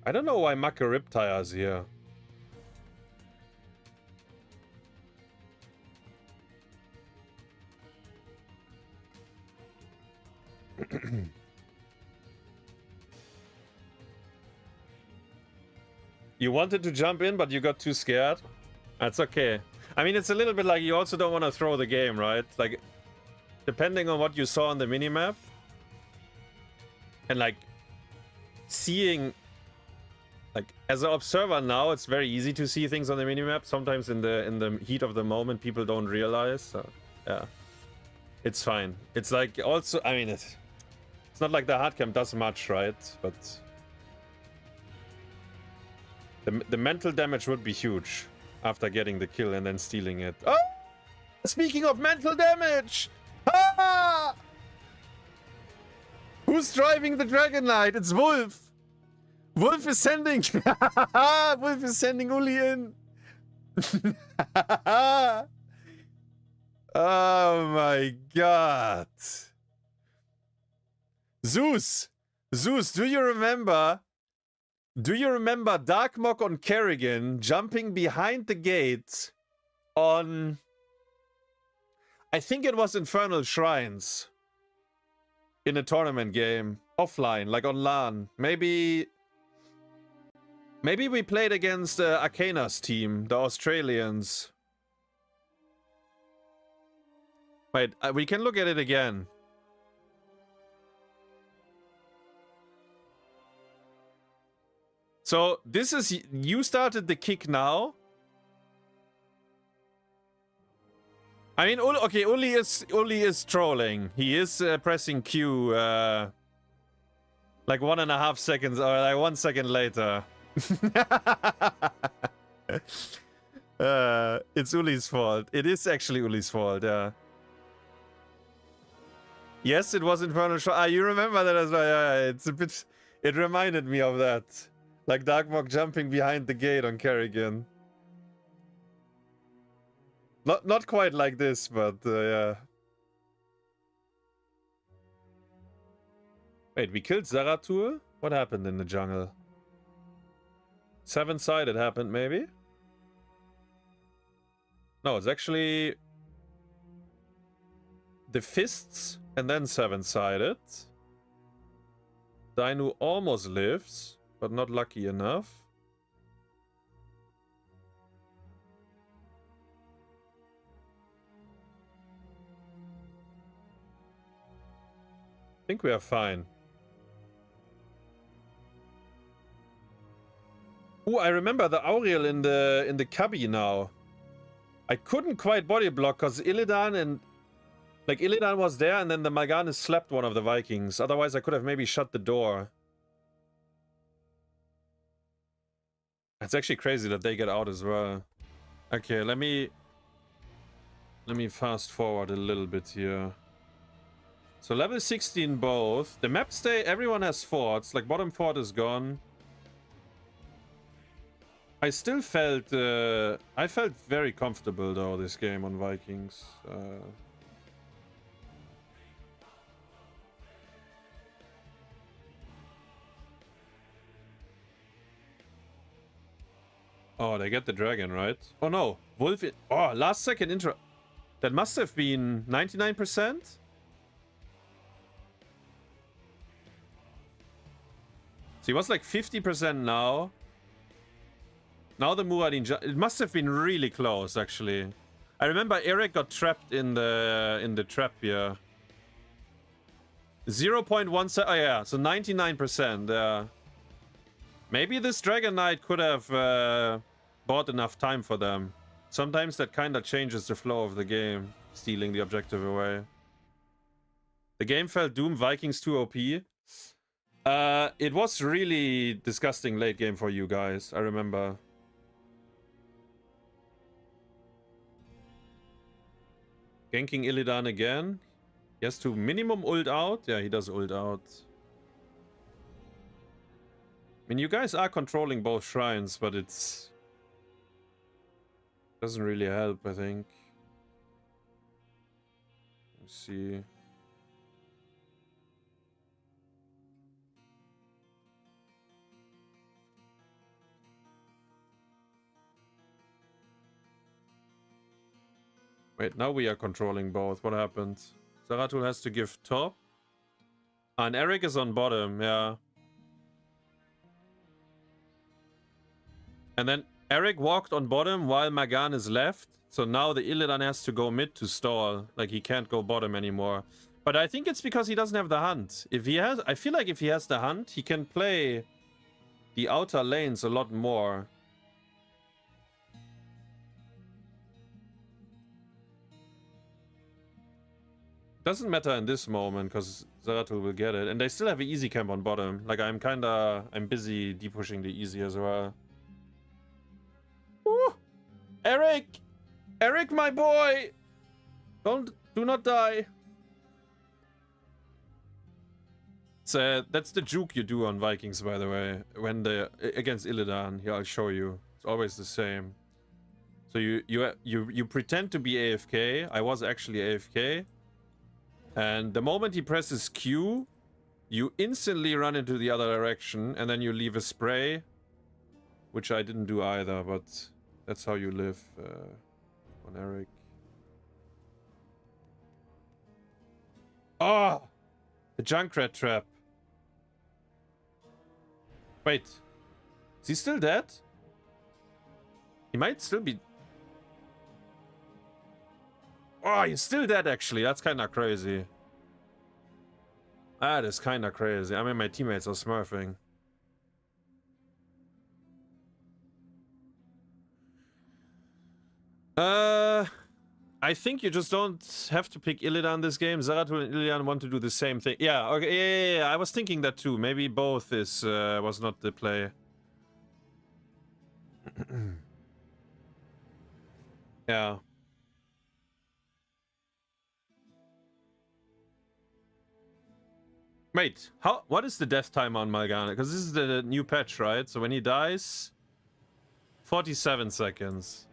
I don't know why Maka Riptire is here. You wanted to jump in, but you got too scared. That's okay. I mean, it's a little bit like you also don't want to throw the game, right? Like, depending on what you saw on the minimap. And like, seeing... Like, as an observer now, it's very easy to see things on the minimap. Sometimes in the heat of the moment, people don't realize. So, yeah. It's fine. It's like, also... I mean, it's not like the hard camp does much, right? But... The mental damage would be huge. After getting the kill and then stealing it. Oh! Speaking of mental damage! Ah! Who's driving the Dragon Knight? It's Wolf! Wolf is sending... Wolf is sending Ulli in! Oh my god! Zeus! Zeus, do you remember... Do you remember Darkmok on Kerrigan jumping behind the gate on... I think it was Infernal Shrines. In a tournament game. Offline, like on LAN. Maybe we played against Arcana's team, the Australians. Wait, we can look at it again. So, this is... You started the kick now. I mean, okay, Ulli is trolling. He is pressing Q like 1.5 seconds, or like 1 second later. It's Ulli's fault. It is actually Ulli's fault, yeah. Yes, it was Infernal Shot. Ah, you remember that as well. Yeah, it's a bit... It reminded me of that. Like Darkmog jumping behind the gate on Kerrigan. Not quite like this, but yeah. Wait, we killed Zeratul? What happened in the jungle? 7-sided happened, maybe? No, it's actually... the fists and then 7-sided. Dainu almost lives, but not lucky enough. I think we are fine. Ooh, I remember the Auriel in the cubby now. I couldn't quite body block because Illidan and... Like, Illidan was there and then the Mal'Ganis slapped one of the Vikings. Otherwise, I could have maybe shut the door. It's actually crazy that they get out as well. Okay, let me fast forward a little bit here. So level 16 both. The map stay, everyone has forts. Like, bottom fort is gone. I still felt... I felt very comfortable, though, this game on Vikings. Oh, they get the dragon, right? Oh, no. Wolf... Oh, last second intro... That must have been 99%? So he was like 50% now. Now the Muradin... It must have been really close, actually. I remember Eric got trapped in the trap here. 0.17... Oh, yeah. So 99%, yeah. Maybe this Dragon Knight could have bought enough time for them. Sometimes that kind of changes the flow of the game, stealing the objective away. The game felt Doom Vikings 2 OP. It was really disgusting late game for you guys, I remember. Ganking Illidan again. He has to minimum ult out. Yeah, he does ult out. I mean, you guys are controlling both shrines, but it's... doesn't really help, I think. Let's see. Wait, now we are controlling both. What happened? Zeratul has to give top. And Eric is on bottom, yeah. And then Eric walked on bottom while Magan is left. So now the Illidan has to go mid to stall. Like, he can't go bottom anymore. But I think it's because he doesn't have the hunt. If he has... I feel like if he has the hunt, he can play the outer lanes a lot more. Doesn't matter in this moment, because Zeratul will get it. And they still have an easy camp on bottom. Like, I'm busy depushing the easy as well. Ooh! Eric! Eric, my boy! Do not die. That's the juke you do on Vikings, by the way. When they against Illidan. Here, I'll show you. It's always the same. So you pretend to be AFK. I was actually AFK. And the moment he presses Q, you instantly run into the other direction, and then you leave a spray, which I didn't do either, but that's how you live on Eric. Ah! Oh, the Junkrat trap. Wait. Is he still dead? He might still be... Oh, he's still dead, actually. That's kind of crazy. That is kind of crazy. I mean, my teammates are smurfing. I think you just don't have to pick Illidan this game. Zeratul and Illidan want to do the same thing. Yeah, okay, yeah. I was thinking that too. Maybe both was not the play. Yeah. Wait, what is the death time on Malgana? Because this is the new patch, right? So when he dies, 47 seconds.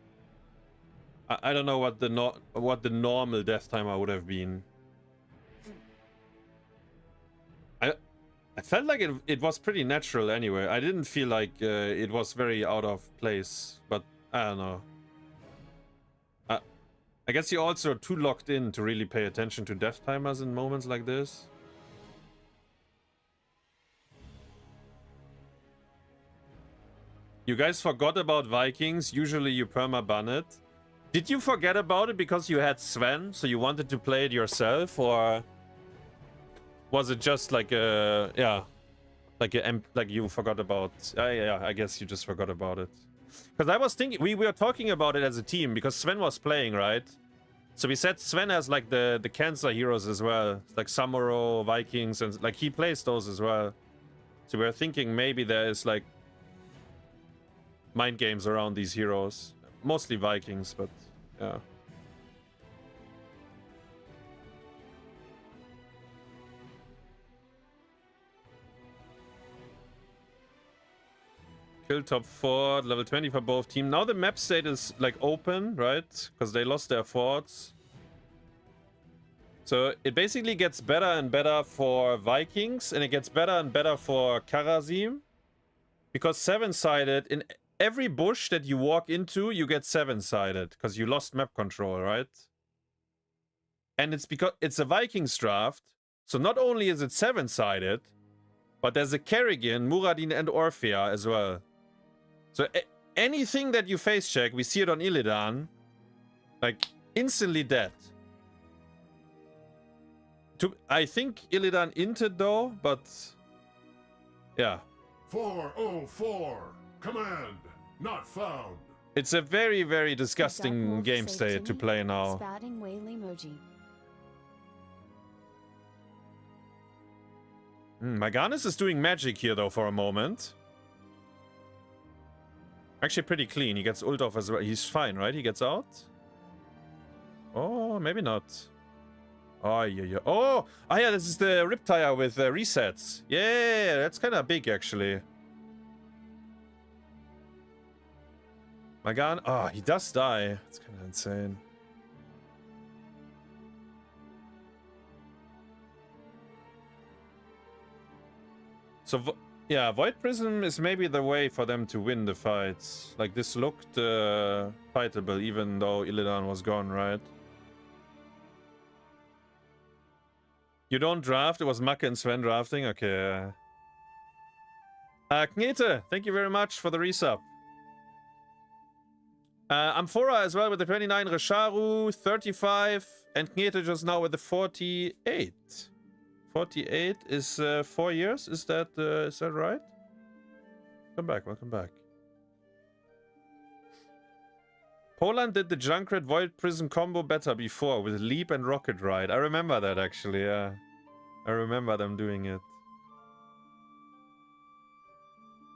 I don't know what the normal death timer would have been. I felt like it was pretty natural anyway. I didn't feel like it was very out of place, but I don't know. I guess you're also too locked in to really pay attention to death timers in moments like this. You guys forgot about Vikings. Usually you perma-ban it. Did you forget about it because you had Sven, so you wanted to play it yourself, or was it just like a, yeah, like you forgot about? Yeah, I guess you just forgot about it. Because I was thinking, we were talking about it as a team because Sven was playing, right? So we said Sven has like the cancer heroes as well, like Samuro, Vikings, and like he plays those as well. So we were thinking maybe there is like mind games around these heroes. Mostly Vikings, but yeah. Kill top 4, level 20 for both teams. Now the map state is like open, right? Because they lost their forts. So it basically gets better and better for Vikings, and it gets better and better for Karazim. Because 7-sided, in every bush that you walk into, you get 7-sided. Because you lost map control, right? And it's because it's a Vikings draft. So not only is it 7-sided, but there's a Kerrigan, Muradin, and Orphea as well. So anything that you face check, we see it on Illidan, like instantly dead. I think Illidan inted though, but yeah. 404, command, not found. It's a very, very disgusting game state to play now. Spouting whale emoji. Maganis is doing magic here though for a moment. Actually pretty clean. He gets ult off as well. He's fine, right? He gets out? Oh, maybe not. Oh, yeah. Oh, yeah, this is the Riptire with resets. Yeah, that's kind of big actually. Magan, oh, he does die. It's kind of insane. So, yeah, Void Prism is maybe the way for them to win the fights. Like, this looked fightable even though Illidan was gone, right? You don't draft? It was Macke and Sven drafting? Okay. Knete, thank you very much for the resub. Amphora as well with the 29, Resharu 35, and Knete just now with the 48. 48 is 4 years. Is that right? Come back, welcome back. Poland did the Junkrat Void Prism combo better before with Leap and Rocket Ride. I remember that actually, yeah. I remember them doing it.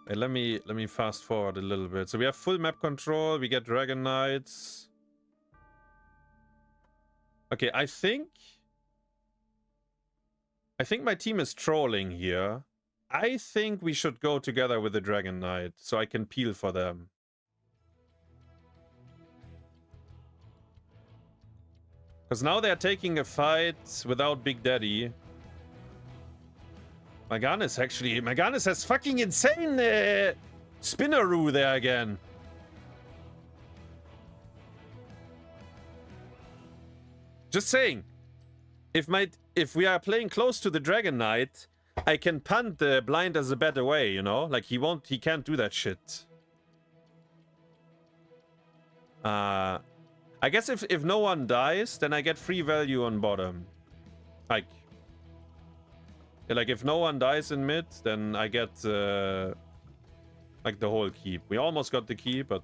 Hey, let me fast forward a little bit. So we have full map control, we get Dragon Knights. Okay, I think my team is trolling here. I think we should go together with the Dragon Knight so I can peel for them. Because now they're taking a fight without Big Daddy. Maganis has fucking insane Spinneroo there again. Just saying. If we are playing close to the Dragon Knight, I can punt the blind as a better way, you know? Like he can't do that shit. I guess if no one dies, then I get free value on bottom. Like if no one dies in mid, then I get like the whole keep. We almost got the keep, but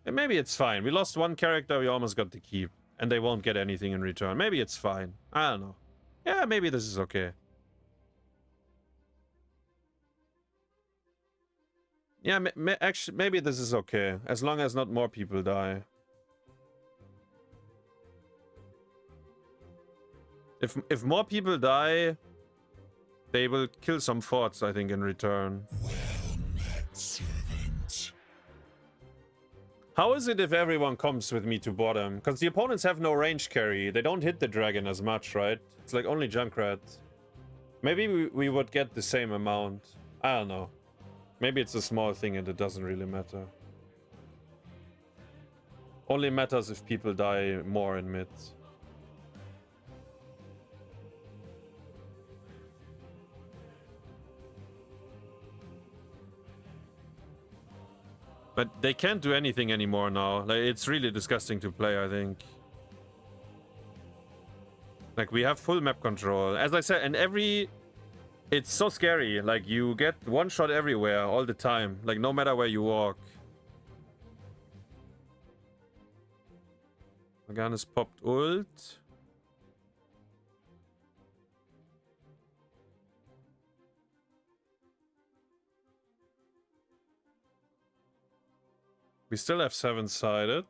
maybe it's fine. We lost one character, we almost got the keep, and they won't get anything in return. Maybe it's fine. I don't know. Yeah, maybe this is okay. Yeah, actually, maybe this is okay. As long as not more people die. If more people die, they will kill some forts, I think, in return. Well met, servant. How is it if everyone comes with me to bottom? Because the opponents have no range carry. They don't hit the dragon as much, right? It's like only Junkrat. Maybe we would get the same amount. I don't know. Maybe it's a small thing and it doesn't really matter. Only matters if people die more in mid. But they can't do anything anymore now. Like, it's really disgusting to play, I think. Like, we have full map control. As I said, and it's so scary. Like, you get one shot everywhere all the time. Like, no matter where you walk. Morgana's popped ult. We still have 7-sided.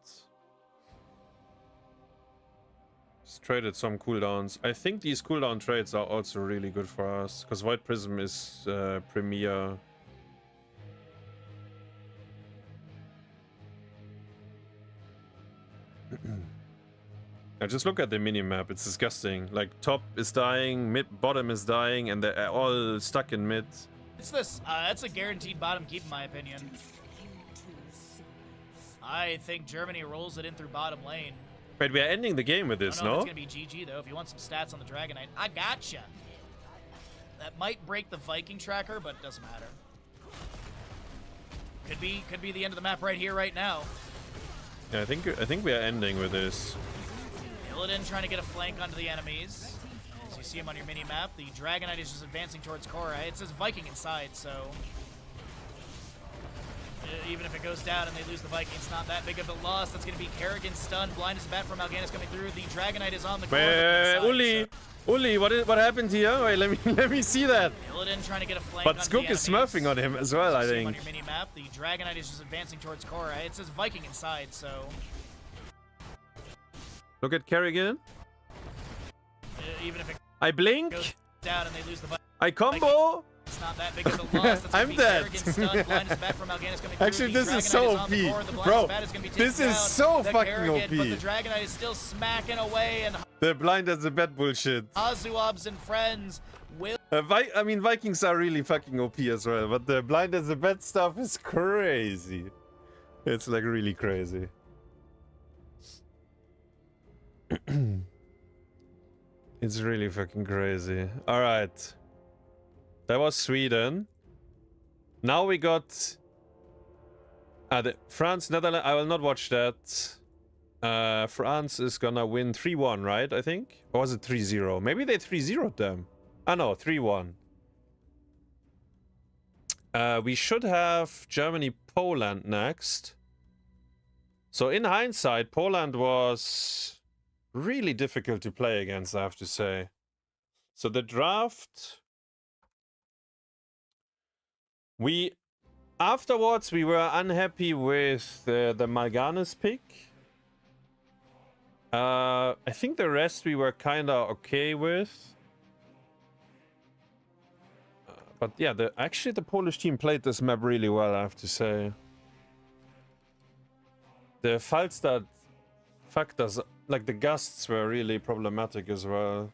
Just traded some cooldowns. I think these cooldown trades are also really good for us, because White Prism is premier. Now just look at the minimap, it's disgusting. Like, top is dying, bottom is dying, and they're all stuck in mid. It's this. That's a guaranteed bottom keep, in my opinion. I think Germany rolls it in through bottom lane. Wait, we are ending the game with this, no? It's gonna be GG though. If you want some stats on the Dragon Knight, I gotcha. That might break the Viking tracker, but it doesn't matter. Could be the end of the map right here, right now. Yeah, I think we are ending with this. Illidan trying to get a flank onto the enemies. As you see him on your mini map, the Dragon Knight is just advancing towards Korra. It says Viking inside, so even if it goes down and they lose the Viking, it's not that big of a loss. That's going to be Kerrigan stunned. Blind as a bat from Mal'Ganis coming through. The Dragon Knight is on the Korra. Ulli, Ulli, what happened here? Wait, let me see that. Illidan trying to get a flank. But Skook is smurfing on him as well, I think. On your mini map, the Dragon Knight is just advancing towards Korra. It says Viking inside, so look at Kerrigan. Even if it I blink. goes down and they lose the Viking, I combo. it's not that big of a loss. That's I'm dead. Actually, this is so OP. Bro, this is so fucking OP. But the Dragon Knight is still smacking away, and The blind as a bet bullshit. HasuObs and friends will. I mean, Vikings are really fucking OP as well, but the blind as a bet stuff is crazy. It's like really crazy. It's really fucking crazy. All right. That was Sweden. Now we got the France, Netherlands. I will not watch that. France is gonna win 3-1, right? I think. Or was it 3-0? Maybe they 3-0'd them. Ah no, 3-1. We should have Germany, Poland next. So in hindsight, Poland was really difficult to play against, I have to say. So the draft, afterwards we were unhappy with the Mal'Ganis pick. I think the rest we were kind of okay with. But yeah, actually the Polish team played this map really well, I have to say. The Falstad factors, like the gusts, were really problematic as well.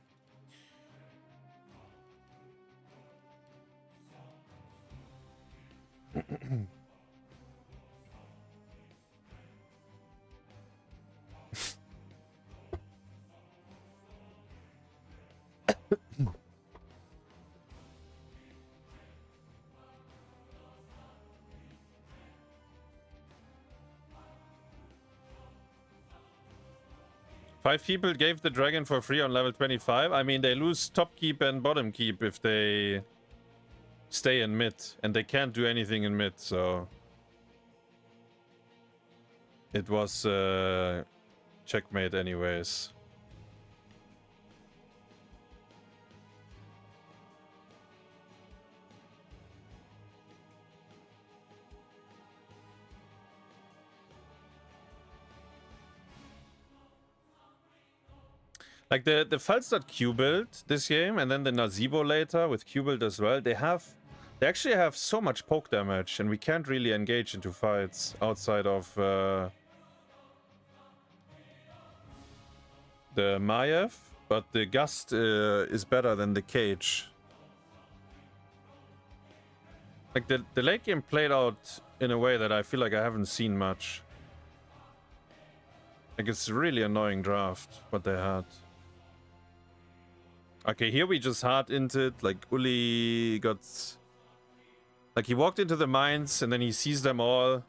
Five people gave the dragon for free on level 25. I mean, they lose top keep and bottom keep if they stay in mid, and they can't do anything in mid, so it was checkmate anyways. Like the Falstad Q build this game, and then the Nazeebo later with Q build as well. They actually have so much poke damage, and we can't really engage into fights outside of the Maiev. But the Gust is better than the Cage. Like the late game played out in a way that I feel like I haven't seen much. Like it's a really annoying draft what they had. Okay, here we just hard inted. Like Ulli got, like he walked into the mines and then he sees them all.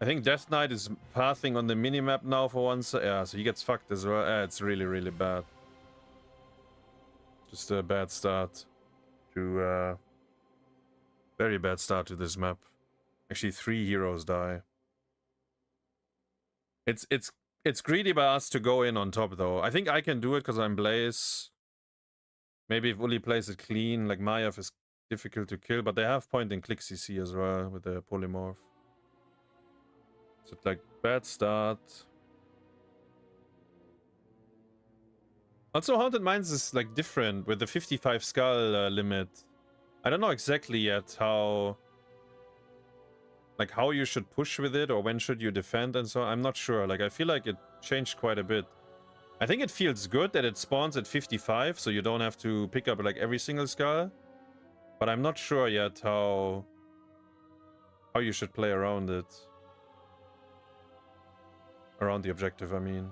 I think Death Knight is pathing on the minimap now for once. Yeah, so he gets fucked as well. Yeah, it's really, really bad. Just a bad start to very bad start to this map. Actually, 3 heroes die. It's greedy by us to go in on top though. I think I can do it because I'm Blaze. Maybe if Ulli plays it clean, like Maiev is difficult to kill, but they have point and click CC as well with the polymorph. So it's like bad start. Also, Haunted Mines is like different with the 55 skull limit. I don't know exactly yet how you should push with it or when should you defend and so on. I'm not sure. Like I feel like it changed quite a bit. I think it feels good that it spawns at 55, so you don't have to pick up like every single skull. But I'm not sure yet how you should play around it. Around the objective, I mean.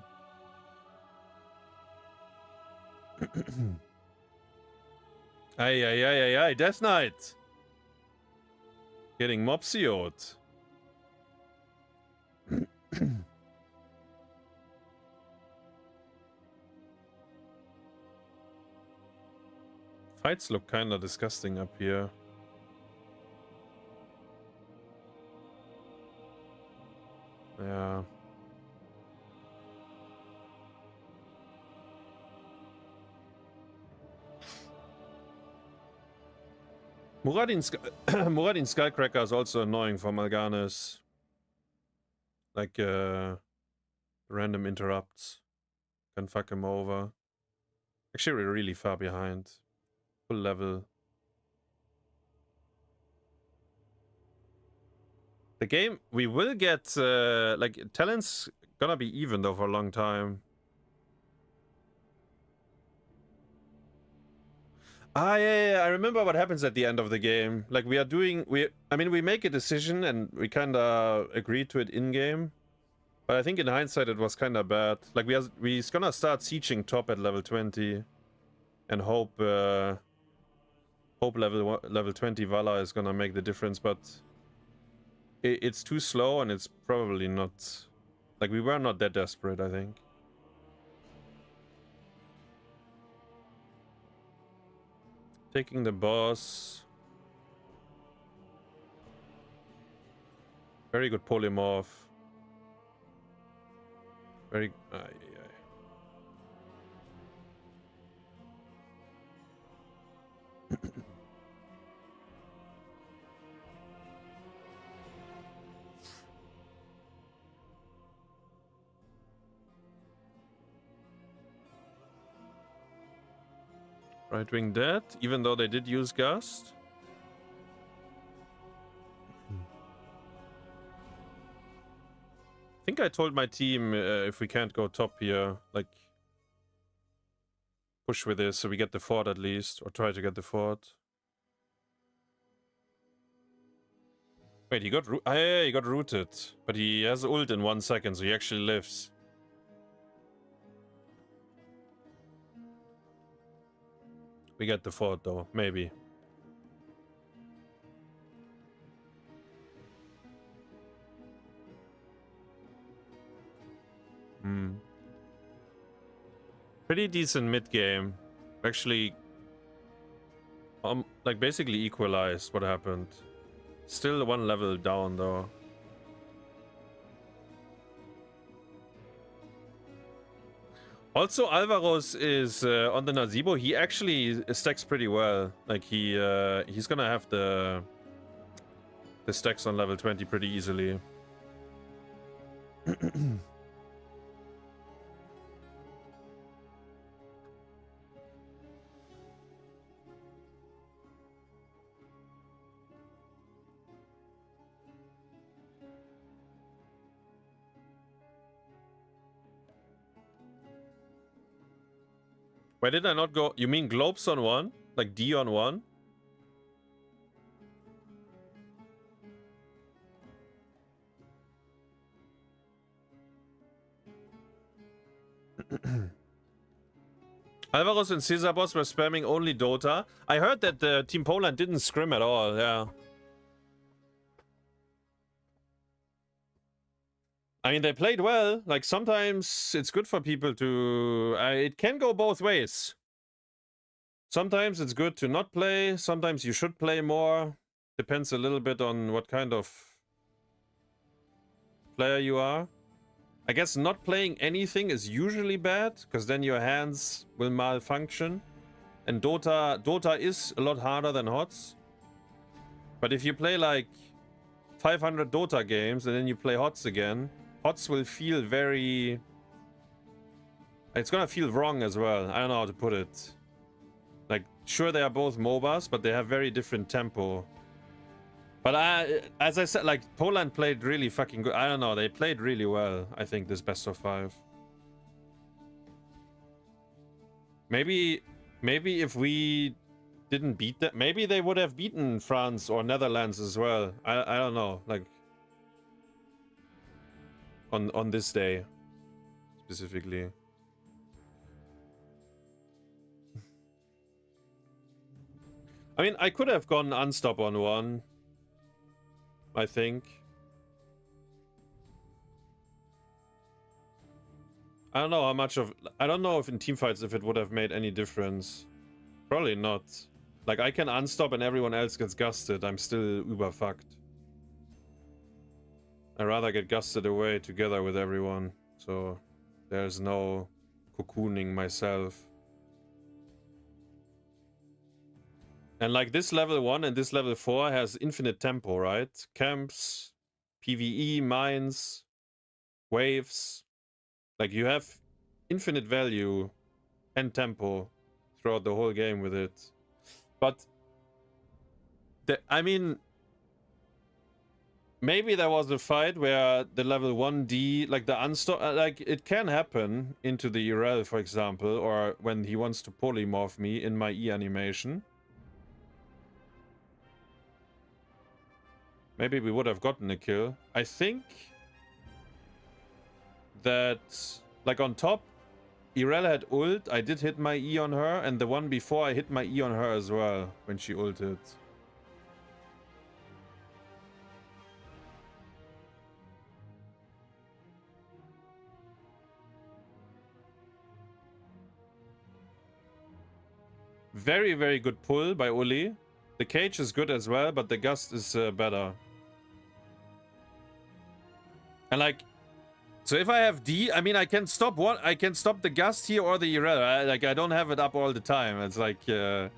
Ay, Death Knight! Getting mopsioed. Fights look kinda disgusting up here. Yeah. Muradin Skullcracker is also annoying for Mal'Ganis. Like, random interrupts. Can fuck him over. Actually, we're really far behind. Full level. The game, we will get, like, talent's gonna be even though for a long time. Ah, yeah, I remember what happens at the end of the game. Like, I mean, we make a decision and we kinda agree to it in-game. But I think in hindsight it was kinda bad. Like, we're gonna start sieging top at level 20. And hope level 20 Vala is gonna make the difference, but it's too slow and it's probably not... Like, we were not that desperate, I think. Taking the boss. Very good polymorph. Very... Right wing dead, even though they did use Gust. I think I told my team if we can't go top here, like push with this so we get the fort at least, or try to get the fort. Wait, he got he got rooted, but he has ult in 1 second, so he actually lives. We get the fort though, maybe. Pretty decent mid game. Actually, like basically equalized what happened. Still 1 level down though. Also, Alvaros is on the Nazeebo. He actually stacks pretty well. Like he's gonna have the stacks on level 20 pretty easily. Why did I not go? You mean globes on one? Like D on one? Alvaros and Caesar boss were spamming only Dota. I heard that Team Poland didn't scrim at all, yeah. I mean, they played well. Like, sometimes it's good for people to... it can go both ways. Sometimes it's good to not play. Sometimes you should play more. Depends a little bit on what kind of player you are. I guess not playing anything is usually bad, because then your hands will malfunction. And Dota is a lot harder than HOTS. But if you play like 500 Dota games and then you play HOTS again, HOTS will feel very... It's gonna feel wrong as well. I don't know how to put it. Like, sure they are both MOBAs, but they have very different tempo. But as I said, like, Poland played really fucking good. I don't know, they played really well, I think, this best of 5. Maybe if we didn't beat them, maybe they would have beaten France or Netherlands as well. I don't know, like, on this day, specifically. I mean, I could have gone unstop on one, I think. I don't know how much of... I don't know if in teamfights if it would have made any difference. Probably not. Like, I can unstop and everyone else gets gusted. I'm still uber fucked. I'd rather get gusted away together with everyone. So there's no cocooning myself. And like this level 1 and this level 4 has infinite tempo, right? Camps, PvE, mines, waves. Like you have infinite value and tempo throughout the whole game with it. But I mean, maybe there was a fight where the level 1D, like the unstop, like it can happen into the URL, for example, or when he wants to polymorph me in my E animation. Maybe we would have gotten a kill. I think that, like on top, Irel had ult. I did hit my E on her, and the one before I hit my E on her as well when she ulted. Very, very good pull by Ulli. The cage is good as well, but the gust is better. And like, so if I have D, I mean, I can stop one. I can stop the gust here or the Irel. Like, I don't have it up all the time. It's like, I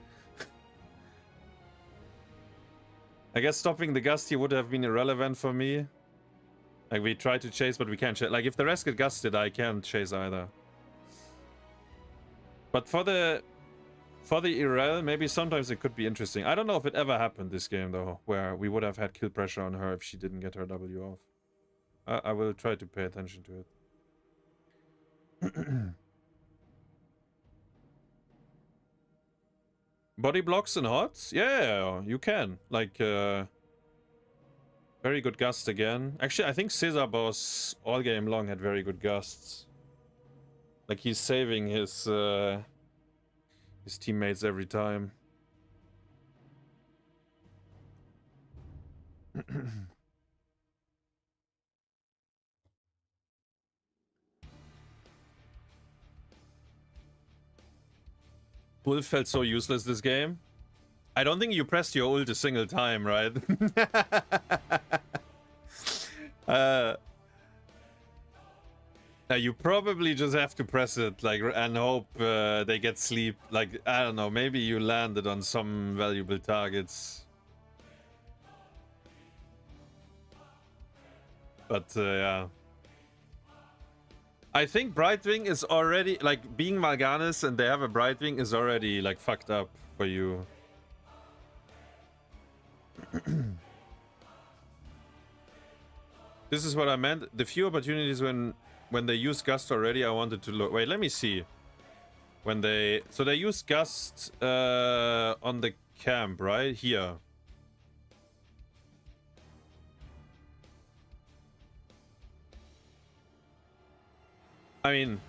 guess stopping the gust here would have been irrelevant for me. Like, we try to chase, but we can't chase. Like, if the rest get gusted, I can't chase either. But for the Irel, maybe sometimes it could be interesting. I don't know if it ever happened this game, though, where we would have had kill pressure on her if she didn't get her W off. I will try to pay attention to it. Body blocks and HOTS? Yeah, you can. Like, very good gust again. Actually, I think Caesar boss all game long had very good gusts. Like, he's saving his teammates every time. Wolf felt so useless this game. I don't think you pressed your ult a single time, right? You probably just have to press it, like, and hope they get sleep. Like, I don't know, maybe you landed on some valuable targets. But, yeah. I think Brightwing is already, like, being Mal'Ganis and they have a Brightwing is already, like, fucked up for you. This is what I meant. The few opportunities when they use Gust already, I wanted to look. Wait, let me see. When they... So they use Gust on the camp, right? Here. I mean...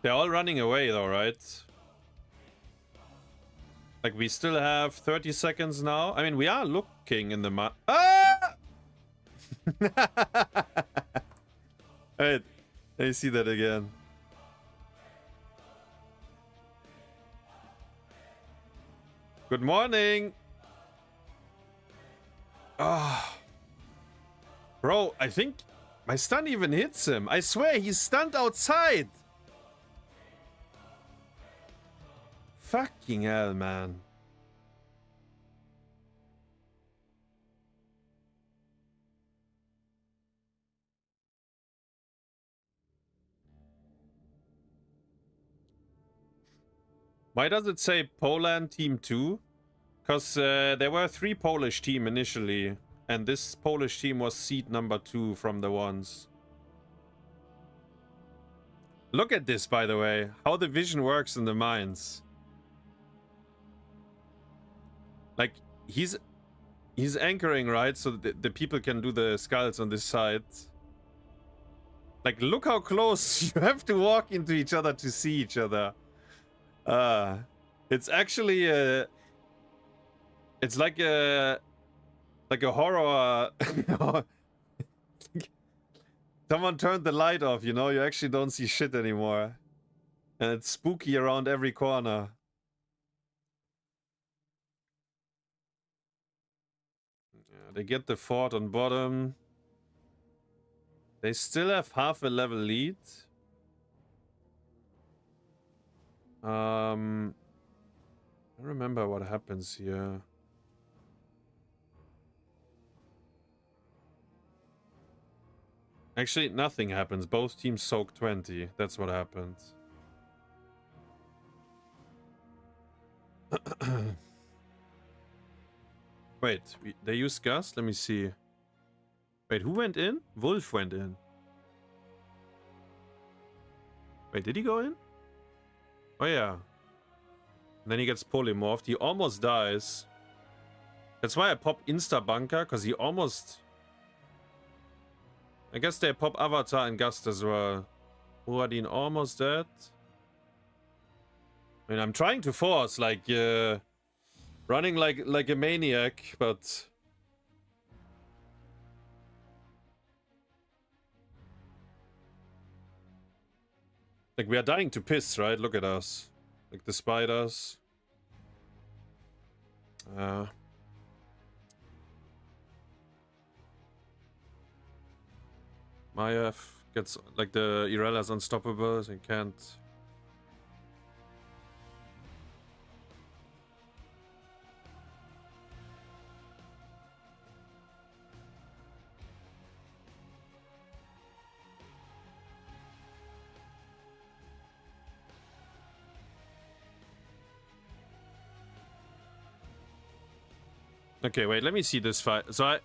They're all running away though, right? Like, we still have 30 seconds now. I mean, we are looking in the map. Ah! Wait, let me see that again. Good morning. Ah, bro, I think my stun even hits him. I swear he's stunned outside. Fucking hell, man. Why does it say Poland Team 2? Because there were 3 Polish team initially, and this Polish team was seed number 2 from the ones. Look at this, by the way, how the vision works in the mines. Like, he's anchoring, right? So the people can do the skulls on this side. Like, look how close you have to walk into each other to see each other. It's actually it's like a horror. Someone turned the light off, you know, you actually don't see shit anymore. And it's spooky around every corner. Yeah, they get the fort on bottom. They still have half a level lead. I don't remember what happens here. Actually, nothing happens. Both teams soak 20. That's what happened. Wait, they used Gust? Let me see. Wait, who went in? Wolf went in. Wait, did he go in? Oh yeah. And then he gets polymorphed. He almost dies. That's why I pop Insta Bunker, because he almost... I guess they pop Avatar and Gust as well. Muradin almost dead. I mean, I'm trying to force, like, running like a maniac, but... Like, we are dying to piss, right? Look at us. Like, the spiders. Maiev gets, like, the Irella's unstoppable, so he can't... Okay, wait, let me see this fight. So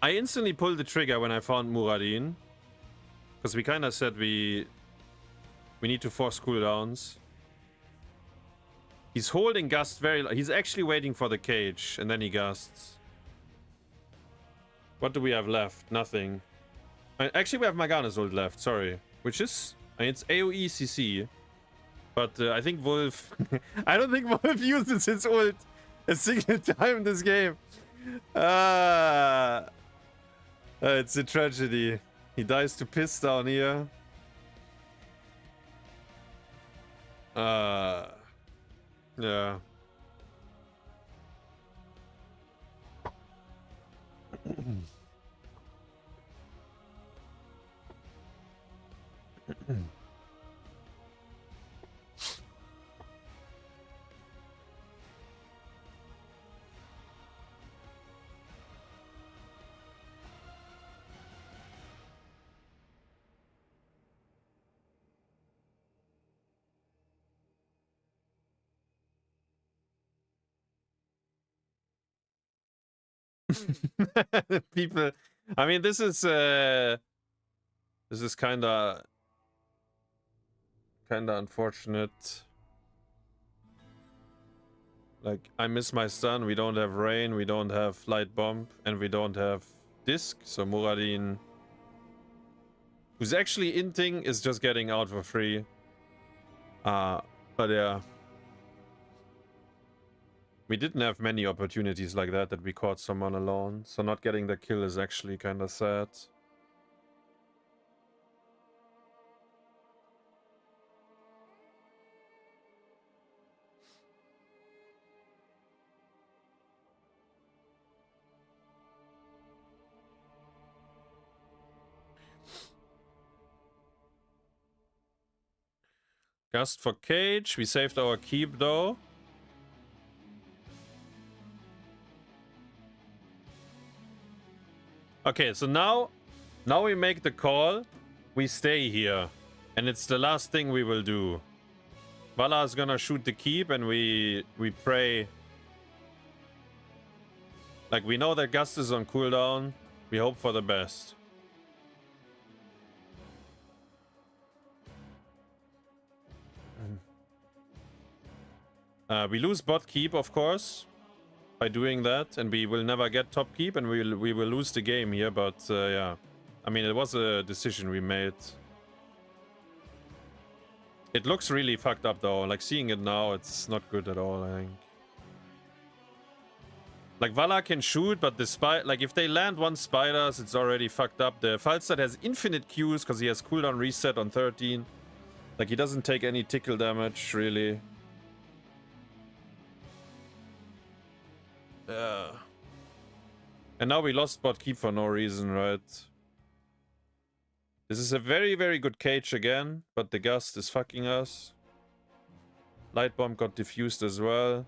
I instantly pulled the trigger when I found Muradin. Because we kind of said we need to force cooldowns. He's holding Gust very... He's actually waiting for the cage, and then he Gusts. What do we have left? Nothing. Actually, we have Morgana's ult left, sorry. Which is... I mean, it's AoE CC. But I think Wolf... I don't think Wolf uses his ult a single time in this game. It's a tragedy. He dies to piss down here. Yeah. I mean, this is kinda unfortunate. Like, I miss my stun, we don't have rain, we don't have light bomb, and we don't have disc, so Muradin, who's actually inting, is just getting out for free. But yeah. We didn't have many opportunities like that we caught someone alone, so not getting the kill is actually kinda sad. Gust for cage. We saved our keep though. Okay, so now we make the call. We stay here. And it's the last thing we will do. Vala is gonna shoot the keep and we pray. Like, we know that Gust is on cooldown. We hope for the best. We lose bot keep, of course, by doing that, and we will never get top keep, and we will lose the game here. But yeah, I mean, it was a decision we made. It looks really fucked up though. Like, seeing it now, it's not good at all, I think. Like, Vala can shoot, but despite, like, if they land one spiders, it's already fucked up. The Falstad has infinite Qs because he has cooldown reset on 13. Like, he doesn't take any tickle damage, really. Yeah. And now we lost bot keep for no reason, right? This is a very, very good cage again, but the Gust is fucking us. Light bomb got diffused as well.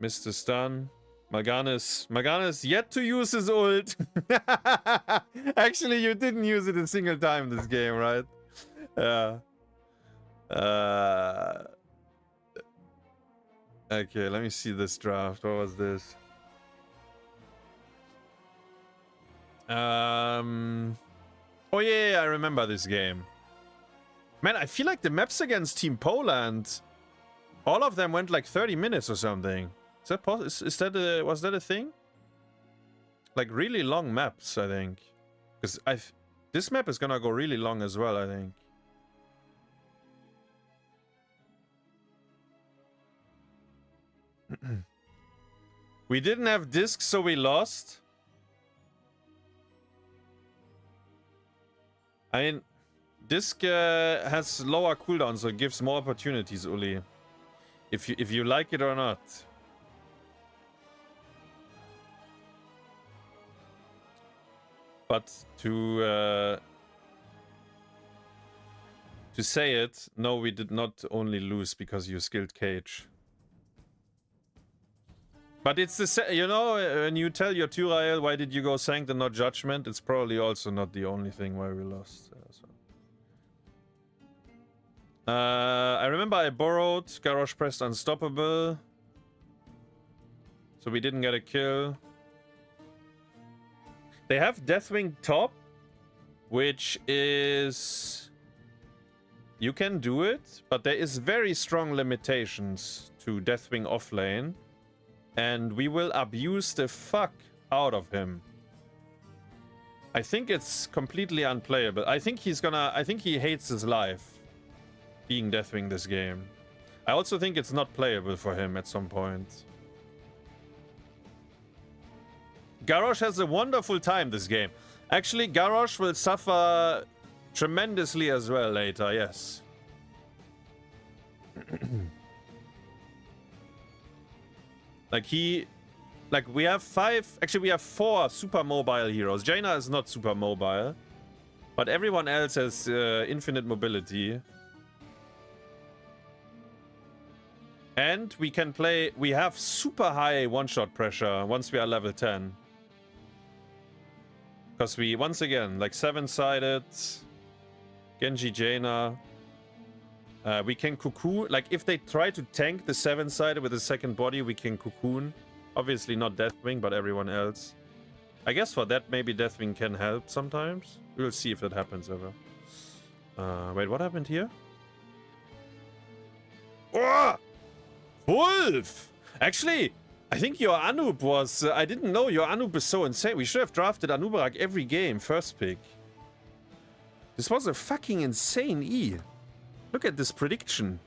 Missed the stun. Mal'Ganis yet to use his ult. Actually, you didn't use it a single time this game, right? Yeah. Okay, let me see this draft. What was this? Oh yeah, I remember this game. Man, I feel like the maps against Team Poland, all of them went like 30 minutes or something. Is that was that a thing? Like, really long maps, I think. Because this map is gonna go really long as well, I think. We didn't have discs, so we lost. I mean, disc has lower cooldown, so it gives more opportunities, Ulli. If you like it or not. But to say it, no, we did not only lose because you skilled cage. But it's the, you know, when you tell your Tyrael, why did you go Sanct and not Judgment, it's probably also not the only thing why we lost. I remember I borrowed, Garrosh pressed Unstoppable. So we didn't get a kill. They have Deathwing top, which is... You can do it, but there is very strong limitations to Deathwing offlane. And we will abuse the fuck out of him. I think it's completely unplayable. I think he hates his life being Deathwing this game. I also think it's not playable for him at some point. Garrosh has a wonderful time this game. Actually, Garrosh will suffer tremendously as well later, yes. We have we have 4 super mobile heroes. Jaina is not super mobile, but everyone else has infinite mobility. And we can play, we have super high one-shot pressure once we are level 10. Because we, once again, like 7-sided, Genji Jaina. We can cocoon, like if they try to tank the 7-sided with the second body, we can cocoon. Obviously not Deathwing, but everyone else. I guess for that, maybe Deathwing can help sometimes. We'll see if that happens ever. Wait, what happened here? Oh! Wolf! Actually, I think your Anub was... I didn't know your Anub is so insane. We should have drafted Anubarak every game, first pick. This was a fucking insane E. Look at this prediction.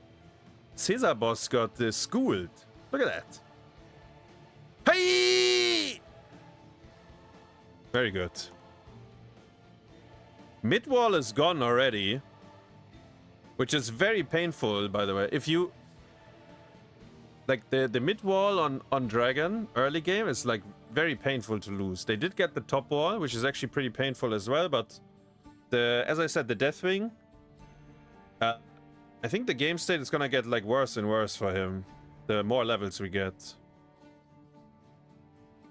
Caesar boss got schooled. Look at that. Hey! Very good. Mid wall is gone already. Which is very painful, by the way. If you... Like, the mid wall on Dragon, early game, is like very painful to lose. They did get the top wall, which is actually pretty painful as well, but... As I said, the Deathwing... I think the game state is gonna get like worse and worse for him. The more levels we get.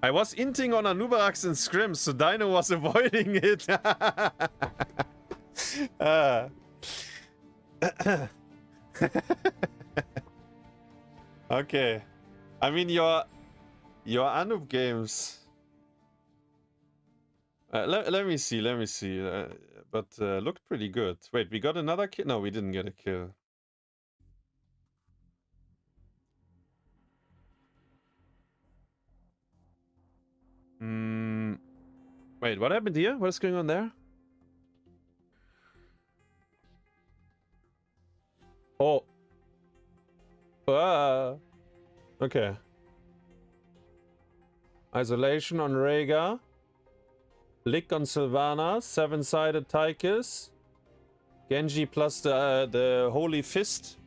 I was inting on Anubarax and scrims, so Dino was avoiding it. Okay. I mean, your Anub games... let me see. But looked pretty good. Wait, we got another kill? No, we didn't get a kill. Wait, what happened here? What is going on there? Oh. Okay. Isolation on Rhaegar. Lick on Sylvanas. 7-sided Tychus. Genji plus the Holy Fist.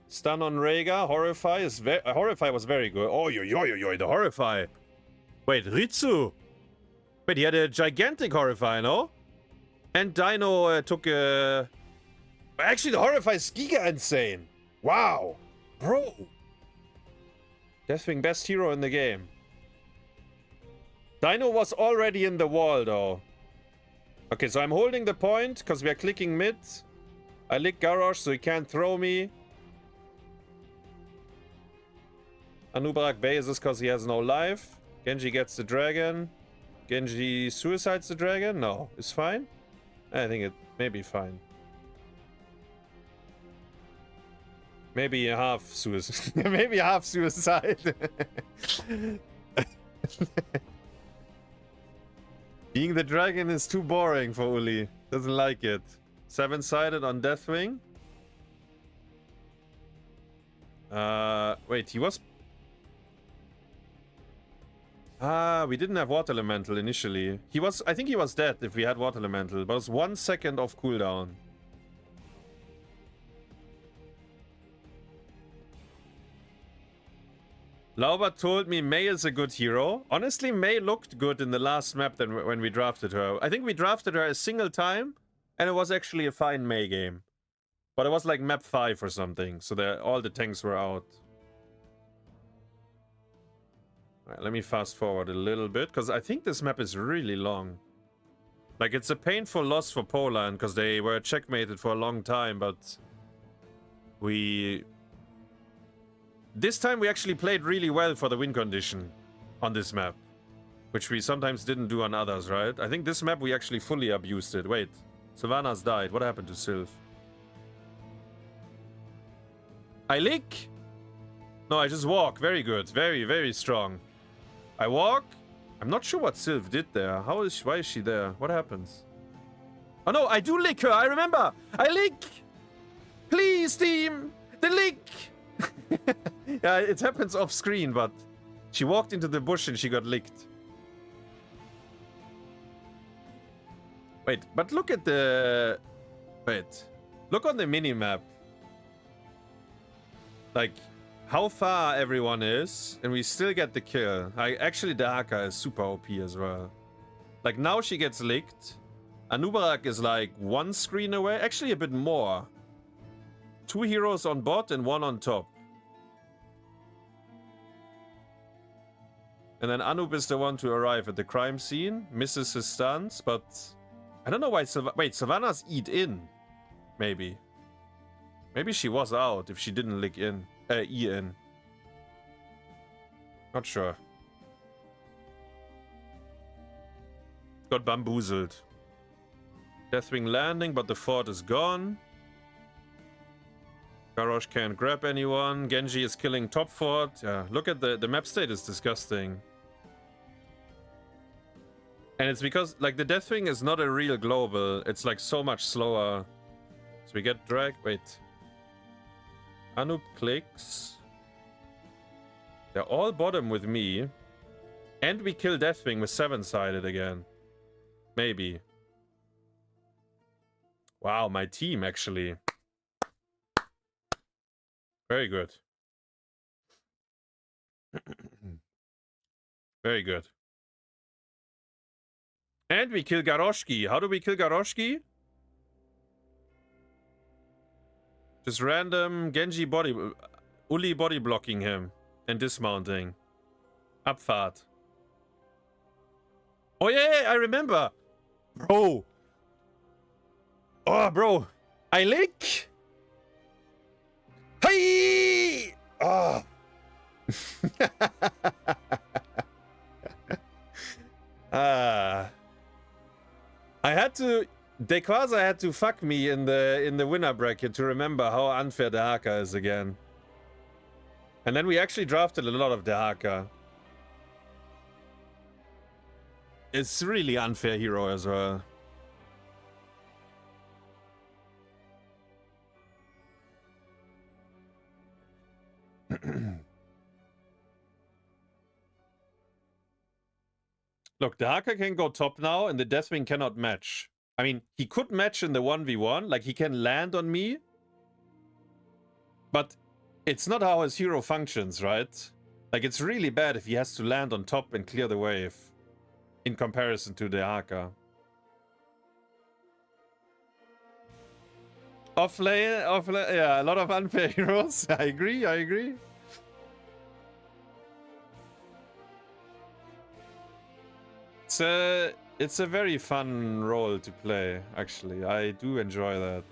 Stun on Rhaegar. Horrify is Horrify was very good. Oh, yo, the Horrify. Wait, Ritsu. Wait, he had a gigantic Horrify, no? And Dino took a... Actually, the Horrify is giga insane. Wow. Bro. Deathwing best hero in the game. Dino was already in the wall, though. Okay, so I'm holding the point, because we are clicking mid. I lick Garrosh, so he can't throw me. Anubarak bases because he has no life. Genji gets the dragon. Genji suicides the dragon? No, it's fine. I think it may be fine. Maybe a half suicide. Maybe a half suicide. Being the dragon is too boring for Ulli. Doesn't like it. 7-sided on Deathwing. Wait, he was... we didn't have Water Elemental initially. He was... I think he was dead if we had Water Elemental. But it was 1 second of cooldown. Laubert told me Mei is a good hero. Honestly, Mei looked good in the last map than when we drafted her. I think we drafted her a single time, and it was actually a fine Mei game. But it was like map 5 or something, so all the tanks were out. Alright, let me fast forward a little bit, because I think this map is really long. Like, it's a painful loss for Poland, because they were checkmated for a long time, but... This time we actually played really well for the win condition on this map. Which we sometimes didn't do on others, right? I think this map we actually fully abused it. Wait, Sylvanas died. What happened to Sylv? I lick? No, I just walk. Very good. Very, very strong. I walk. I'm not sure what Sylv did there. Why is she there? What happens? Oh no, I do lick her. I remember. I lick. Please, team. The lick. Yeah, it happens off screen, but she walked into the bush and she got licked. Wait, but look at the... Wait. Look on the mini-map. Like, how far everyone is, and we still get the kill. Actually, the Haka is super OP as well. Like, now she gets licked. Anubarak is like 1 screen away. Actually, a bit more. 2 heroes on bot and 1 on top. And then Anub is the one to arrive at the crime scene. Misses his stuns, but... I don't know why Wait, Sylvanas eat in. Maybe. Maybe she was out if she didn't lick in. E in. Not sure. got bamboozled. Deathwing landing, but the fort is gone. Garrosh can't grab anyone. Genji is killing top fort. Yeah, look at the map state is disgusting. And it's because, like, the Deathwing is not a real global. It's, like, so much slower. So we get drag. Wait. Anup clicks. They're all bottom with me. And we kill Deathwing with 7-sided again. Maybe. Wow, my team, actually. Very good. Very good. And we kill Garoshki. How do we kill Garoshki? Just random Genji body... Ulli body blocking him. And dismounting. Abfahrt. Oh yeah, I remember! Bro! Oh, bro! I lick! Hey! Oh! Ah... I had to... Dekwaza had to fuck me in the winner bracket to remember how unfair Dehaka is again. And then we actually drafted a lot of Dehaka. It's really unfair hero as well. Look, Dehaka can go top now, and the Deathwing cannot match. I mean, he could match in the 1v1, like he can land on me. But it's not how his hero functions, right? Like, it's really bad if he has to land on top and clear the wave. In comparison to Dehaka. Offlane, yeah, a lot of unfair heroes. I agree, I agree. It's a very fun role to play, actually. I do enjoy that.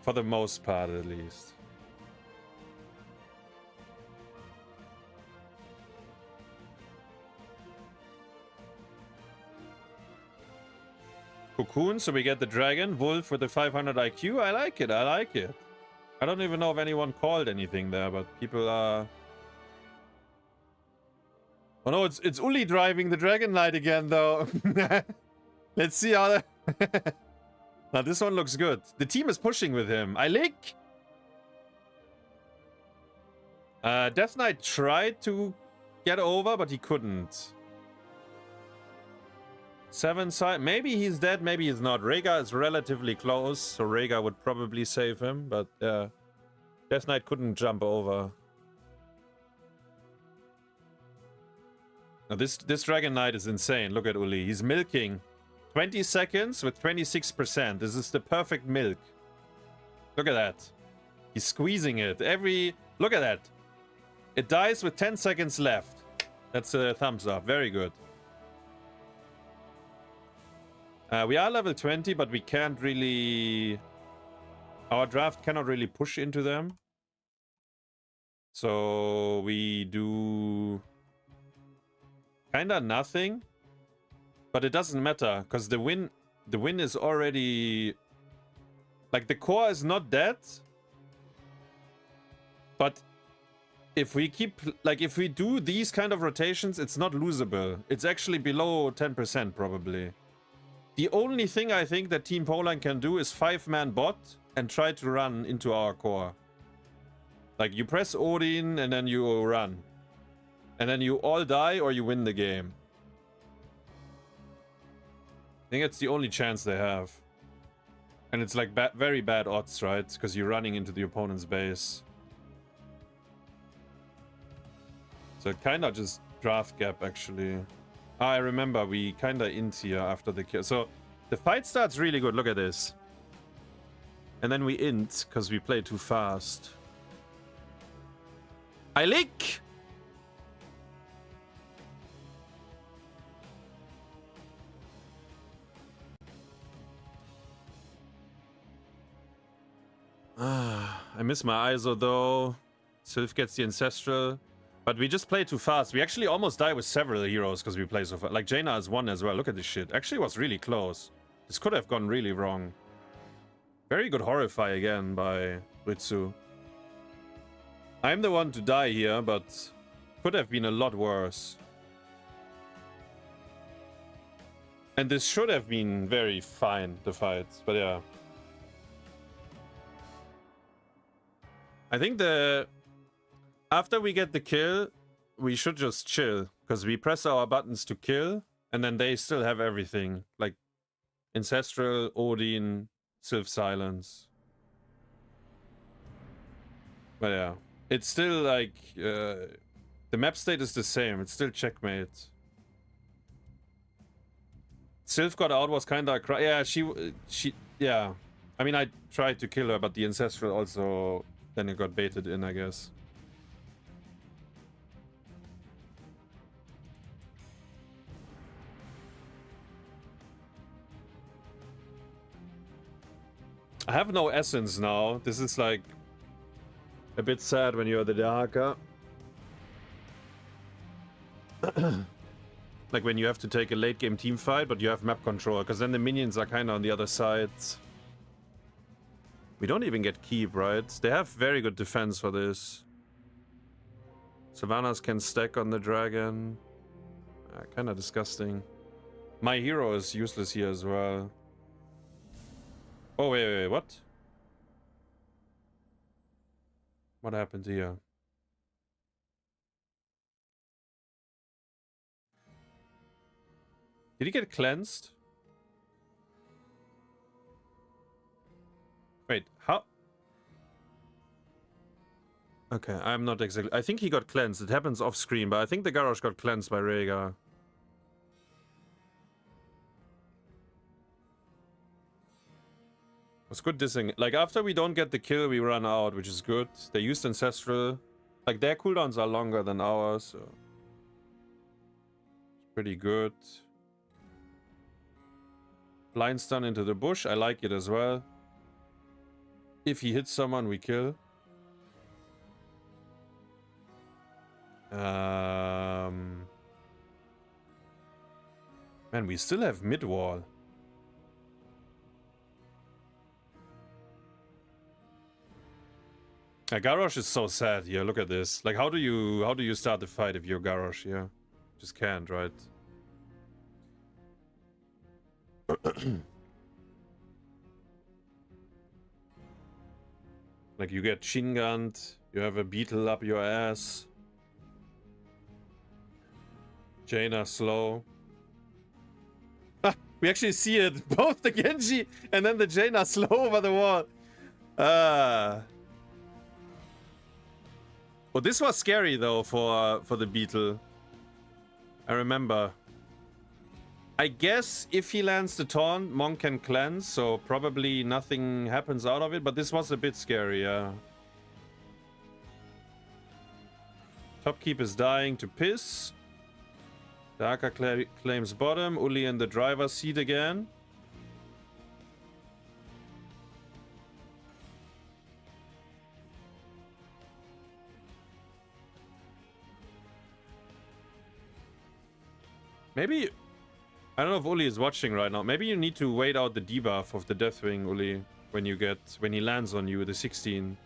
For the most part, at least. Cocoon, so we get the dragon. Wolf with the 500 IQ. I like it, I like it. I don't even know if anyone called anything there, but people are... Oh no, it's Ulli driving the Dragon Knight again, though. Let's see how that... Now, this one looks good. The team is pushing with him. I lick! Death Knight tried to get over, but he couldn't. 7 side. Maybe he's dead, maybe he's not. Rhaegar is relatively close, so Rhaegar would probably save him, but yeah. Death Knight couldn't jump over. Now this Dragon Knight is insane. Look at Ulli. He's milking 20 seconds with 26%. This is the perfect milk. Look at that. He's squeezing it. Look at that. It dies with 10 seconds left. That's a thumbs up. Very good. We are level 20, but we can't really... Our draft cannot really push into them. So we do... Kinda nothing, but it doesn't matter because the win is already, like, the core is not dead, but if we keep, like, if we do these kind of rotations, it's not losable. It's actually below 10% probably. The only thing I think that Team Poland can do is 5-man bot and try to run into our core. Like, you press Odin and then you run. And then you all die or you win the game. I think it's the only chance they have. And it's like very bad odds, right? Because you're running into the opponent's base. So kinda just draft gap, actually. I remember we kinda int here after the kill. So the fight starts really good. Look at this. And then we int because we play too fast. I lick! I miss my ISO though. Sylph gets the Ancestral. But we just play too fast. We actually almost die with several heroes because we play so fast. Like Jaina has one as well. Look at this shit. Actually, it was really close. This could have gone really wrong. Very good Horrify again by Ritsu. I'm the one to die here, but could have been a lot worse. And this should have been very fine, the fight. But yeah. I think after we get the kill, we should just chill. Because we press our buttons to kill, and then they still have everything. Like Ancestral, Odin, Sylph Silence. But yeah. It's still like... the map state is the same. It's still checkmate. Sylph got out was kinda... Yeah, she... Yeah. I mean, I tried to kill her, but the Ancestral also... Then it got baited in, I guess. I have no essence now. This is like a bit sad when you're the Dahaka. Like when you have to take a late game team fight, but you have map control, because then the minions are kind of on the other side. We don't even get keep, right? They have very good defense for this. Savannahs can stack on the dragon. Kind of disgusting. My hero is useless here as well. Oh, wait, what? What happened here? Did he get cleansed? Wait, how? Okay, I'm not exactly... I think he got cleansed. It happens off screen, but I think the Garrosh got cleansed by Rhaegar. It's good dissing. Like, after we don't get the kill, we run out, which is good. They used Ancestral. Like, their cooldowns are longer than ours, so... It's pretty good. Blind stun into the bush. I like it as well. If he hits someone, we kill. Man, we still have mid-wall. Garrosh is so sad here. Look at this. Like, how do you start the fight if you're Garrosh here? Just can't, right? Like, you get shin gunned, you have a beetle up your ass. Jaina slow. Ah, we actually see it. Both the Genji and then the Jaina slow over the wall. Well, this was scary though for the beetle. I remember. I guess if he lands the taunt, Monk can cleanse, so probably nothing happens out of it, but this was a bit scary, yeah. Topkeep is dying to piss. Daka claims bottom. Ulli in the driver's seat again. Maybe... I don't know if Ulli is watching right now. Maybe you need to wait out the debuff of the Deathwing, Ulli, when he lands on you, the 16.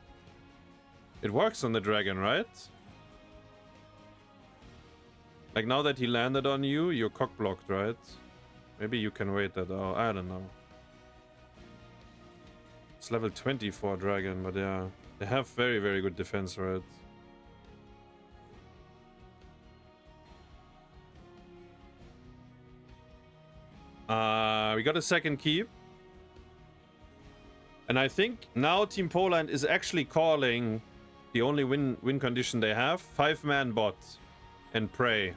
It works on the dragon, right? Like, now that he landed on you, you're cock-blocked, right? Maybe you can wait that out. I don't know. It's level 24 dragon, but yeah. They have very, very good defense, right? We got a second keep. And I think now Team Poland is actually calling the only win condition they have. 5-man bot and pray.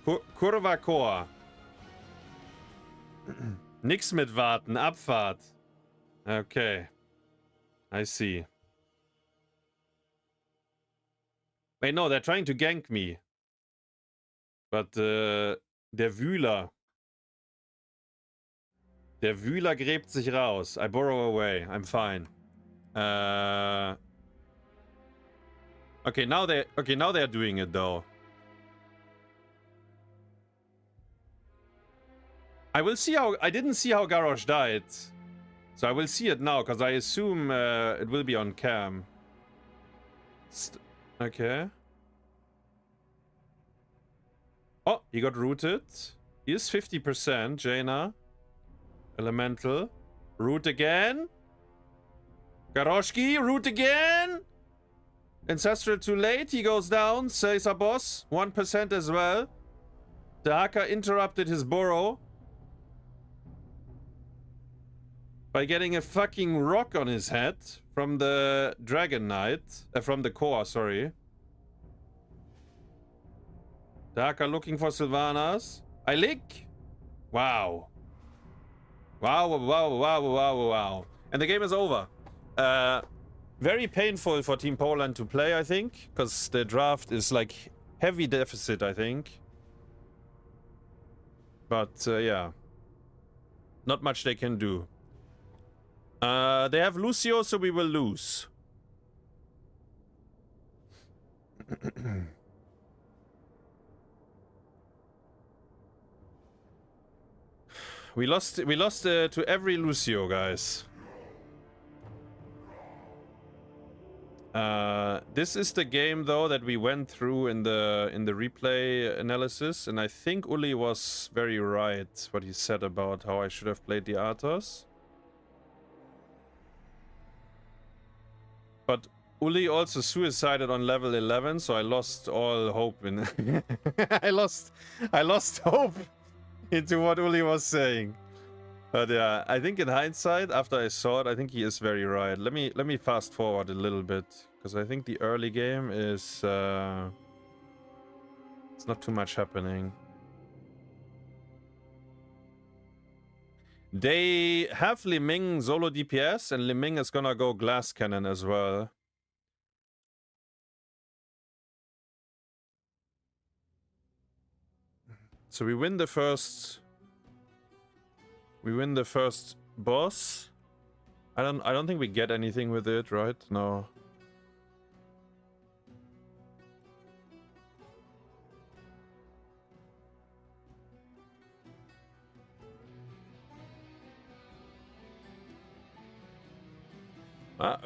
Kurva Core. Nix mit warten, Abfahrt. Okay. I see. Wait, no, they're trying to gank me. But der Wühler. Der Wühler gräbt sich raus. I borrow away. I'm fine. Okay, now they're doing it though. I will see how... I didn't see how Garrosh died. So I will see it now, because I assume it will be on cam. Okay. Oh, he got rooted. He is 50%, Jaina. Elemental. Root again. Garoshki, root again. Ancestral too late. He goes down. Says our boss. 1% as well. The hacker interrupted his burrow by getting a fucking rock on his head from the Dragon Knight. From the core, sorry. The hacker looking for Sylvanas. I lick. Wow. Wow, wow, wow, wow, wow. And the game is over. Very painful for Team Poland to play, I think. Because the draft is like heavy deficit, I think. But yeah. Not much they can do. They have Lucio, so we will lose. We lost to every Lucio, guys. This is the game though that we went through in the replay analysis, and I think Ulli was very right what he said about how I should have played the Arthas. But Ulli also suicided on level 11, so I lost all hope in I lost hope into what Ulli was saying. But yeah, I think in hindsight, after I saw it, I think he is very right. Let me fast forward a little bit, because I think the early game is it's not too much happening. They have Li Ming solo DPS, and Li Ming is gonna go glass cannon as well. So we win the first. We win the first boss. I don't think we get anything with it, right? No.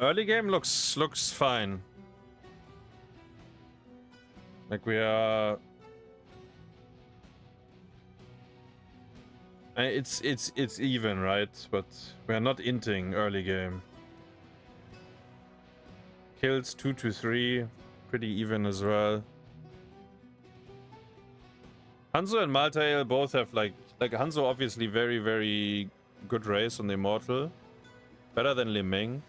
Early game looks fine. Like we are. It's even, right? But we are not inting early game. Kills 2 to 3, pretty even as well. Hanzo and Maltail both have like Hanzo obviously very good race on the Immortal, better than Li Ming.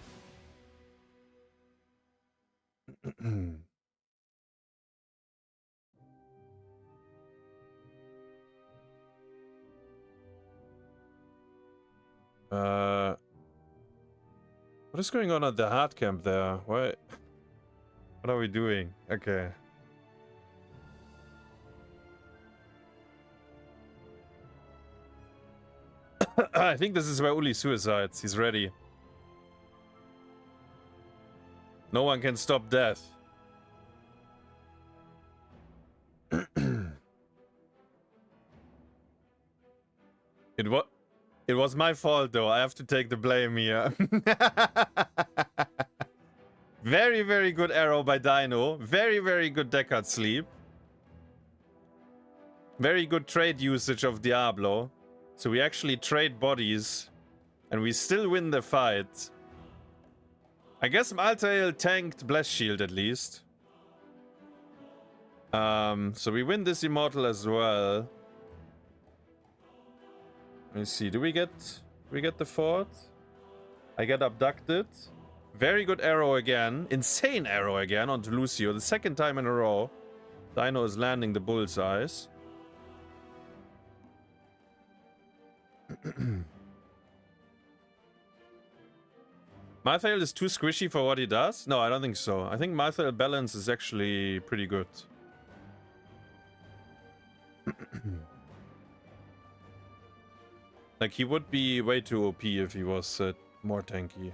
What is going on at the hard camp there? What are we doing? Okay. I think this is where Ulli suicides. He's ready. No one can stop death. It was my fault though. I have to take the blame here. Very good arrow by Dino. Very good Deckard sleep. Very good trade usage of Diablo. So we actually trade bodies and we still win the fight. I guess Maltail tanked Bless Shield at least. So we win this Immortal as well. Let me see. Do we get the fort? I get abducted. Very good arrow again. Insane arrow again onto Lucio. The second time in a row. Dino is landing the bullseyes. Malthael is too squishy for what he does? No, I don't think so. I think Malthael balance is actually pretty good. Like, he would be way too OP if he was more tanky.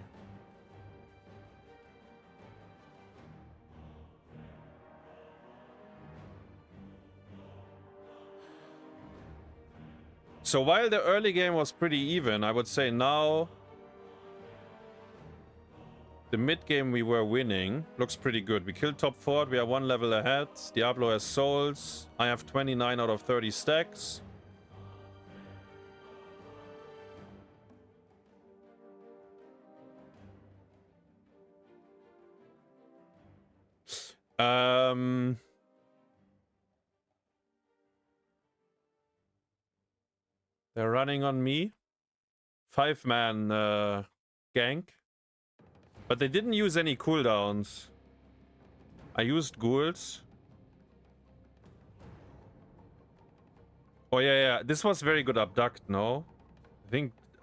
So while the early game was pretty even, I would say now the mid game we were winning looks pretty good. We killed top fort, we are 1 level ahead. Diablo has souls. I have 29 out of 30 stacks. They're running on me. 5-man gank. But they didn't use any cooldowns. I used ghouls. Oh yeah. This was very good abduct, no?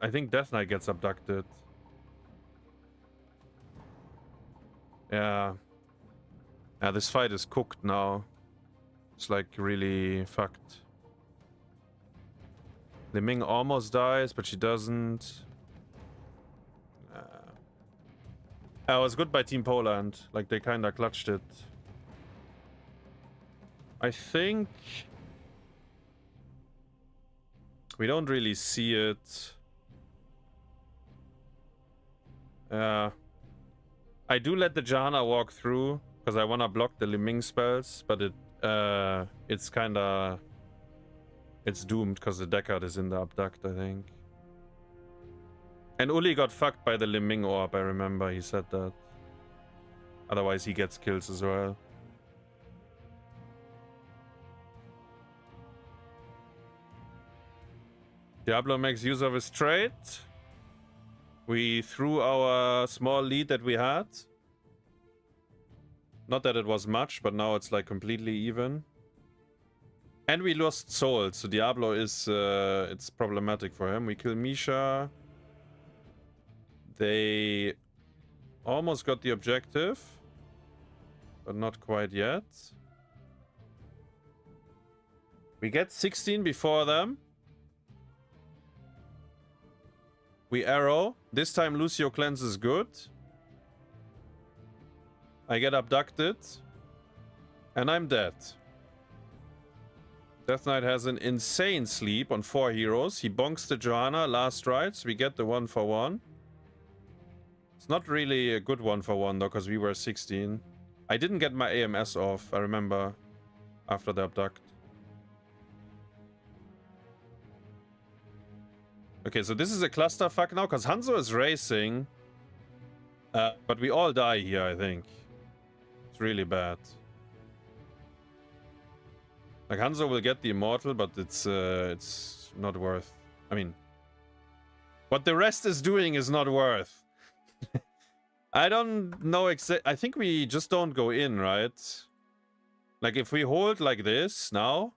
I think Death Knight gets abducted. Yeah. Yeah, this fight is cooked now. It's like really fucked. Li Ming almost dies, but she doesn't. It was good by Team Poland. Like, they kinda clutched it. I think we don't really see it. I do let the Johanna walk through because I wanna block the Li Ming spells, but it's kinda, it's doomed because the Deckard is in the abduct, I think. And Ulli got fucked by the Li Ming orb, I remember he said that. Otherwise he gets kills as well. Diablo makes use of his trade. We threw our small lead that we had. Not that it was much, but now it's like completely even. And we lost souls, so Diablo is, it's problematic for him. We kill Misha. They almost got the objective, but not quite yet. We get 16 before them. We arrow. This time Lucio cleanses good. I get abducted. And I'm dead. Death Knight has an insane sleep on 4 heroes. He bonks the Johanna last rites. We get the 1-for-1. It's not really a good 1-for-1 though, because we were 16. I didn't get my AMS off, I remember, after the abduct. Okay, so this is a clusterfuck now, because Hanzo is racing. But we all die here, I think. It's really bad. Like, Hanzo will get the immortal, but it's not worth. I mean, what the rest is doing is not worth. I don't know exactly. I think we just don't go in, right? Like, if we hold like this now,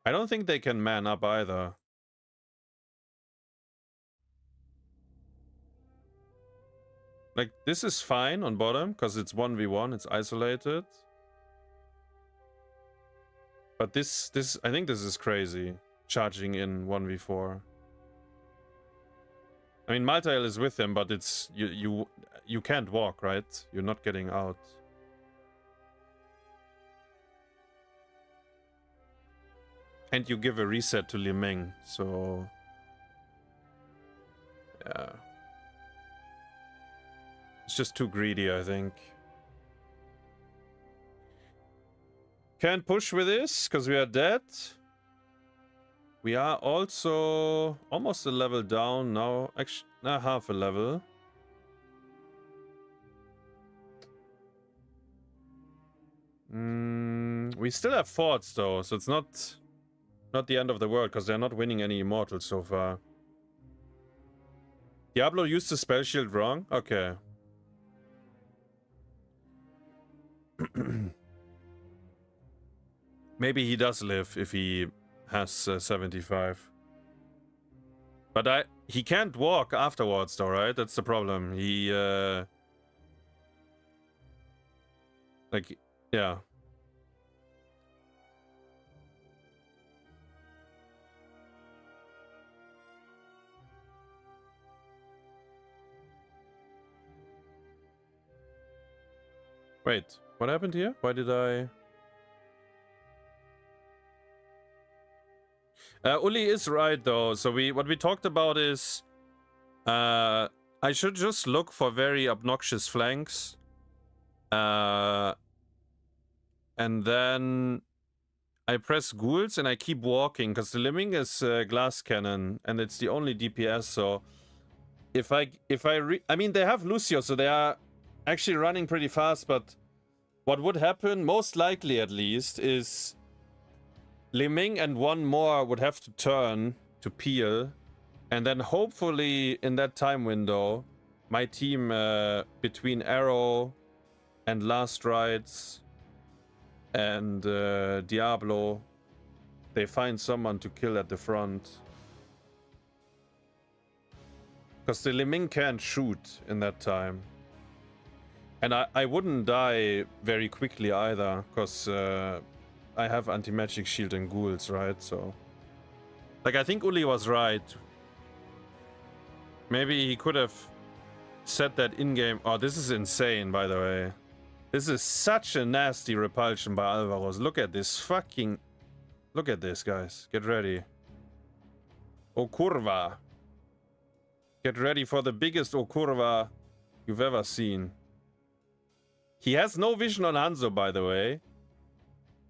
I don't think they can man up either. Like, this is fine on bottom, because it's 1v1, it's isolated. But this, I think this is crazy, charging in 1v4. I mean, Maltael is with him, but it's, you can't walk, right? You're not getting out. And you give a reset to Li Ming, so... yeah. It's just too greedy, I think. Can't push with this, because we are dead. We are also almost a level down now. Actually, half a level. We still have forts though, so it's not the end of the world, because they're not winning any immortals so far. Diablo used the spell shield wrong? Okay. Maybe he does live if he has 75. But he can't walk afterwards though, right? That's the problem. He like, yeah. Wait, what happened here? Why did I... Ulli is right though. So what we talked about is I should just look for very obnoxious flanks. And then I press ghouls and I keep walking because the Lemming is glass cannon and it's the only DPS. So I mean they have Lucio, so they are actually running pretty fast. But what would happen, most likely at least, is Lemming and one more would have to turn to peel, and then hopefully in that time window, my team between Arrow and Last Rites and Diablo, they find someone to kill at the front. Because the Lemming can't shoot in that time. And I wouldn't die very quickly either, because I have anti-magic shield and ghouls, right? So, like, I think Ulli was right. Maybe he could have said that in-game. Oh, this is insane, by the way. This is such a nasty repulsion by Alvaros. Look at this fucking... Look at this, guys. Get ready. O Curva. Get ready for the biggest O Curva you've ever seen. He has no vision on Hanzo, by the way.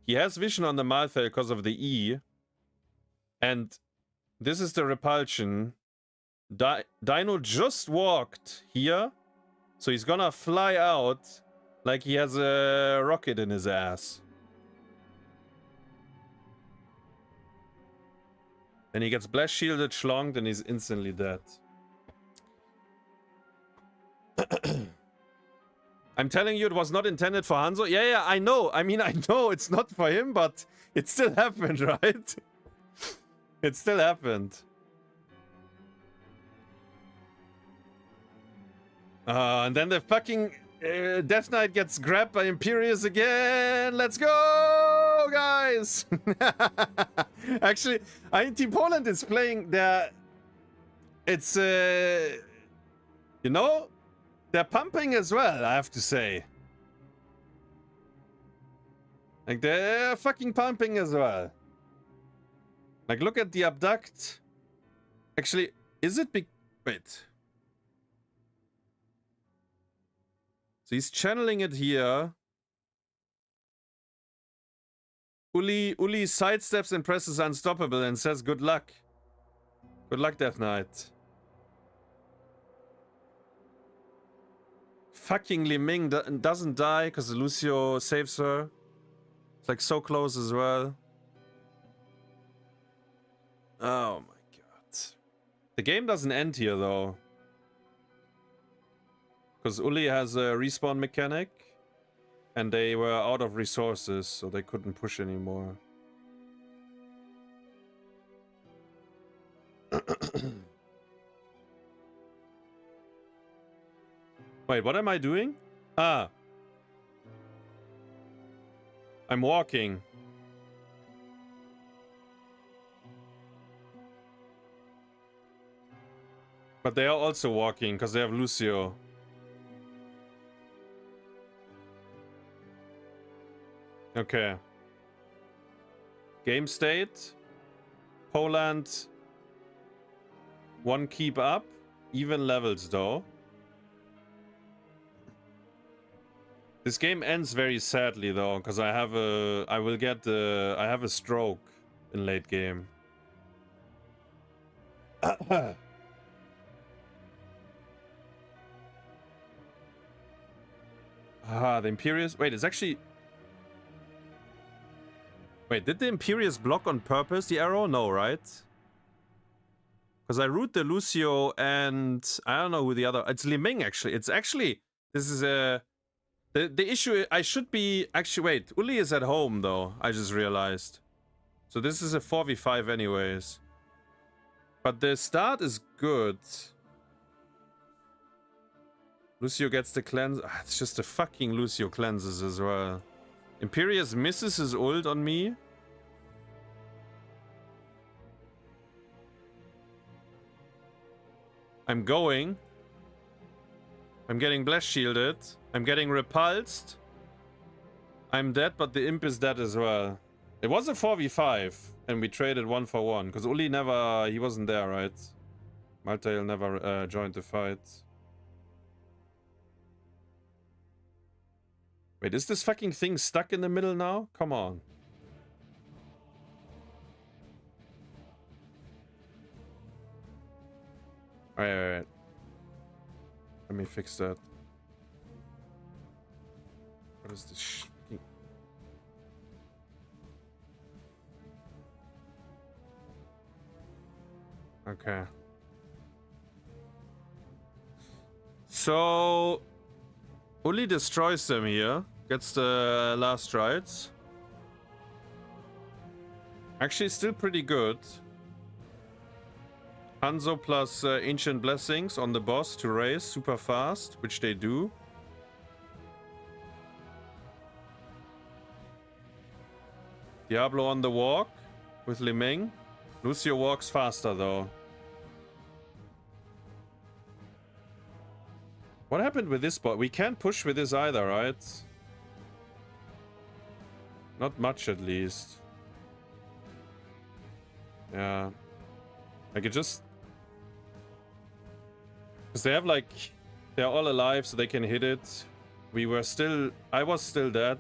He has vision on the Malthael because of the E. And this is the repulsion. Dino just walked here. So he's gonna fly out like he has a rocket in his ass. And he gets blast shielded, schlonged, and he's instantly dead. I'm telling you, it was not intended for Hanzo. Yeah, I know. I mean, I know it's not for him, but it still happened, right? It still happened. And then the fucking Death Knight gets grabbed by Imperius again. Let's go, guys! Actually, Team Poland is playing their... It's, you know... They're pumping as well, I have to say. Like, they're fucking pumping as well. Like, look at the abduct. Actually, is it big? Wait. So he's channeling it here. Ulli sidesteps and presses unstoppable and says good luck. Good luck, Death Knight. Fucking Lemming doesn't die because Lucio saves her. It's like so close as well. Oh my god. The game doesn't end here though. Because Ulli has a respawn mechanic. And they were out of resources, so they couldn't push anymore. Wait, what am I doing? Ah. I'm walking. But they are also walking because they have Lucio. Okay. Game state. Poland. 1 keep up. Even levels though. This game ends very sadly though, because I have a stroke in late game. The Imperius. Wait, it's actually. Wait, did the Imperius block on purpose the arrow? No, right? Because I root the Lucio and I don't know who the other. It's Lemming actually. It's actually. This is a. The issue, I should be... Actually, wait. Ulli is at home, though. I just realized. So this is a 4v5 anyways. But the start is good. Lucio gets the cleanse. It's just the fucking Lucio cleanses as well. Imperius misses his ult on me. I'm going. I'm getting blast shielded. I'm getting repulsed. I'm dead, but the imp is dead as well. It was a 4v5, and we traded 1-for-1, because Ulli never... He wasn't there, right? Maltail never joined the fight. Wait, is this fucking thing stuck in the middle now? Come on. Alright. Let me fix that. What is this Okay. So Ulli destroys them here. Gets the last rights. Actually, still pretty good. Hanzo plus Ancient Blessings on the boss to raise super fast, which they do. Diablo on the walk with Liming. Lucio walks faster though. What happened with this bot? We can't push with this either, right? Not much at least. Yeah. I could just... Because they have like... They're all alive so they can hit it. We were still... I was still dead.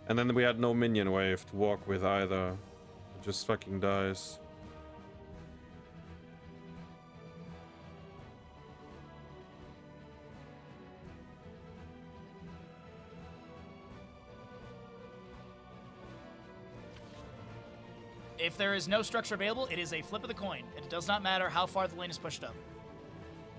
And then we had no minion wave to walk with either. It just fucking dies. If there is no structure available, it is a flip of the coin. It does not matter how far the lane is pushed up.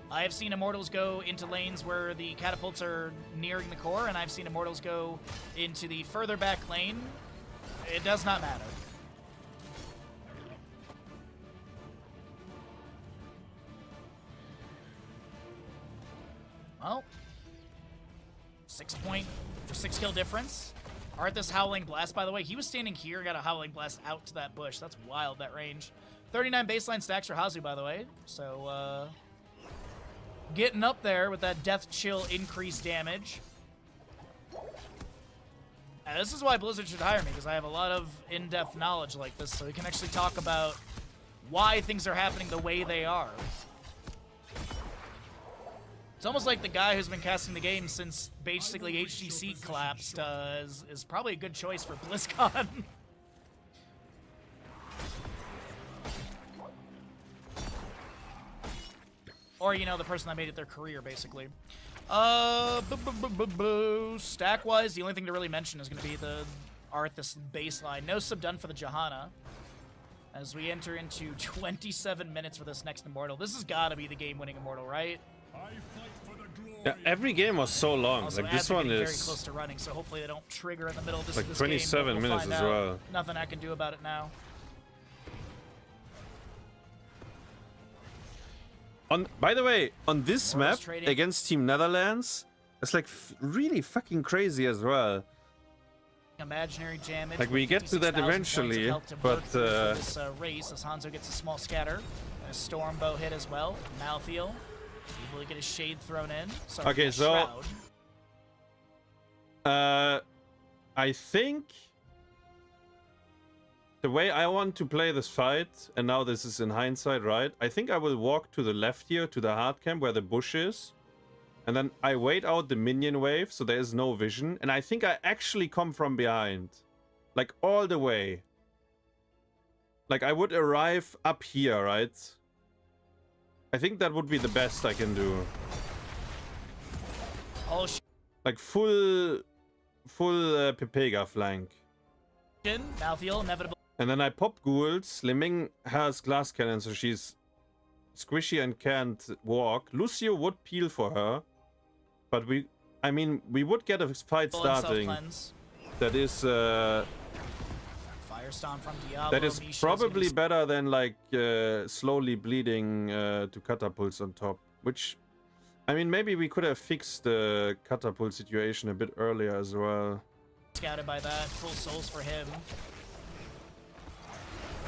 I have seen Immortals go into lanes where the catapults are nearing the core, and I've seen Immortals go into the further back lane. It does not matter. Well, 6 kill difference. Arthas Howling Blast, by the way, he was standing here, got a Howling Blast out to that bush. That's wild, that range. 39 baseline stacks for Hasu, by the way. So, getting up there with that Death Chill increased damage. And this is why Blizzard should hire me, because I have a lot of in-depth knowledge like this, so we can actually talk about why things are happening the way they are. It's almost like the guy who's been casting the game since basically HGC collapsed is probably a good choice for BlizzCon. Or, you know, the person that made it their career, basically. Stack-wise, the only thing to really mention is going to be the Arthas baseline. No sub done for the Johanna. As we enter into 27 minutes for this next Immortal. This has got to be the game-winning Immortal, right? Yeah, every game was so long. Also, like this one is very close to running, so hopefully they don't trigger in the middle of this, like this 27 game, minutes find as out. well. Nothing I can do about it now. By the way, on this map trading. against Team Netherlands, it's like really fucking crazy as well. Imaginary damage. Like we get to that eventually, but this race as Hanzo gets a small scatter, and a storm bow hit as well. Malthael able to get a shade thrown in. Sorry, okay, so I think the way I want to play this fight, and now this is in hindsight, right? I think I will walk to the left here to the hard camp where the bush is. And then I wait out the minion wave so there is no vision. And I think I actually come from behind. Like all the way. Like I would arrive up here, right? I think that would be the best I can do. Oh, like full Pepega flank. Malthael, inevitable. And then I pop ghouls. Liming has glass cannon, so she's squishy and can't walk. Lucio would peel for her. But we would get a fight starting. That is Firestorm from Diablo. that is probably better than like slowly bleeding to catapults on top. Which, I mean, maybe we could have fixed the catapult situation a bit earlier as well. Scouted by that. Full souls for him.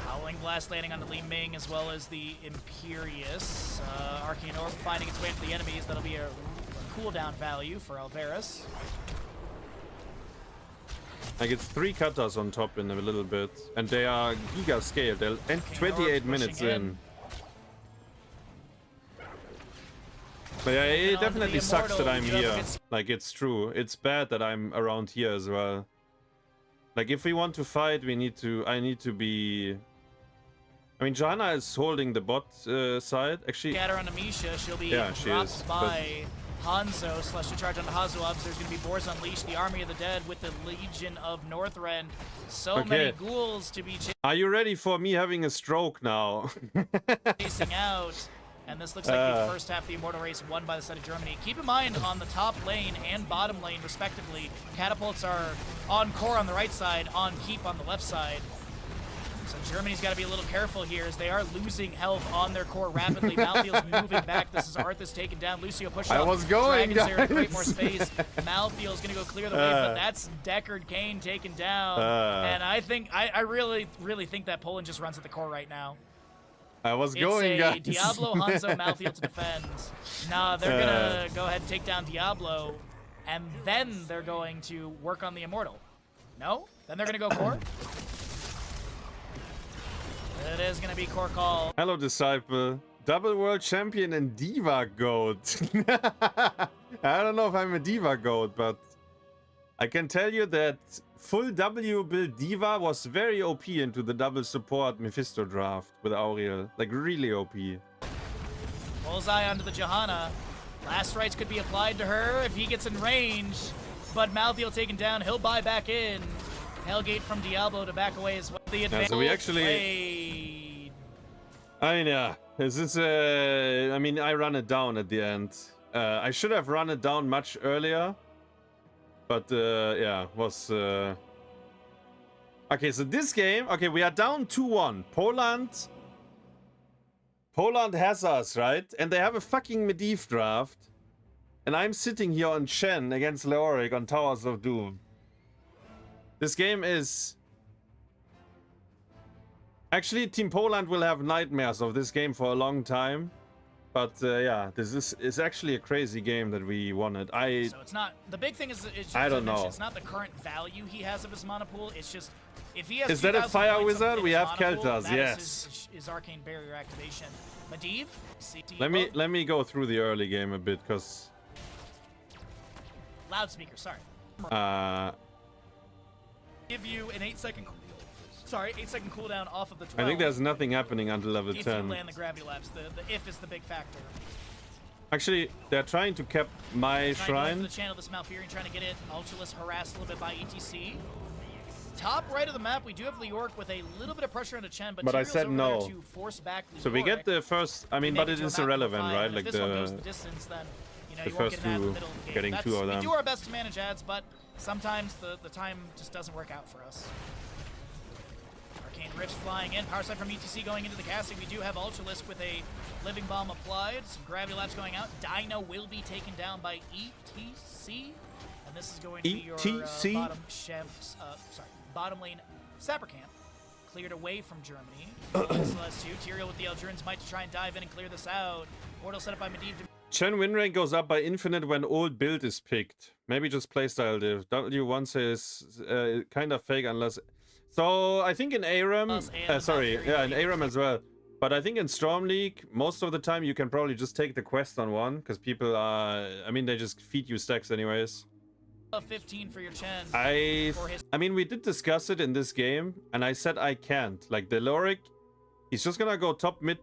Howling Blast landing on the Li Ming as well as the Imperious. Arcane Orb finding its way into the enemies. That'll be a cooldown value for Alvarez. Like it's 3 cutters on top in a little bit, and they are giga scaled. They're and 28 minutes in. But yeah, it definitely sucks that I'm here. Like it's true. It's bad that I'm around here as well. Like if we want to fight, we need to. I need to be. I mean, Johanna is holding the bot side. Actually, Scatter on Amisha. She'll be she dropped is, by Hanzo. Celestial charge on the HasuObs. There's going to be Boars Unleashed, the Army of the Dead with the Legion of Northrend. So many ghouls to be Are you ready for me having a stroke now? chasing out. And this looks like the first half of the Immortal race won by the side of Germany. Keep in mind, on the top lane and bottom lane, respectively, catapults are on core on the right side, on keep on the left side. So Germany's got to be a little careful here as they are losing health on their core rapidly. Malthiel's moving back. This is Arthas taken down. Lucio pushed off. I was going, Dragons there to create more space. Malthiel's going to go clear the way, but that's Deckard Cain taken down. And I think, I really think that Poland just runs at the core right now. I was going, guys. It's a Diablo, Hanzo, Malthiel to defend. Nah, they're gonna go ahead and take down Diablo, and then they're going to work on the Immortal. No? Then they're gonna go core? It is gonna be core call. Hello, Disciple. Double world champion and Diva Goat. I don't know if I'm a Diva Goat, but I can tell you that full W build Diva was very OP into the double support Mephisto draft with Auriel. Like really OP. Bullseye onto the Johanna. Last rites could be applied to her if he gets in range. But Malthiel taken down, he'll buy back in. Hellgate from Diablo to back away as well. The advantage. So we actually... I mean, yeah. This is, I mean, I run it down at the end. I should have run it down much earlier. But, yeah, was... Okay, so this game... Okay, we are down 2-1. Poland has us, right? And they have a fucking Medivh draft. And I'm sitting here on Chen against Leoric on Towers of Doom. This game is... Actually, Team Poland will have nightmares of this game for a long time. But yeah, this is actually a crazy game that we won it. So it's not... The big thing is I don't know. It's not the current value he has of his mana pool. It's just... If he has is that a fire wizard? We have Keltas, yes. His arcane barrier activation. Medivh? Let me go through the early game a bit, because... Loudspeaker, sorry. Give you an 8-second... Sorry, 8-second cooldown off of the 12. I think there's nothing happening until level 10. If you land the Gravity Labs, the if is the big factor. Actually, they're trying to cap my shrine. The channel, this Malfurion trying to get it. Ultralisk harassed a little bit by ETC. Top right of the map, we do have Leoric with a little bit of pressure on the Chen, but I said no. To force back so we get the first. I mean, but it is irrelevant, right? Like the distance, then the first two, getting two of them. We do our best to manage ads, but sometimes the time just doesn't work out for us. Arcane Rifts flying in, power side from ETC going into the casting. We do have Ultralisk with a Living Bomb applied, some Gravity Labs going out. Dino will be taken down by ETC, and this is going to be your bottom lane Sapper Camp. Cleared away from Germany. Celeste 2, Tyrael with the Eldrins might try and dive in and clear this out. Portal set up by Medivh. Chen win rate goes up by infinite when old build is picked. Maybe just playstyle div. W1 says kind of fake unless... So I think in ARAM... in ARAM as well. But I think in Stormleague, most of the time you can probably just take the quest on one. Because people are... I mean, they just feed you stacks anyways. 15 for your Chen. I mean, we did discuss it in this game. And I said I can't. Like, the Leoric, he's just gonna go top mid.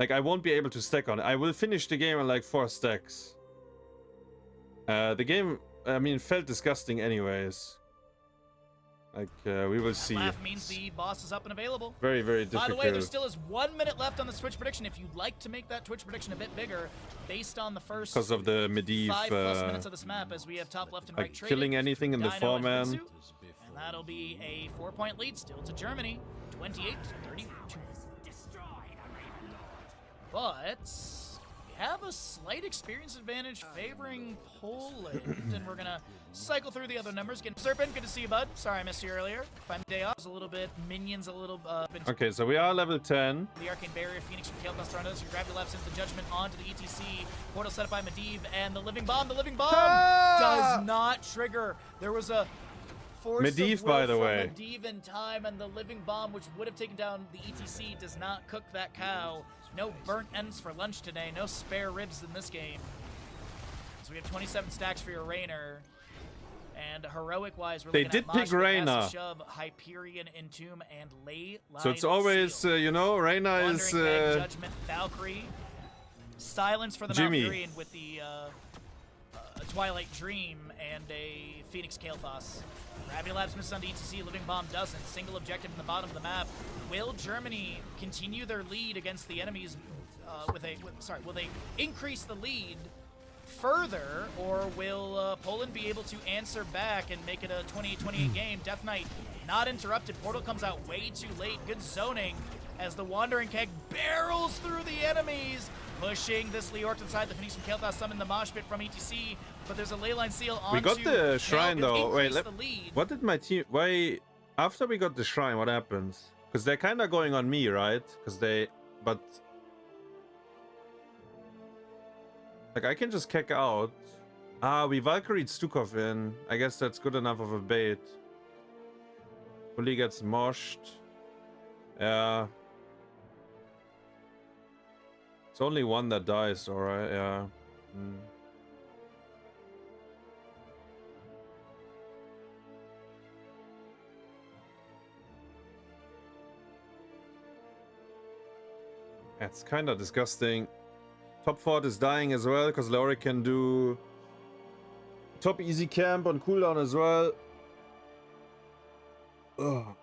Like, I won't be able to stack on it. I will finish the game in like 4 stacks. The game, I mean, felt disgusting anyways. Like, we will see. Laugh means the boss is up and available. Very, very difficult. By the way, there still is 1 minute left on the Twitch prediction. If you'd like to make that Twitch prediction a bit bigger, based on the first because of the Medivh 5+ minutes of this map, as we have top left and right trading. Killing anything in the 4-man. And that'll be a 4-point lead still to Germany, 28-32. But we have a slight experience advantage favoring Poland, and we're gonna cycle through the other numbers. Get Serpent, good to see you, bud. Sorry I missed you earlier. Find day off. A little bit minions, a little bit. Okay, so we are level 10. The Arcane Barrier, Phoenix from Kale Nostrandos, your gravity laps into the Judgment onto the ETC. Portal set up by Medivh, and the Living Bomb. The Living Bomb does not trigger. There was a force Medivh, of will by the from way. Medivh in time, and the Living Bomb, which would have taken down the ETC, does not cook that cow. No burnt ends for lunch today. No spare ribs in this game. So we have 27 stacks for your Rainer. And heroic-wise, we're They looking did at pick Mosh, Reyna. Shove, Hyperion, Entomb, and Ley Line So it's always, Seal. you know, Reyna is Wandering Egg, Judgment, Valkyrie. Silence for the Jimmy. Malfurion with the Twilight Dream and a Phoenix Kael'thas. Gravity Labs missed on the ETC, Living Bomb doesn't. Single objective in the bottom of the map. Will Germany continue their lead against the enemies will they increase the lead further, or will Poland be able to answer back and make it a 28-28 game? Death Knight not interrupted. Portal comes out way too late. Good zoning as the Wandering Keg barrels through the enemies, pushing this Leorc inside. The Phoenix from Kael'thas summon the mosh pit from ETC, but there's a leyline seal on. We got the shrine though. Wait, the lead. what did my team? Why? After we got the shrine, what happens? Because they're kind of going on me, right? Because but like I can just kick out. Ah, we Valkyried Stukov in. I guess that's good enough of a bait. Ulli gets moshed. Yeah. It's only one that dies, alright, yeah. That's kind of disgusting. Top fort is dying as well, because Leoric can do top easy camp on cooldown as well. Ugh.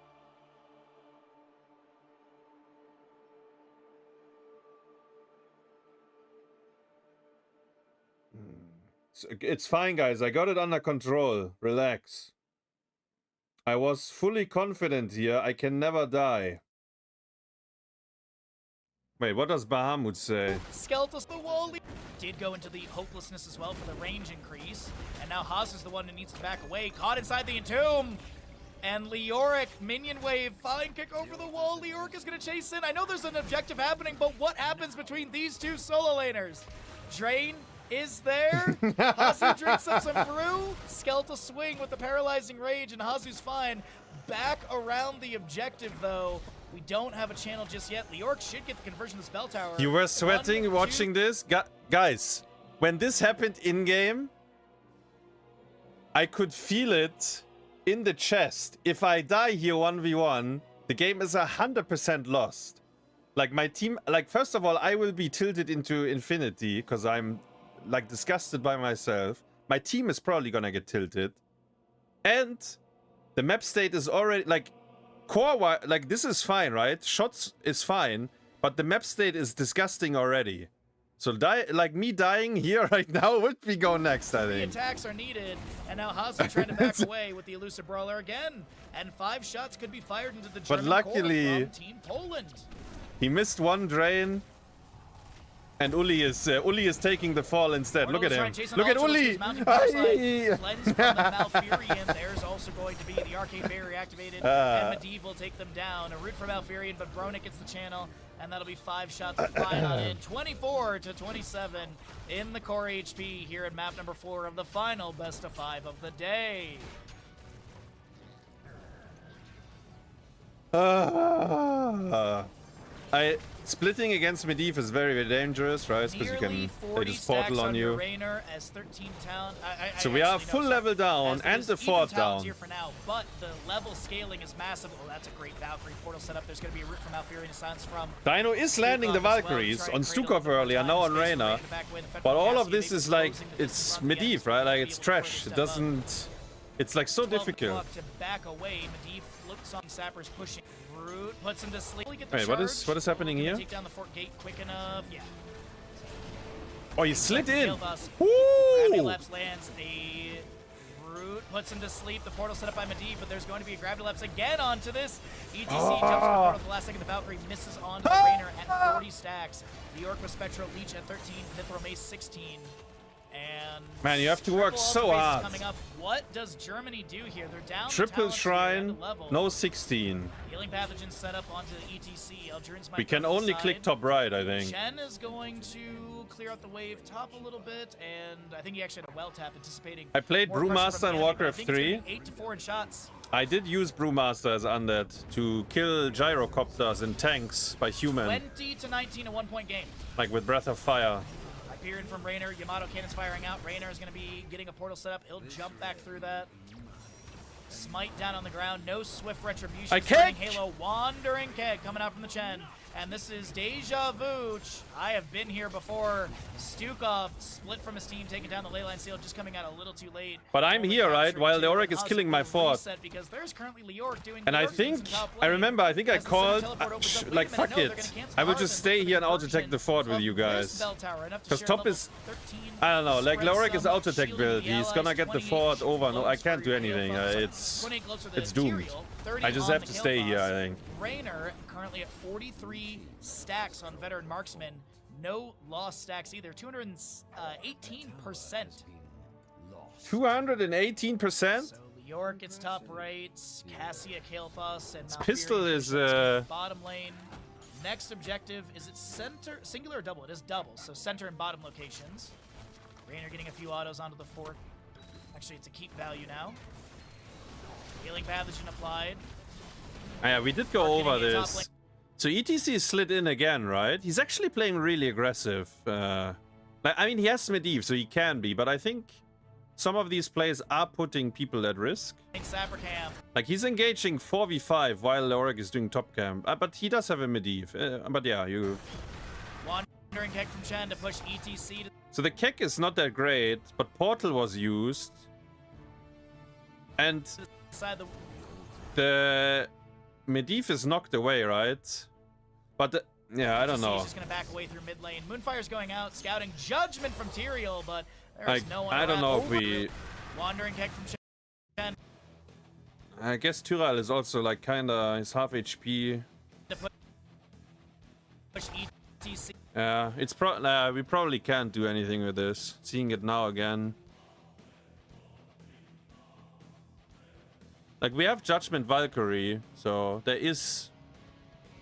It's fine, guys. I got it under control. Relax. I was fully confident here. I can never die. Wait, what does Bahamut say? Skeletos the wall did go into the hopelessness as well for the range increase. And now Haas is the one who needs to back away. Caught inside the Entomb. And Leoric, minion wave, fine kick over the wall. Leoric is going to chase in. I know there's an objective happening, but what happens between these two solo laners? Drain is there. Hasu drinks up some brew. Skeletal swing with the paralyzing rage, and Hasu's fine. Back around the objective, though. We don't have a channel just yet. Leoric should get the conversion to spell tower. You were sweating watching this? Guys, when this happened in-game, I could feel it in the chest. If I die here 1v1, the game is 100% lost. Like, my team... Like, first of all, I will be tilted into infinity, because I'm, like, disgusted by myself. My team is probably gonna get tilted. And the map state is already... Like, core, like, this is fine, right? Shots is fine, but the map state is disgusting already. So like me dying here right now would be go next, I think. 3 attacks are needed, and now Hasu trying to back away with the elusive brawler again. And 5 shots could be fired into the German luckily, core from Team Poland. He missed one drain. And Ulli is taking the fall instead. Look at him. Look at Ulli! Cleanse from the Malfurion. There's also going to be the Arcane Barrier activated. And Medivh will take them down. A root for Malfurion, but Bronick gets the channel. And that'll be 5 shots flying on in. 24-27 in the core HP here at map number 4 of the final best of 5 of the day. Splitting against Medivh is very, very dangerous, right? Because you can play this portal on you. As 13 so we are full level down and the fort down. Here for now, but the level scaling is massive. Oh, that's a great Valkyrie portal setup. There's going to be a root from Malfurion Silence from Dino is landing the Valkyries on Stukov earlier, now on Reyna. But all of this is like, it's Medivh, right? Like, it's trash. It doesn't... It's like so difficult. To back away, Medivh looks on Sappers pushing. Root puts him to sleep. Wait, what is happening here? Take down the fort gate quick enough. Yeah. Oh, you slid in. Ooh! Lapse lands a Root puts him to sleep. The portal set up by Medivh, but there's going to be a grab-to-leps again onto this. ETC jumps to the portal at the last second. The Valkyrie misses onto the Rainer at 40 stacks. The York with Spectral Leech at 13. Mithril Mace 16. And man, you have to work so hard. Coming up. What does Germany do here? They're down. Triple Shrine, no 16. Healing Pathogen set up onto the ETC. Eldrin's We can only click top right, I think. Shen is going to clear out the wave top a little bit, and I think he actually had a well tap anticipating. I played Brewmaster in Warcraft 3. 8 to 4 in shots. I did use Brewmaster as undead to kill gyrocopters in tanks by human. 20 to 19, a 1-point game. Like with Breath of Fire. Hyperion from Raynor. Yamato cannons firing out. Raynor is going to be getting a portal set up. He'll jump back through that. Smite down on the ground. No swift retribution. I kicked! Halo. Wandering Keg coming out from the Chen. And this is Deja Vu. I have been here before. Stukov split from his team, taking down the Leyline Seal, just coming out a little too late. But I'm here, right? While Leoric is killing my fort. Because there's currently Leoric doing and I think, I remember, I think I called, like, fuck it. I will just stay here and auto-attack the fort with you guys. Because top is, I don't know, like, Leoric is auto-attack build. He's gonna get the fort over. No, I can't do anything. It's doomed. I just have to stay here, I think. Raynor currently at 43 stacks on Veteran Marksman. No lost stacks either. 218%. 218%? So York gets top right. Cassia, Kael'thas, and Malfurion pistol is bottom lane. Next objective, is it center, singular or double? It is double, so center and bottom locations. Raynor getting a few autos onto the fort. Actually, it's a keep value now. Healing Pathogen applied. Yeah, we did go over this. So ETC is slid in again, right? He's actually playing really aggressive. I mean, he has Medivh, so he can be, but I think some of these plays are putting people at risk. Like, he's engaging 4v5 while Leoric is doing top camp. But he does have a Medivh. But yeah, you... Wandering Kek from Chen to push ETC to... So the Kek is not that great, but Portal was used. And... the Medivh is knocked away, right? But yeah, I don't know. He's just gonna back away through mid lane. Moonfire's going out, scouting Judgment from Tyrael, but there's no one I don't know if over. we. Wandering Kek from Chen. I guess Tyrael is also like kinda he's half HP. Push ETC. Yeah, it's we probably can't do anything with this. Seeing it now again. Like, we have Judgment Valkyrie, so there is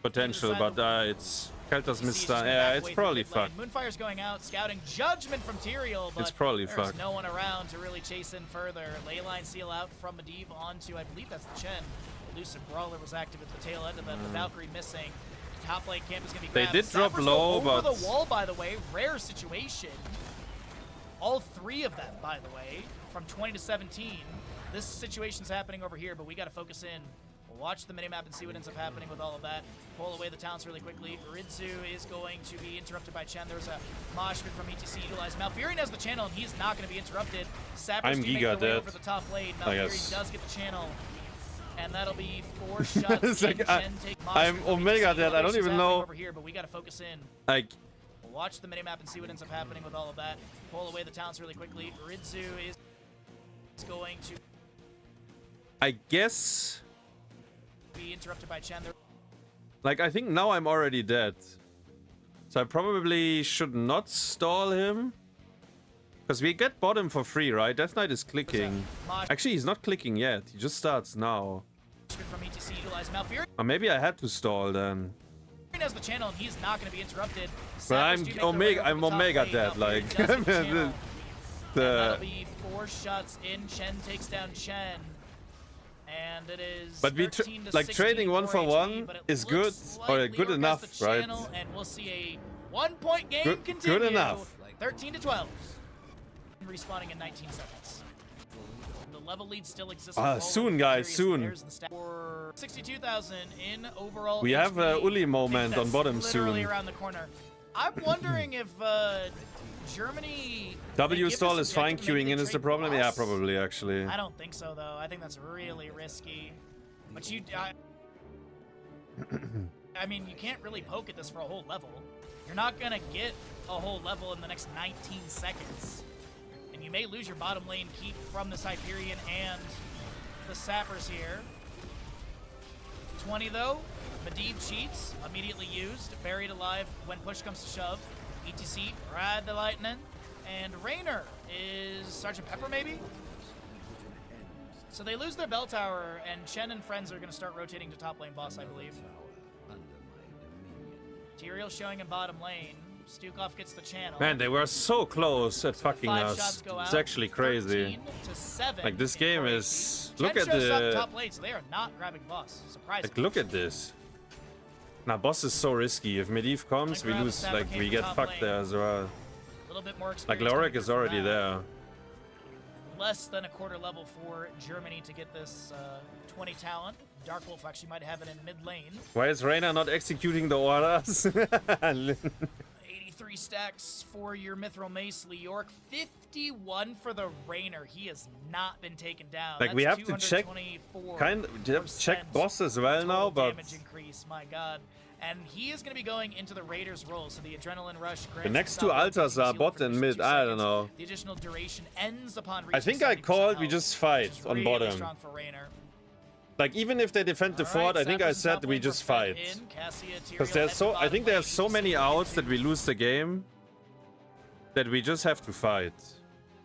potential, but it's Kelta's missed. Yeah, it's probably fucked. Moonfire's going out, scouting Judgment from Tyrael, but it's probably there's fucked. no one around to really chase in further. Leyline Seal out from Medivh onto, I believe that's the Chen. Elusive Brawler was active at the tail end of that. The Valkyrie missing. Top lane camp is going to be grabbed. They did drop low, but... over the wall, by the way. Rare situation. All three of them, by the way, from 20 to 17. This situation's happening over here, but we got to focus in. We'll watch the minimap and see what ends up happening with all of that. Pull away the talents really quickly. Ridzu is going to be interrupted by Chen. There's a moshpit from ETC utilized. Malfurion has the channel, and he's not going to be interrupted. Sappers do make their way over the top lane. Malfurion does get the channel. And that'll be 4 shots. Like, I'm Omega dead. I don't even know. Over here, but we got to focus in. Like, we'll watch the minimap and see what ends up happening with all of that. Pull away the talents really quickly. Ridzu is going to... I guess... be interrupted by Chen. Like, I think now I'm already dead. So I probably should not stall him. Because we get bottom for free, right? Death Knight is clicking. Actually, he's not clicking yet. He just starts now. From ETC utilized Malfurion. Or maybe I had to stall then. Has the channel, and he's not going to be interrupted. But I'm Omega dead, like. That'll be 4 shots in. Chen takes down Chen. And it is. But we like trading 1-for-1 is good or good enough, right? And we'll see a 1-point game continue. Good enough. 13 to 12. Respawning in 19 seconds. The level lead still exists. Soon, guys, soon. 62,000 in overall. We have a Ulli moment on bottom literally soon. Around the corner. I'm wondering if Germany. W stall is fine. Queuing in is the problem. Yeah, probably actually. I don't think so though. I think that's really risky. But I mean, you can't really poke at this for a whole level. You're not gonna get a whole level in the next 19 seconds. And you may lose your bottom lane keep from this Hyperion and the Sappers here. 20 though, Medivh cheats, immediately used, buried alive when push comes to shove. ETC, ride the lightning, and Raynor is Sergeant Pepper maybe? So they lose their bell tower, and Chen and friends are going to start rotating to top lane boss, I believe. Tyrael showing in bottom lane. Stukov gets the channel. Man, they were so close at fucking us. It's actually crazy. Like, this game is... Look at the... top lane, so they are not grabbing boss. Surprising. Like, look at this. Now, boss is so risky. If Medivh comes, we lose, like, we get fucked there as well. A little bit more Like, experience Lorik is already there. Less than a quarter level for Germany to get this 20 talent. Darkwolf actually might have it in mid lane. Why is Reyna not executing the orders? 83 stacks for your Mithril Mace, Leoric. 51 for the Raynor. He has not been taken down. Like, we have to check, check boss as well now, but... Damage increase, my god. And he is going to be going into the Raiders role, so the Adrenaline Rush... The next two altars are bot and mid, I don't know. The additional duration ends upon I think I called, we just fight on bottom. For Raynor. Like, even if they defend the fort, I think I said we just fight. Because there's so, I think there's so many outs that we lose the game that we just have to fight.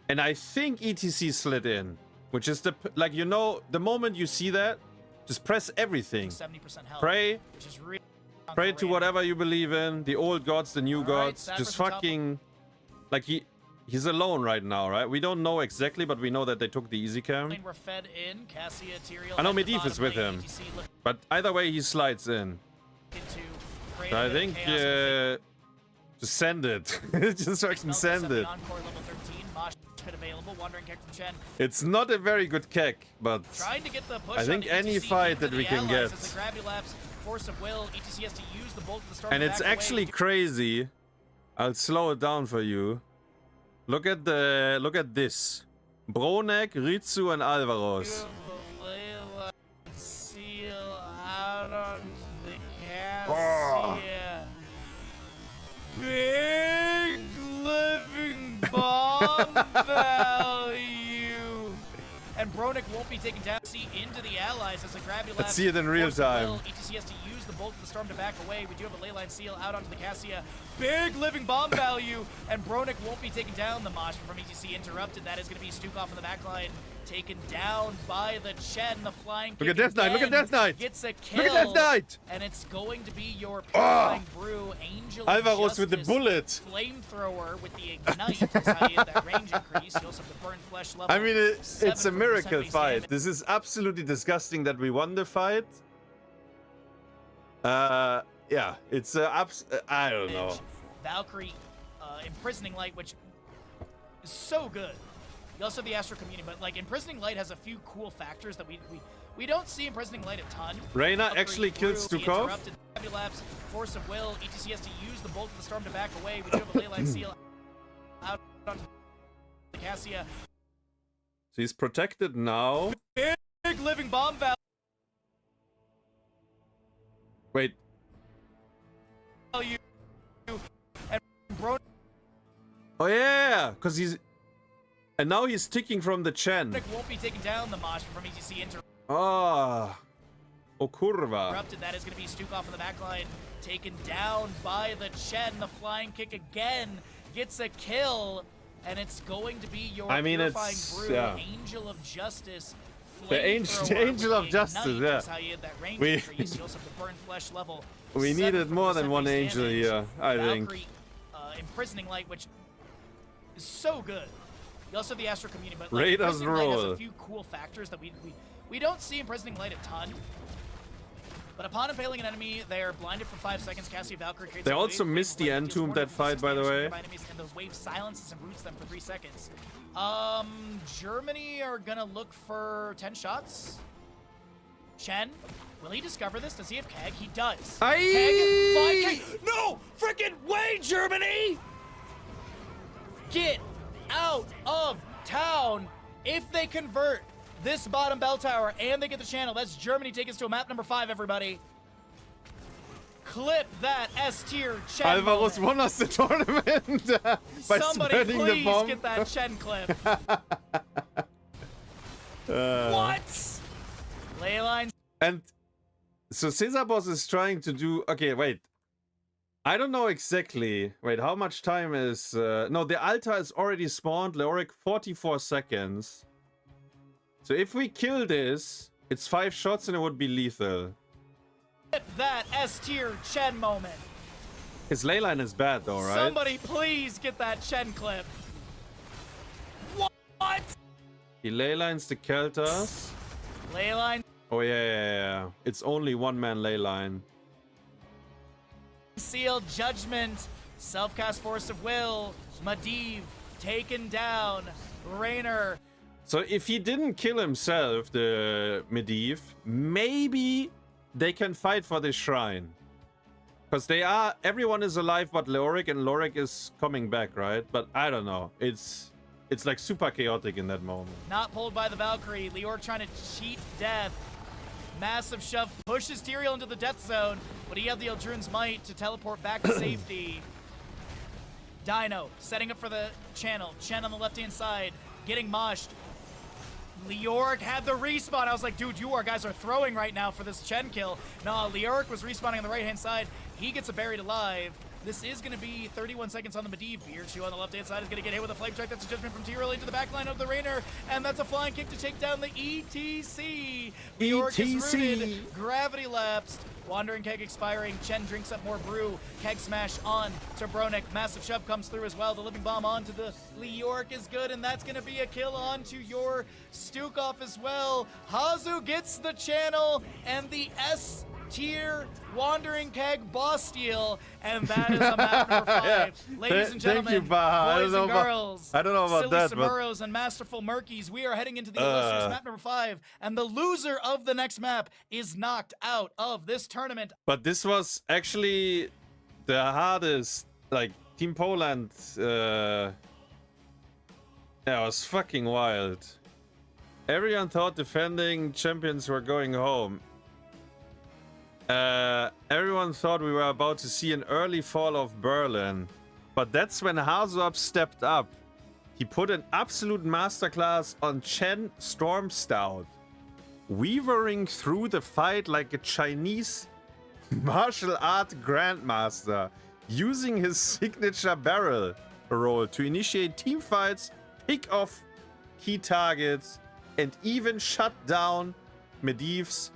And I think ETC slid in, which is the, like, you know, the moment you see that, just press everything. 70% health, Pray. which is really Pray to whatever you believe in, the old gods, the new gods. Just fucking, like, he's alone right now, right? We don't know exactly, but we know that they took the easy cam. We're fed in. Cassia, Tyrael, I know Medivh is with him, but either way he slides in. So I think just send it. Just fucking send it. It's not a very good kek, but I think any fight that we can get. And it's actually crazy. I'll slow it down for you. Look at this. Bronek, Ritsu, and Alvaros. Big living bomb value. And Bronek won't be taken down. See into the allies as a grabby. Let's see it in real time. ETC has to use the bolt of the storm to back away. We do have a leyline seal out onto the Cassia. Big living bomb value, and Bronek won't be taken down. The mosh from ETC interrupted. That is going to be Stukov in the back line. Taken down by the Chen, the flying. Look at Death Knight, look at Death Knight! Gets a kill. Look at Death Knight! And it's going to be your Purifying Brew, Angel Alvaros with the bullet. Flamethrower with the Ignite is how you get that range increase. You also have the Burn Flesh level. I mean, it's a miracle fight. This is absolutely disgusting that we won the fight. Yeah, it's I don't know. Valkyrie, Imprisoning Light, which is so good. You also have the Astral Communion, but like Imprisoning Light has a few cool factors that we don't see Imprisoning Light a ton. Reyna actually killed Stukov. Force of Will. ETC has to use the Bolt of the Storm to back away. We do have a Leyline Seal out on Cassia. So he's protected now. Big living bomb value. Wait. And Bro. Oh yeah, because he's. And now he's ticking from the Chen. Won't be taken down. The mosh from ETC into. Ah. Oh, curva. Interrupted. That is going to be Stukov in the back line. Taken down by the Chen. The flying kick again gets a kill. And it's going to be your Purifying Brew, Angel of Justice. The Angel of Justice, yeah. We needed more than one angel here, I think. Imprisoning Light, which is so good. You also have the Astral Communion, but like, Imprisoning Light has a few cool factors that we don't see Imprisoning Light a ton. But upon impaling an enemy, they are blinded for 5 seconds. Cassie Valkyrie creates they also missed the Entomb that fight, by the way. And the wave silences and roots them for 3 seconds. Germany are gonna look for 10 shots. Chen, will he discover this? Does he have Keg? He does. Keg, no freaking way, Germany! Get out of town if they convert this bottom bell tower and they get the channel. That's Germany. Take us to a map number 5, everybody. Clip that S tier Chen Alvaros moment. won us the tournament by Somebody spreading the please bomb. get that Chen clip. What? Leyline. And so Caesarboss is trying to do... Okay, wait. I don't know exactly. Wait, how much time is... No, the altar is already spawned. Leoric, 44 seconds. So if we kill this, it's 5 shots and it would be lethal. That S tier Chen moment. His leyline is bad though, right? Somebody please get that Chen clip. What? He leylines the Keltas. Leyline. Oh yeah. It's only one-man leyline. Sealed Judgment. Self-cast Force of Will. Medivh taken down. Raynor. So if he didn't kill himself, the Medivh, maybe they can fight for this shrine. Because everyone is alive but Leoric, and Leoric is coming back, right? But I don't know. It's like super chaotic in that moment. Not pulled by the Valkyrie. Leoric trying to cheat death. Massive shove pushes Tyrael into the death zone, but he had the Eldrun's Might to teleport back to safety. Dino setting up for the channel. Chen on the left-hand side, getting moshed. Leoric had the respawn. I was like, dude, guys are throwing right now for this Chen kill. No, Leoric was respawning on the right-hand side. He gets a buried alive. This is going to be 31 seconds on the Medivh. Beerchew on the left-hand side is going to get hit with a flame strike. That's a judgment from Tyrael into the backline of the Raynor, and that's a flying kick to take down the ETC. Leoric is rooted. Gravity lapsed. Wandering Keg expiring. Chen drinks up more brew. Keg smash on to Bronick. Massive shove comes through as well. The living bomb onto the Leoric is good, and that's going to be a kill onto your Stukov as well. Hasu gets the channel, and the S tier Wandering Keg boss steal, and that is a map number 5. Yeah. Ladies and gentlemen, Thank you, Baha. boys and girls, I don't know about Silly that, Samuros and Masterful Murkies, we are heading into the illustrious map number 5, and the loser of the next map is knocked out of this tournament. But this was actually the hardest, like, Team Poland, yeah, it was fucking wild. Everyone thought defending champions were going home. Everyone thought we were about to see an early fall of Berlin, but that's when HasuObs stepped up. He put an absolute masterclass on Chen Storm Stout, weavering through the fight like a Chinese martial art grandmaster, using his signature barrel roll to initiate team fights, pick off key targets, and even shut down Medivh's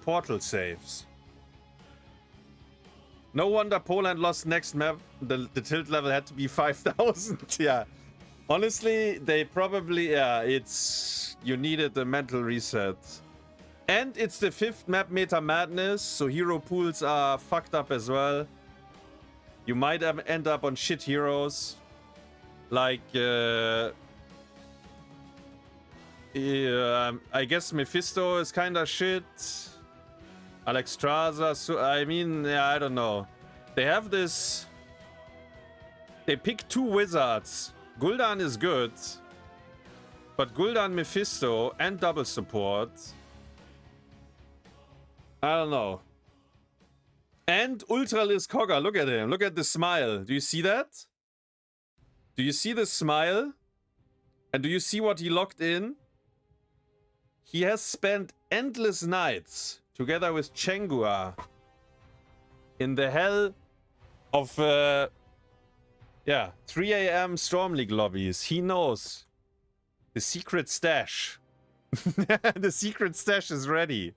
portal saves. No wonder Poland lost next map. The tilt level had to be 5,000. Yeah. Honestly, they probably... Yeah, it's... You needed a mental reset. And it's the 5th map Meta Madness, so hero pools are fucked up as well. You might end up on shit heroes. Like... I guess Mephisto is kinda shit. Alexstrasza, so I mean, yeah, I don't know. They have this... They pick 2 wizards. Gul'dan is good. But Gul'dan, Mephisto, and double support. I don't know. And Ultralisk Hogger, look at him. Look at the smile. Do you see that? Do you see the smile? And do you see what he locked in? He has spent endless nights together with Chengua in the hell of, yeah, 3 AM Stormleague lobbies. He knows the secret stash. The secret stash is ready.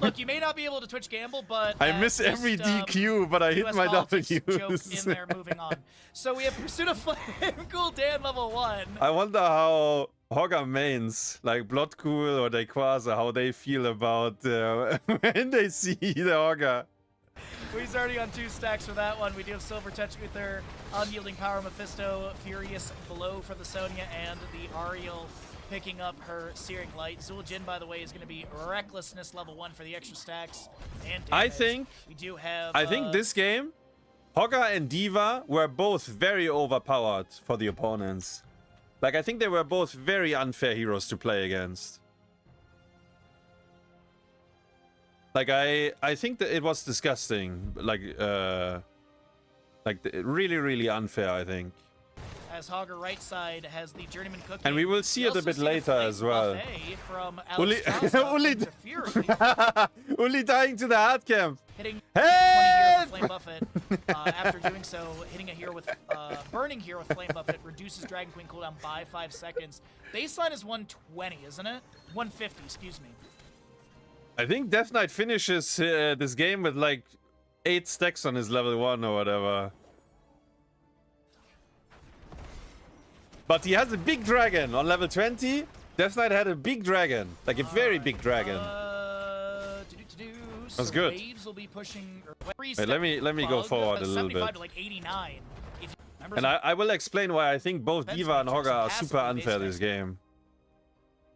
Look, you may not be able to Twitch gamble, but I miss every DQ, but I hit US my politics W's. joke in there. Moving on. So we have Pursuit of Flame, Gul'dan level 1. I wonder how Hogger mains, like Bloodcool or Dayquaza, how they feel about when they see the Hogger. We're starting on 2 stacks for that one. We do have Silver Touch Uther, Unyielding Power Mephisto, Furious Blow for the Sonya, and the Ariel picking up her Searing Light. Zul'jin, by the way, is going to be Recklessness level 1 for the extra stacks and damage. I think we do have. I think this game, Hogger and Diva were both very overpowered for the opponents. Like, I think they were both very unfair heroes to play against. Like I think that it was disgusting. Like really, really unfair, I think. As Hogger right side has the journeyman cooking. And we will see it a bit later as well. From Ulli, Ulli, Ulli dying to the hard camp. hitting Hey! 20 here with Flame Buffet. After doing so, hitting a hero with burning here with Flame Buffet reduces Dragon Queen cooldown by 5 seconds. Baseline is 120, isn't it? 150, excuse me. I think Death Knight finishes this game with like 8 stacks on his level 1 or whatever. But he has a big dragon on level 20. Death Knight had a big dragon, like a very big dragon. That's good. Waves will be pushing, Wait, let me go forward a little bit. To like 89. And I will explain why I think both D.Va and Hogger are super unfair this game.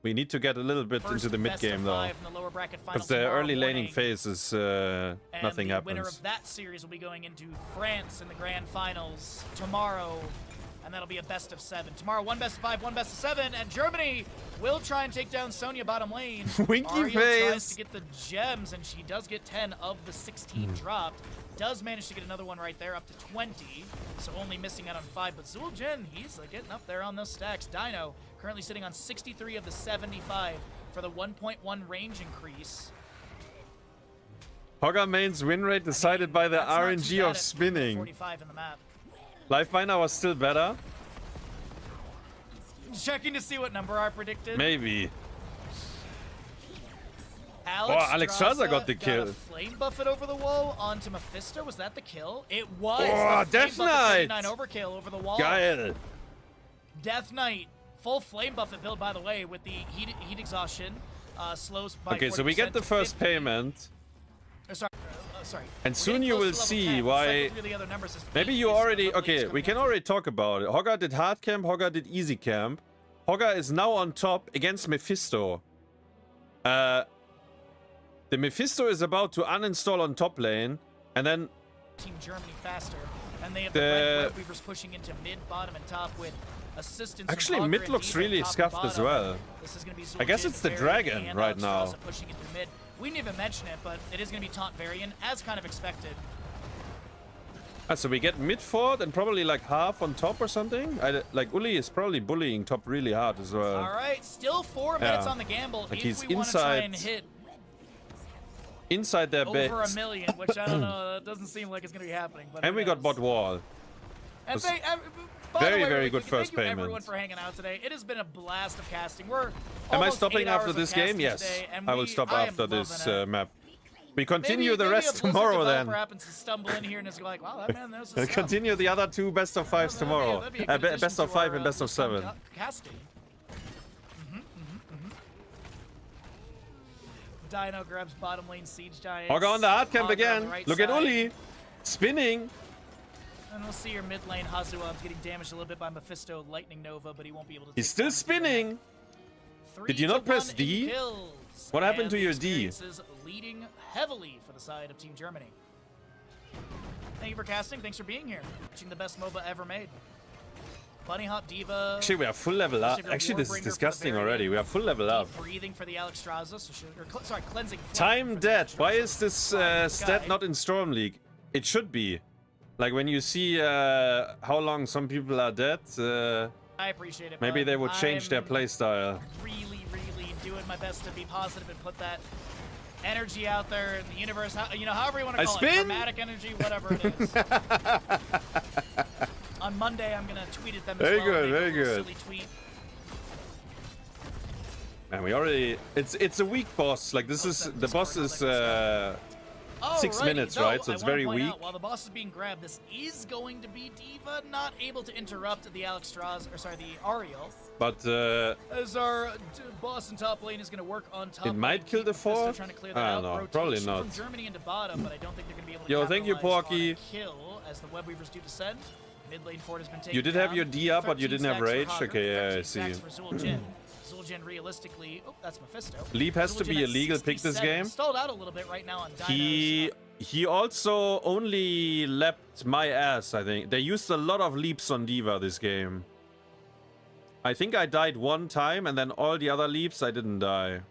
We need to get a little bit into the mid game though, because the early laning phase is nothing happens. The winner of that series will be going into France in the grand finals tomorrow. And that'll be a best of 7. Tomorrow, 1 best of 5, 1 best of 7, and Germany will try and take down Sonya bottom lane. Winky Aria face! Tries to get the gems, and she does get 10 of the 16 dropped. Does manage to get another one right there, up to 20. So only missing out on 5. But Zul'jin, he's getting up there on those stacks. Dino currently sitting on 63 of the 75 for the 1.1 range increase. Hogger main's win rate decided by the RNG of spinning. 45 in the map. Life Miner was still better. Checking to see what number I predicted. Maybe. Alexstrasza got the kill. Got a flame buffet over the wall onto Mephisto. Was that the kill? It was. Oh, Death Knight! 39 overkill over the wall. Geil. Death Knight, full flame buffet build, by the way, with the heat exhaustion. Slows by Okay, so we get the first payment. Sorry. And soon you will see why. Maybe you already. Okay, we can already talk about it. Hogger did hard camp, Hogger did easy camp. Hogger is now on top against Mephisto. The Mephisto is about to uninstall on top lane, and then Team Germany faster, and they have the red weavers pushing into mid, bottom, and top with assistance. Actually, mid looks really scuffed as well. This is going to be I guess it's the dragon right now. Pushing into mid. We didn't even mention it, but it is going to be Taunt Varian, as kind of expected. So we get mid fort and probably like half on top or something. Like Ulli is probably bullying top really hard as well. All right, still 4 minutes on the gamble. Like if he's we want to try and hit inside their base. Over 1 million, which I don't know. That doesn't seem like it's going to be happening. But and we got bot wall. And very good first thank you payment. Everyone for hanging out today. It has been a blast of casting. We're Am I stopping after this game? Yes, today, I will stop after this map. We continue maybe the rest tomorrow then. Happens to stumble in here and is like, wow, that man knows his stuff. Continue the other 2 best of 5s tomorrow. Best of 5 and best of 7. Casting. Dino grabs bottom lane siege giant. Hogger on the hard camp again. Right Look side. at Ulli spinning. And we'll see your mid lane HasuObs getting damaged a little bit by Mephisto Lightning Nova, but he won't be able to. He's still spinning. Did you not press D? What happened to your D? Leading heavily for the side of Team Germany. Thank you for casting. Thanks for being here. Watching the best MOBA ever made. Bunny Hop D.Va. Actually, we are full level up. Actually, this is disgusting already. We are full level up. Breathing for the Alexstrasza. Sorry, cleansing. Time dead. Why is this stat not in Stormleague? It should be. Like when you see how long some people are dead. I appreciate it. Maybe they would change their playstyle. Really doing my best to be positive and put that energy out there in the universe. However you want to call it. Dramatic energy, whatever it is. On Monday, I'm gonna tweet at them. Very as well. good, very good. Silly tweet. Man, we already. It's a weak boss. Like this is the boss is 6 minutes, right? So it's very weak. While the boss is being grabbed, this is going to be D.Va not able to interrupt the Alexstrasza, or sorry, the Ariel. But as our boss in top lane is going to work on top. It might kill the fort. I don't know. Probably not. From Germany into bottom, but I don't think they're going to be able to. Yo, thank you, Porky. Kill as the web weavers do descend. Mid lane fort has been taken. You did have your D up, but you didn't have rage. Okay, yeah, I see. Zul'jin realistically, that's Mephisto. Leap has to be a legal pick this game. Stalled out a little bit right now on Dinos. He also only leapt my ass, I think. They used a lot of leaps on D.Va this game. I think I died 1 time, and then all the other leaps I didn't die.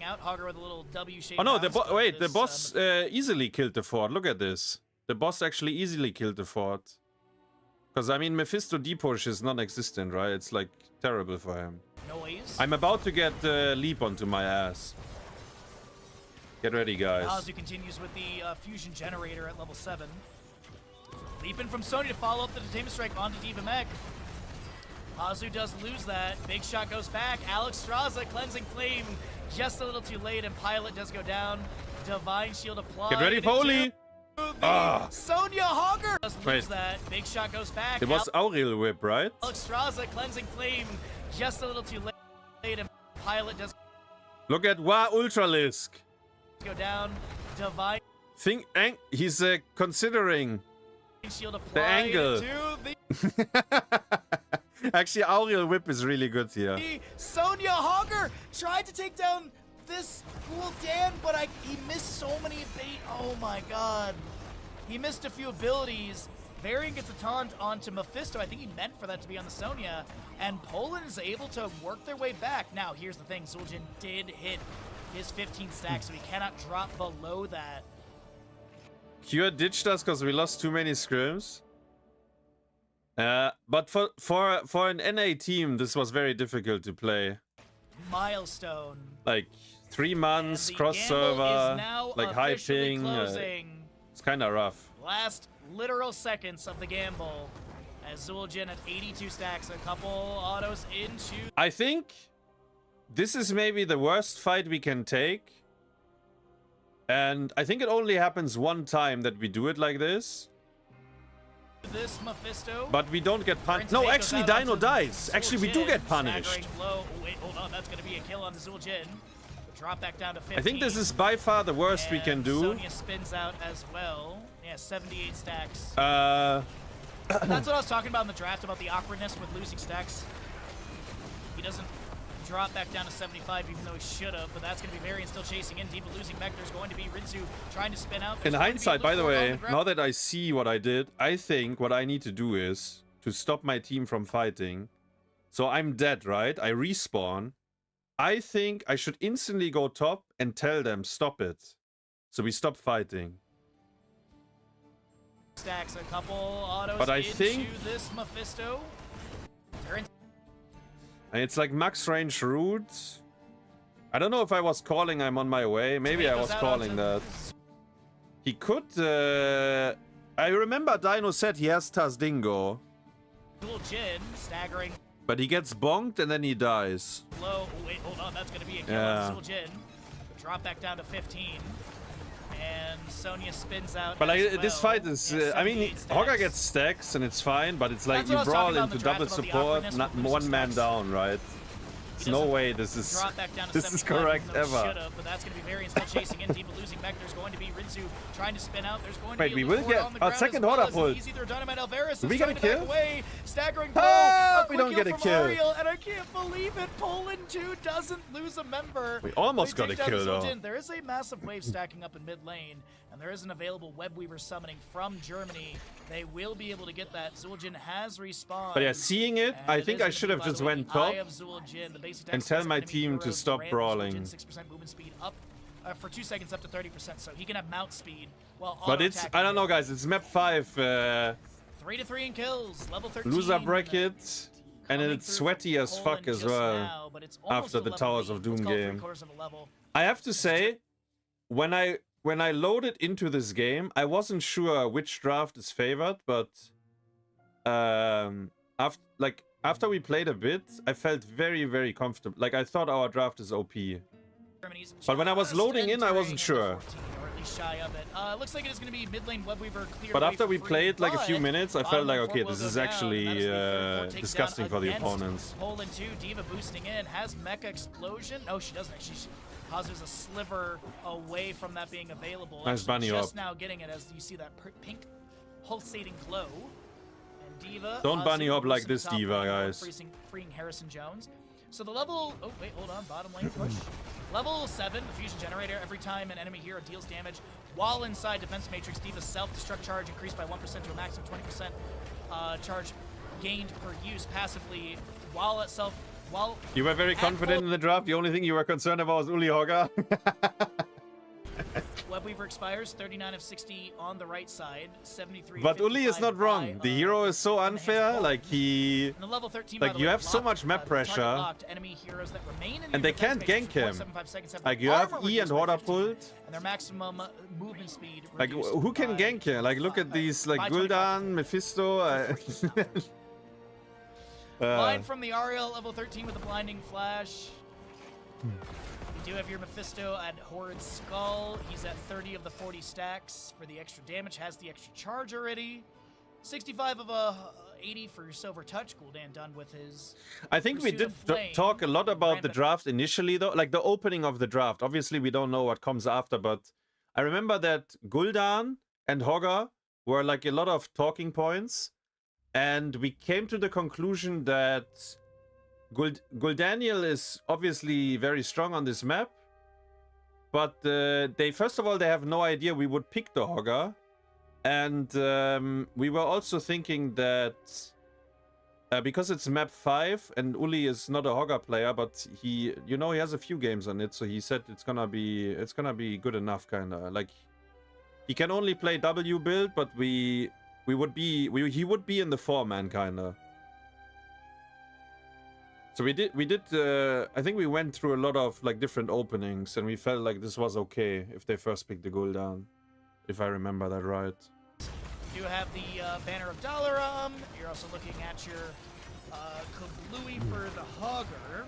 out Hogger with a little W-shaped. Oh no, the bounce, wait, the this, boss easily killed the fort. Look at this. The boss actually easily killed the fort. Because, I mean, Mephisto D-push is non-existent, right? It's, like, terrible for him. Noise. I'm about to get leap onto my ass. Get ready, guys. Hasu continues with the fusion generator at level 7. Leaping from Sony to follow up the Detainment Strike onto Diva Mech. Hasu does lose that. Big shot goes back. Alex Straza, Cleansing Flame, just a little too late, and Pilot does go down. Divine Shield applied. Get ready, Foley! Sonya Hogger does lose that. Big shot goes back. It was Aurel Whip, right? Alex Straza, Cleansing Flame, just a little too late, and Pilot does Look at Wa Ultralisk. go down. Divine He's considering Shield applied the angle. to the Actually, Aurel Whip is really good here. Sonya Hogger tried to take down this cool Dan, but he missed so many oh my god. He missed a few abilities. Varian gets a taunt onto Mephisto. I think he meant for that to be on the Sonya. And Poland is able to work their way back. Now, here's the thing. Zul'jin did hit his 15 stacks, so he cannot drop below that. Cure ditched us because we lost too many scrims. But for an NA team, this was very difficult to play. Milestone. Like 3 months cross server, like high ping. It's kind of rough. Last literal seconds of the gamble, as Zul'jin at 82 stacks, a couple autos into. I think this is maybe the worst fight we can take. And I think it only happens one time that we do it like this. This Mephisto. But we don't get punished. No, actually, Dino dies. Actually, we do get punished. Low. Oh, wait, hold on. That's going to be a kill on the Zul'jin. Drop back down to 15. I think this is by far the worst we can do. Sonya spins out as well. Yeah, 78 stacks. That's what I was talking about in the draft, about the awkwardness with losing stacks. He doesn't drop back down to 75, even though he should have, but that's going to be Varian still chasing in. Diva losing mech. There's going to be Rinsu trying to spin out. In hindsight, by the way, now that I see what I did, I think what I need to do is to stop my team from fighting. So I'm dead, right? I respawn. I think I should instantly go top and tell them, stop it. So we stop fighting. Stacks a couple autos but I into think this Mephisto. And it's like max range route. I don't know if I was calling I'm on my way. Maybe I was calling that. He could... I remember Dino said he has Tazdingo. Zul'jin staggering. But he gets bonked and then he dies. Low. Oh, wait, hold on. That's going to be a kill on Zul'jin. Drop back down to 15. And Sonya spins out. But like, this fight is... I mean, Hogger gets stacks and it's fine, but it's like you brawl into double support, not one man down, right? There's no way this is correct ever. But that's going to be Varian still chasing in. Diva losing mech. There's going to be Rinsu trying to spin out. There's going to be we will get a second order pull. Do we get a kill? Staggering we don't get a kill. Ariel, and I can't believe it. Poland 2 doesn't lose a member. We almost got a kill though. There is a massive wave stacking up in mid lane, and there is an available Webweaver summoning from Germany. They will be able to get that. Zul'jin has respawned. But yeah, seeing it, I think I should have just went top and tell my team to stop brawling. 6% movement speed up for 2 seconds up to 30%, so he can have mount speed. But it's, I don't know guys, it's map 5. 3 to 3 in kills, level 13. Loser bracket, and it's sweaty as fuck as well after the Towers of Doom game. I have to say, when I loaded into this game, I wasn't sure which draft is favored, but after we played a bit, I felt very, very comfortable. Like, I thought our draft is OP. But when I was loading in, I wasn't sure. Looks like it is going to be mid lane Webweaver clear. But after we played like a few minutes, I felt like, okay, this is actually disgusting for the opponents. Poland 2, Diva boosting in, has Mecha Explosion. No, she doesn't. Hazu's a sliver away from that being available. Nice bunny up. Just now getting it as you see that pink pulsating glow. And Diva. Don't bunny up like this, Diva, guys. Freeing Harrison Jones. So the level... Oh, wait, hold on. Bottom lane push. Level 7, the Fusion Generator. Every time an enemy hero deals damage while inside Defense Matrix, Diva's self-destruct charge increased by 1% to a maximum 20% charge gained per use passively while at While You were very confident in the draft. The only thing you were concerned about was Ulli Hogger. Webweaver expires, 39 of 60 on the right side, 73. But Ulli is not wrong. The hero is so unfair. Like he, the level 13, like you have so much map pressure, and they can't gank him. Like you have E and Horda pulled. And their maximum movement speed. Like who can gank him? Like look at these, like Gul'dan, Mephisto. Blind from the Ariel, level 13 with a blinding flash. You do have your Mephisto at Horrid Skull. He's at 30 of the 40 stacks for the extra damage. Has the extra charge already. 65 of 80 for your Silver Touch. Gul'dan done with his. I think we did talk a lot about the draft initially, though. Like the opening of the draft. Obviously, we don't know what comes after, but I remember that Gul'dan and Hogger were like a lot of talking points. And we came to the conclusion that Gul'Daniel is obviously very strong on this map, but they first of all they have no idea we would pick the Hogger, and we were also thinking that because it's map 5 and Ulli is not a Hogger player, but he, you know, he has a few games on it, so he said it's gonna be good enough, kind of like he can only play W build, but he would be in the 4-man kind of. So we did I think we went through a lot of like different openings, and we felt like this was okay if they first picked the Gul'dan, if I remember that right. You have the Banner of Dalaran. You're also looking at your Kablooey for the Hogger.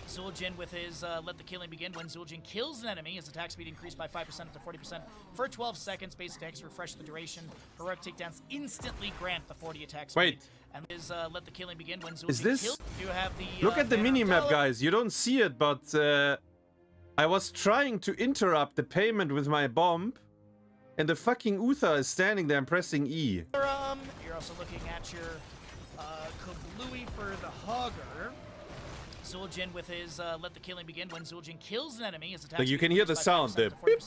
Zul'jin with his Let the Killing Begin. When Zul'jin kills an enemy, his attack speed increased by 5% up to 40% for 12 seconds. Base attacks refresh the duration. Heroic takedowns instantly grant the 40 attack speed. Wait. And his Let the Killing Begin. When Zul'jin Is this? kills, you have the, Look at the minimap, guys. You don't see it, but I was trying to interrupt the payment with my bomb, and the fucking Uther is standing there and pressing E. You're also looking at your Kablooey for the Hogger. Zul'jin with his Let the Killing Begin. When Zul'jin kills an enemy, his attack Like you can hear the sound, the beep,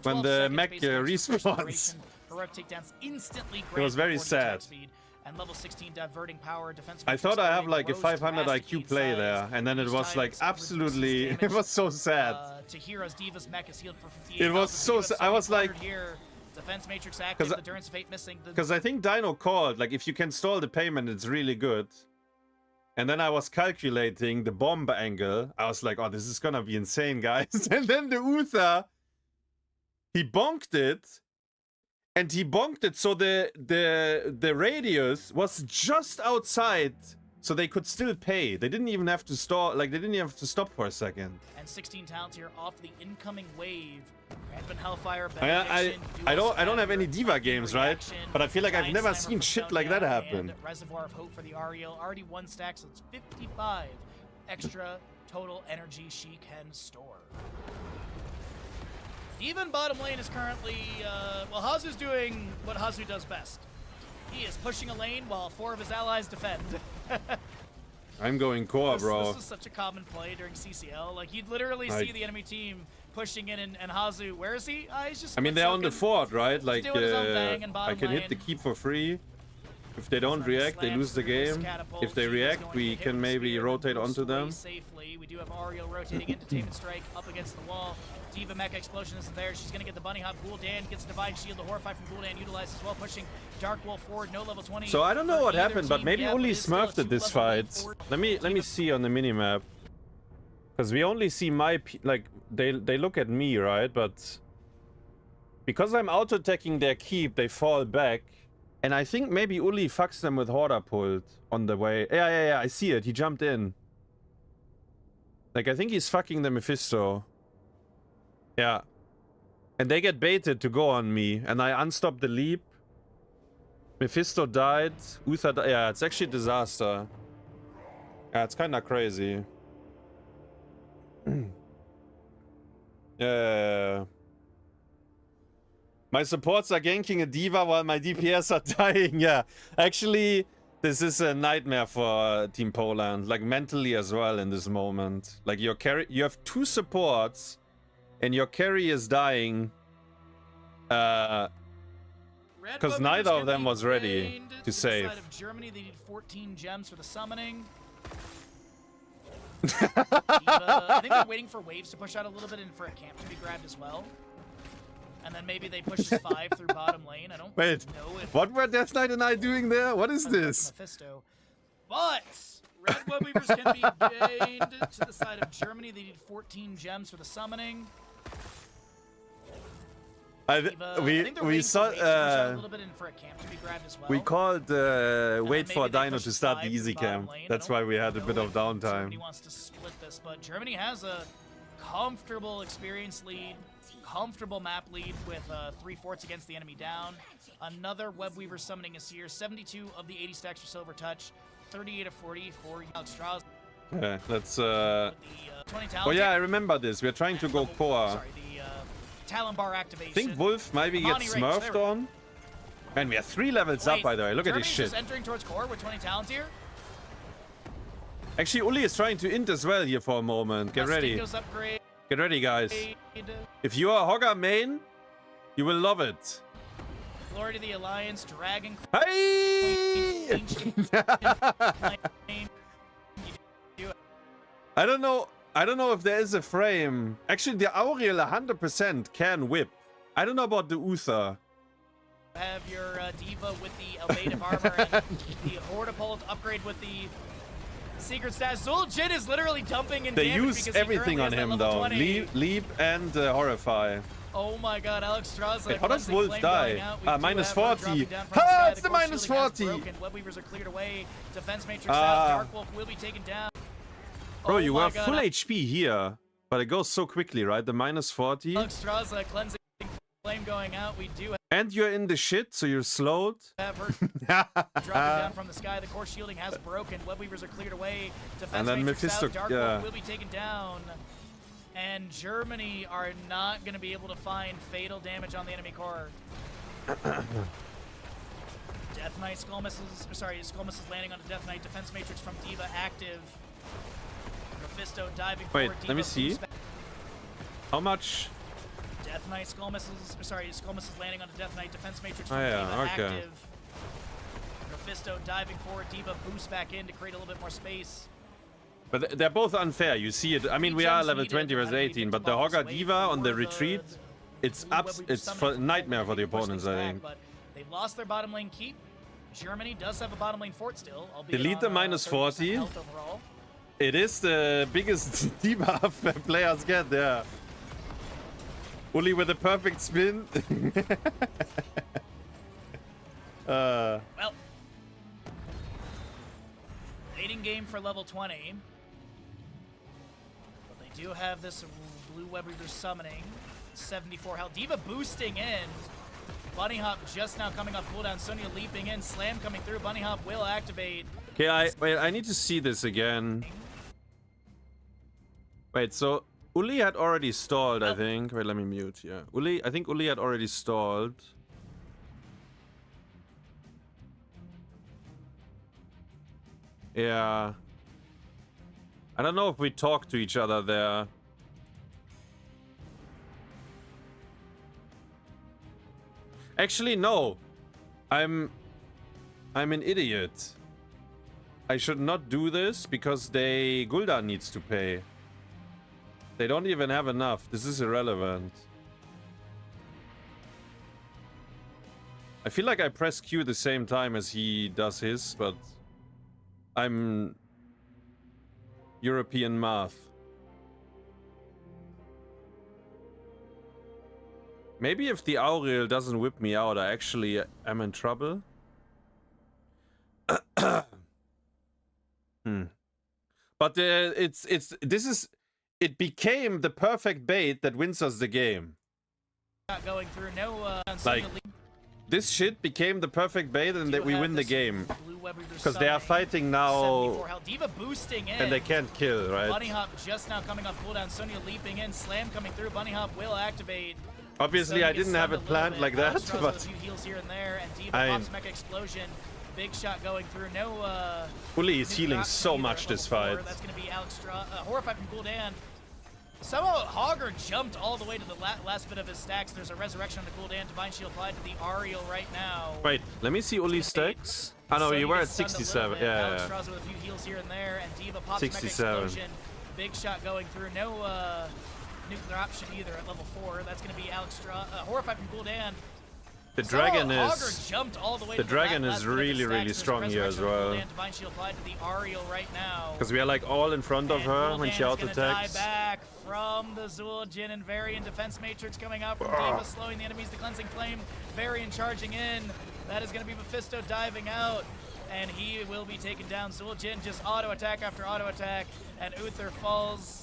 when the mech respawns. Heroic takedowns instantly It was very sad. And level 16 diverting power defense. I thought I have like a 500 IQ play there, and then it was like absolutely, it was so sad. To Heroes, Diva's mech is healed for 58. It was so sad. I was like, Defense Matrix active, the Endurance Fate missing. Because I think Dino called, like if you can stall the payment, it's really good. And then I was calculating the bomb angle. I was like, oh, this is gonna be insane, guys. And then the Uther, he bonked it. And he bonked it so the radius was just outside, so they could still pay. They didn't even have to stall, like they didn't even have to stop for a second. And 16 talents here off the incoming wave. Rampant Hellfire, I don't have any Diva games, right? But I feel like I've never seen shit like that happen. Reservoir of Hope for the Ariel, already 1 stack, so it's 55 extra total energy she can store. Even bottom lane is currently, well, Hasu's doing what Hasu does best. He is pushing a lane while 4 of his allies defend. I'm going core, bro. This was such a common play during CCL. Like, you'd literally see the enemy team pushing in, and Hasu, where is he? He's just. I mean, they're on the fort, right? Like, I can hit the keep for free. If they don't react, they lose the game. If they react, we can maybe rotate onto them. Safely. We do have Ariel rotating into Tainment Strike up against the wall. Diva Mech Explosion is there. She's going to get the Bunny Hop. Gul'dan gets a Divine Shield. The Horrify from Gul'dan utilized as well, pushing Dark Wolf forward. No level 20. So I don't know what happened, but maybe Ulli smurfed at this fight. Let me see on the minimap. Because we only see my... Like, they look at me, right? But... Because I'm auto-attacking their keep, they fall back. And I think maybe Ulli fucks them with Horda pulled on the way. Yeah, I see it. He jumped in. Like, I think he's fucking the Mephisto. Yeah. And they get baited to go on me. And I unstopped the leap. Mephisto died. Uther died. Yeah, it's actually a disaster. Yeah, it's kind of crazy. Yeah. My supports are ganking a Diva while my DPS are dying. Yeah, actually, this is a nightmare for Team Poland. Like, mentally as well in this moment. Like, your carry, you have 2 supports, and your carry is dying. Because neither of them was ready to save. Of Germany, they need 14 gems for the summoning. I think they're waiting for waves to push out a little bit and for a camp to be grabbed as well. And then maybe they push this 5 through bottom lane. I don't know if... What were Death Knight and I doing there? What is this? Mephisto. But red web weavers can be gained to the side of Germany. They need 14 gems for the summoning. We saw we called wait for Dino to start the easy camp. That's why we had a bit of downtime. Germany wants to split this, but Germany has a comfortable experience lead, comfortable map lead with 3 forts against the enemy down. Another web weaver summoning is here. 72 of the 80 stacks for Silver Touch, 38 of 40 for Alex Strauss. Okay, let's oh yeah, I remember this. We're trying to go core. Sorry, the Talon bar activation. I think Wolf maybe gets smurfed on. And we are 3 levels up, by the way. Look at this shit. Just entering towards core with 20 talents here. Actually, Ulli is trying to int as well here for a moment. Get ready. Get ready, guys. If you are Hogger main, you will love it. Glory to the Alliance, Dragon. Hey! I don't know if there is a frame. Actually, the Auriel 100% can whip. I don't know about the Uther. Have your Diva with the evasive armor and the Hortipult upgrade with the secret stash. Zul'jin is literally dumping in They damage use because everything on him though. Leap and Horrify. Oh my god, Alex Strauss. Wait, how does Wolf die? Minus 40. Ah, it's the minus 40. Web weavers are cleared away. Defense matrix out. Darkwolf will be taken down. Bro, you were full HP here, but it goes so quickly, right? The minus 40. Alex Strauss, cleansing flame going out. We do and you're in the shit, so you're slowed. have her dropping down from the sky. The core shielding has broken. Web weavers are cleared away. Defense and then Mephisto, Darkwolf will be taken down. And Germany are not going to be able to find fatal damage on the enemy core. Death Knight Skull Missiles, sorry, Skull Missiles landing on the Death Knight. Defense Matrix from Diva active. Mephisto diving forward. Wait, let me see. How much? Death Knight Skull Missiles, sorry, Skull Missiles landing on the Death Knight. Defense Matrix from Diva active. Mephisto diving forward. Diva boosts back in to create a little bit more space. But they're both unfair, you see it. I mean, we are level 20 versus 18, but the Hogger Diva on the retreat, it's for nightmare for the opponents, I think. But they've lost their bottom lane keep. Germany does have a bottom lane fort still. Delete the minus 40. It is the biggest debuff players get there. Ulli with a perfect spin. Well, leading game for level 20. But they do have this blue web weaver summoning. 74 health. Diva boosting in. Bunny Hop just now coming off cooldown. Sonya leaping in. Slam coming through. Bunny Hop will activate. Okay, wait, I need to see this again. Wait, so Ulli had already stalled, I think. Wait, let me mute here. I think Ulli had already stalled. Yeah. I don't know if we talked to each other there. Actually, no. I'm an idiot. I should not do this because Gul'dan needs to pay. They don't even have enough. This is irrelevant. I feel like I press Q the same time as he does his, but I'm European math. Maybe if the Auriel doesn't whip me out, I actually am in trouble. But it became the perfect bait that wins us the game. Not going through no like this shit became the perfect bait and that we win the game. Because they are fighting now Diva boosting in. and they can't kill, right? Bunny Hop just now coming off cooldown. Sonya leaping in. Slam coming through. Bunny Hop will activate. Obviously, I didn't have it planned like that, but a few heals here and there, and Diva pops Mecha Explosion. Big shot going through. No. Ulli is healing so much this fight. That's going to be Alex Horrify from Gul'dan. Somehow Hogger jumped all the way to the last bit of his stacks. There's a resurrection on the Gul'dan. Divine Shield applied to the Ariel right now. Wait, let me see Ulli's stacks. Oh no, you were at 67. Yeah. Alex with a few heals here and there, and Diva pops 67. big shot going through. No nuclear option either at level 4. That's going to be Alex Horrified from Gul'dan. The dragon Augur jumped all the way to the dragon back, is last minute of the really stacks. strong There's here as Resurrection well. Gul'dan, Divine Shield applied to the Ariel right now. Because we are like all in front of her when she Gul'dan's auto gonna die attacks. back from the Zul'jin and Varian defense matrix coming out from Diva, slowing the enemies. The cleansing flame, Varian charging in. That is going to be Mephisto diving out, and he will be taken down. Zul'jin just auto attack after auto attack, and Uther falls.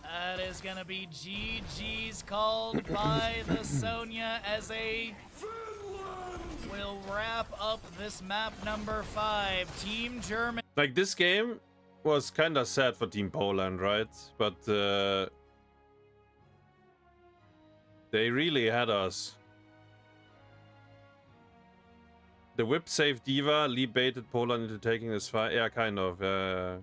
That is going to be GG's called by the Sonya as a will wrap up this map number 5. Team Germany. Like, this game was kind of sad for Team Poland, right? But they really had us. The whip saved Diva, leap baited Poland into taking this fight. Yeah, kind of.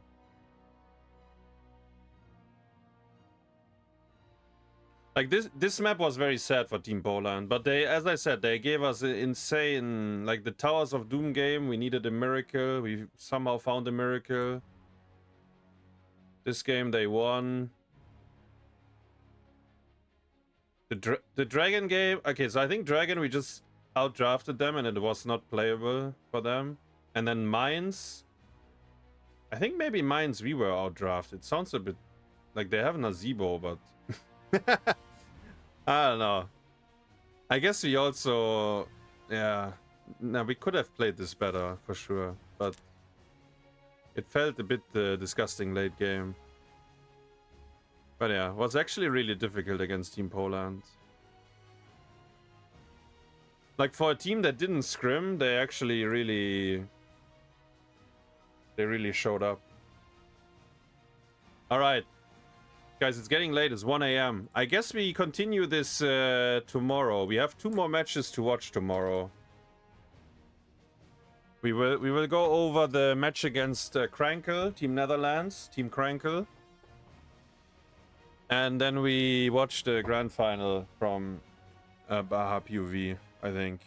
Like, this map was very sad for Team Poland, but they, as I said, they gave us an insane, like the Towers of Doom game. We needed a miracle. We somehow found a miracle. This game they won. The Dragon game. Okay, so I think Dragon we just outdrafted them and it was not playable for them. And then Mines. I think maybe Mines we were outdrafted. It sounds a bit like they have a Nazebo, but. I don't know. I guess we also, yeah, no, we could have played this better for sure, but it felt a bit disgusting late game. But yeah, it was actually really difficult against Team Poland. Like, for a team that didn't scrim, they actually really showed up. All right. Guys, it's getting late. It's 1 AM. I guess we continue this tomorrow. We have 2 more matches to watch tomorrow. We will go over the match against Krankel, Team Netherlands, Team Krankel. And then we watch the grand final from Baha POV, I think.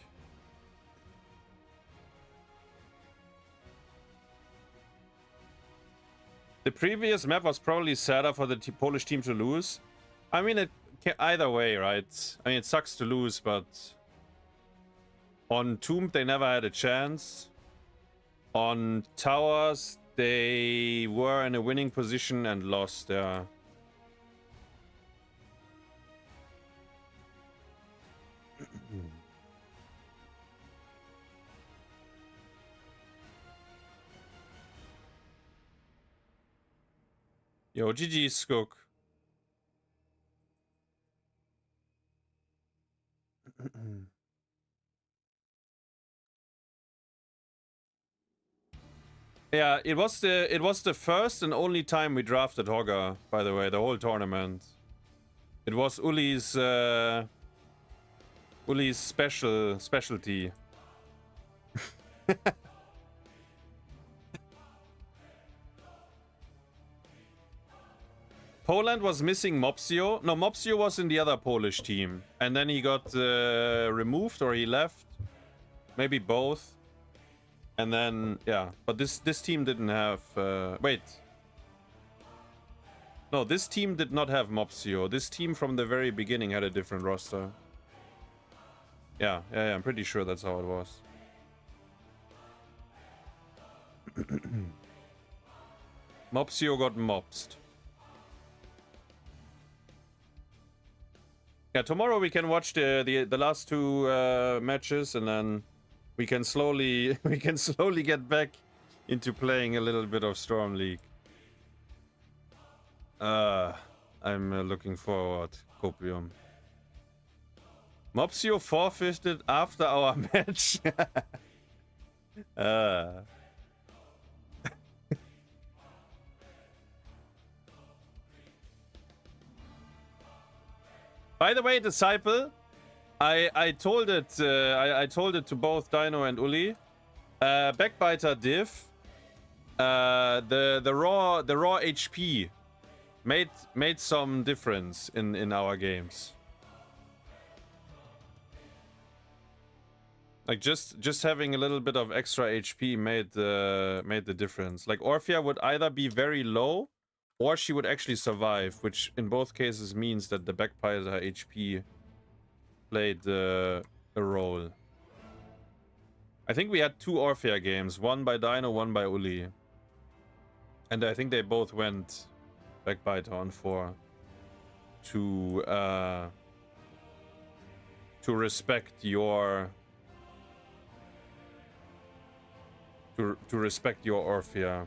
The previous map was probably sadder for the Polish team to lose. I mean, it either way, right? I mean, it sucks to lose, but on Tomb they never had a chance. On Towers they were in a winning position and lost. Yeah. Yo, GG, Skook. Yeah, it was the first and only time we drafted Hogger, by the way, the whole tournament. It was Ulli's specialty. Poland was missing Mopsio. No, Mopsio was in the other Polish team. And then he got removed or he left. Maybe both. And then, yeah. But this team didn't have... wait. No, this team did not have Mopsio. This team from the very beginning had a different roster. Yeah, I'm pretty sure that's how it was. Mopsio got mopsed. Yeah, tomorrow we can watch the last 2 matches, and then we can slowly get back into playing a little bit of Storm League. I'm looking forward, Copium. Mopsio forfeited after our match. By the way, Disciple, I told it I told it to both Dino and Ulli. Backbiter div, the raw HP made some difference in our games. Like just having a little bit of extra HP made the difference. Like Orphea would either be very low, or she would actually survive, which in both cases means that the backpiler HP played a role. I think we had 2 Orphea games, one by Dino, one by Ulli. And I think they both went backbiter on 4 to respect your to respect your Orphea,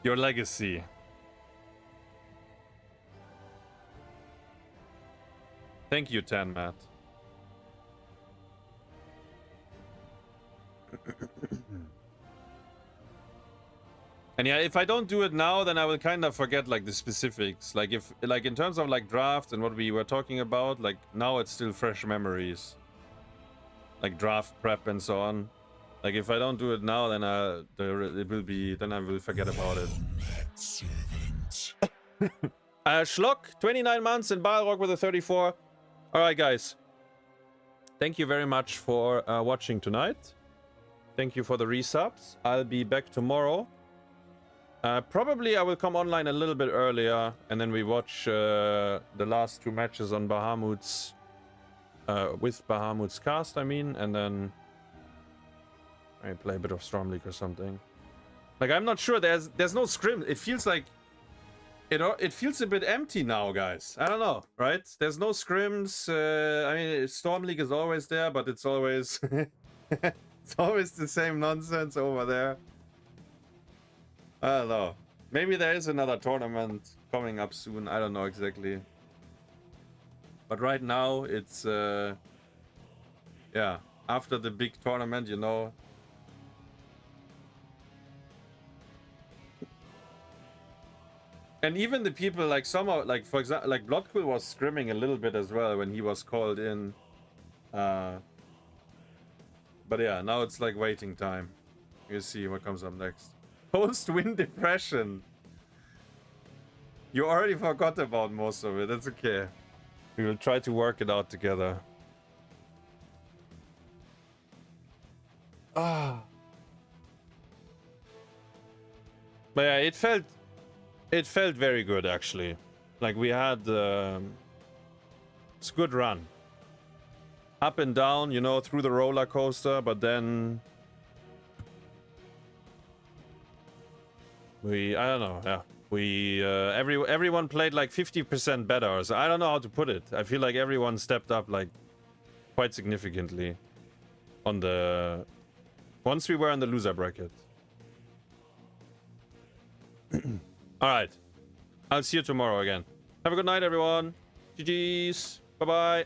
your legacy. Thank you, Tan Matt. And yeah, if I don't do it now, then I will kind of forget like the specifics. Like if like in terms of like draft and what we were talking about, like now it's still fresh memories. Like draft prep and so on. Like if I don't do it now, then it will be, then I will forget about it. Schlock, 29 months, and Balrog with a 34. All right, guys. Thank you very much for watching tonight. Thank you for the resubs. I'll be back tomorrow. Probably I will come online a little bit earlier, and then we watch the last 2 matches on Bahamut's with Bahamut's cast, I mean, and then I play a bit of Stormleague or something. Like I'm not sure. There's no scrim. It feels like it feels a bit empty now, guys. I don't know, right? There's no scrims. I mean, Stormleague is always there, but it's always it's always the same nonsense over there. I don't know. Maybe there is another tournament coming up soon. I don't know exactly. But right now, it's yeah. After the big tournament, you know. And even the people like like for example, like Bloodcool was scrimming a little bit as well when he was called in. But yeah, now it's like waiting time. You see what comes up next. Post-win depression. You already forgot about most of it. That's okay. We will try to work it out together. Ah. But yeah, it felt very good actually. Like we had it's a good run. Up and down, you know, through the roller coaster, but then I don't know, yeah. Everyone played like 50% better. So I don't know how to put it. I feel like everyone stepped up like quite significantly on the once we were in the loser bracket. All right. I'll see you tomorrow again. Have a good night, everyone. GG's. Bye-bye.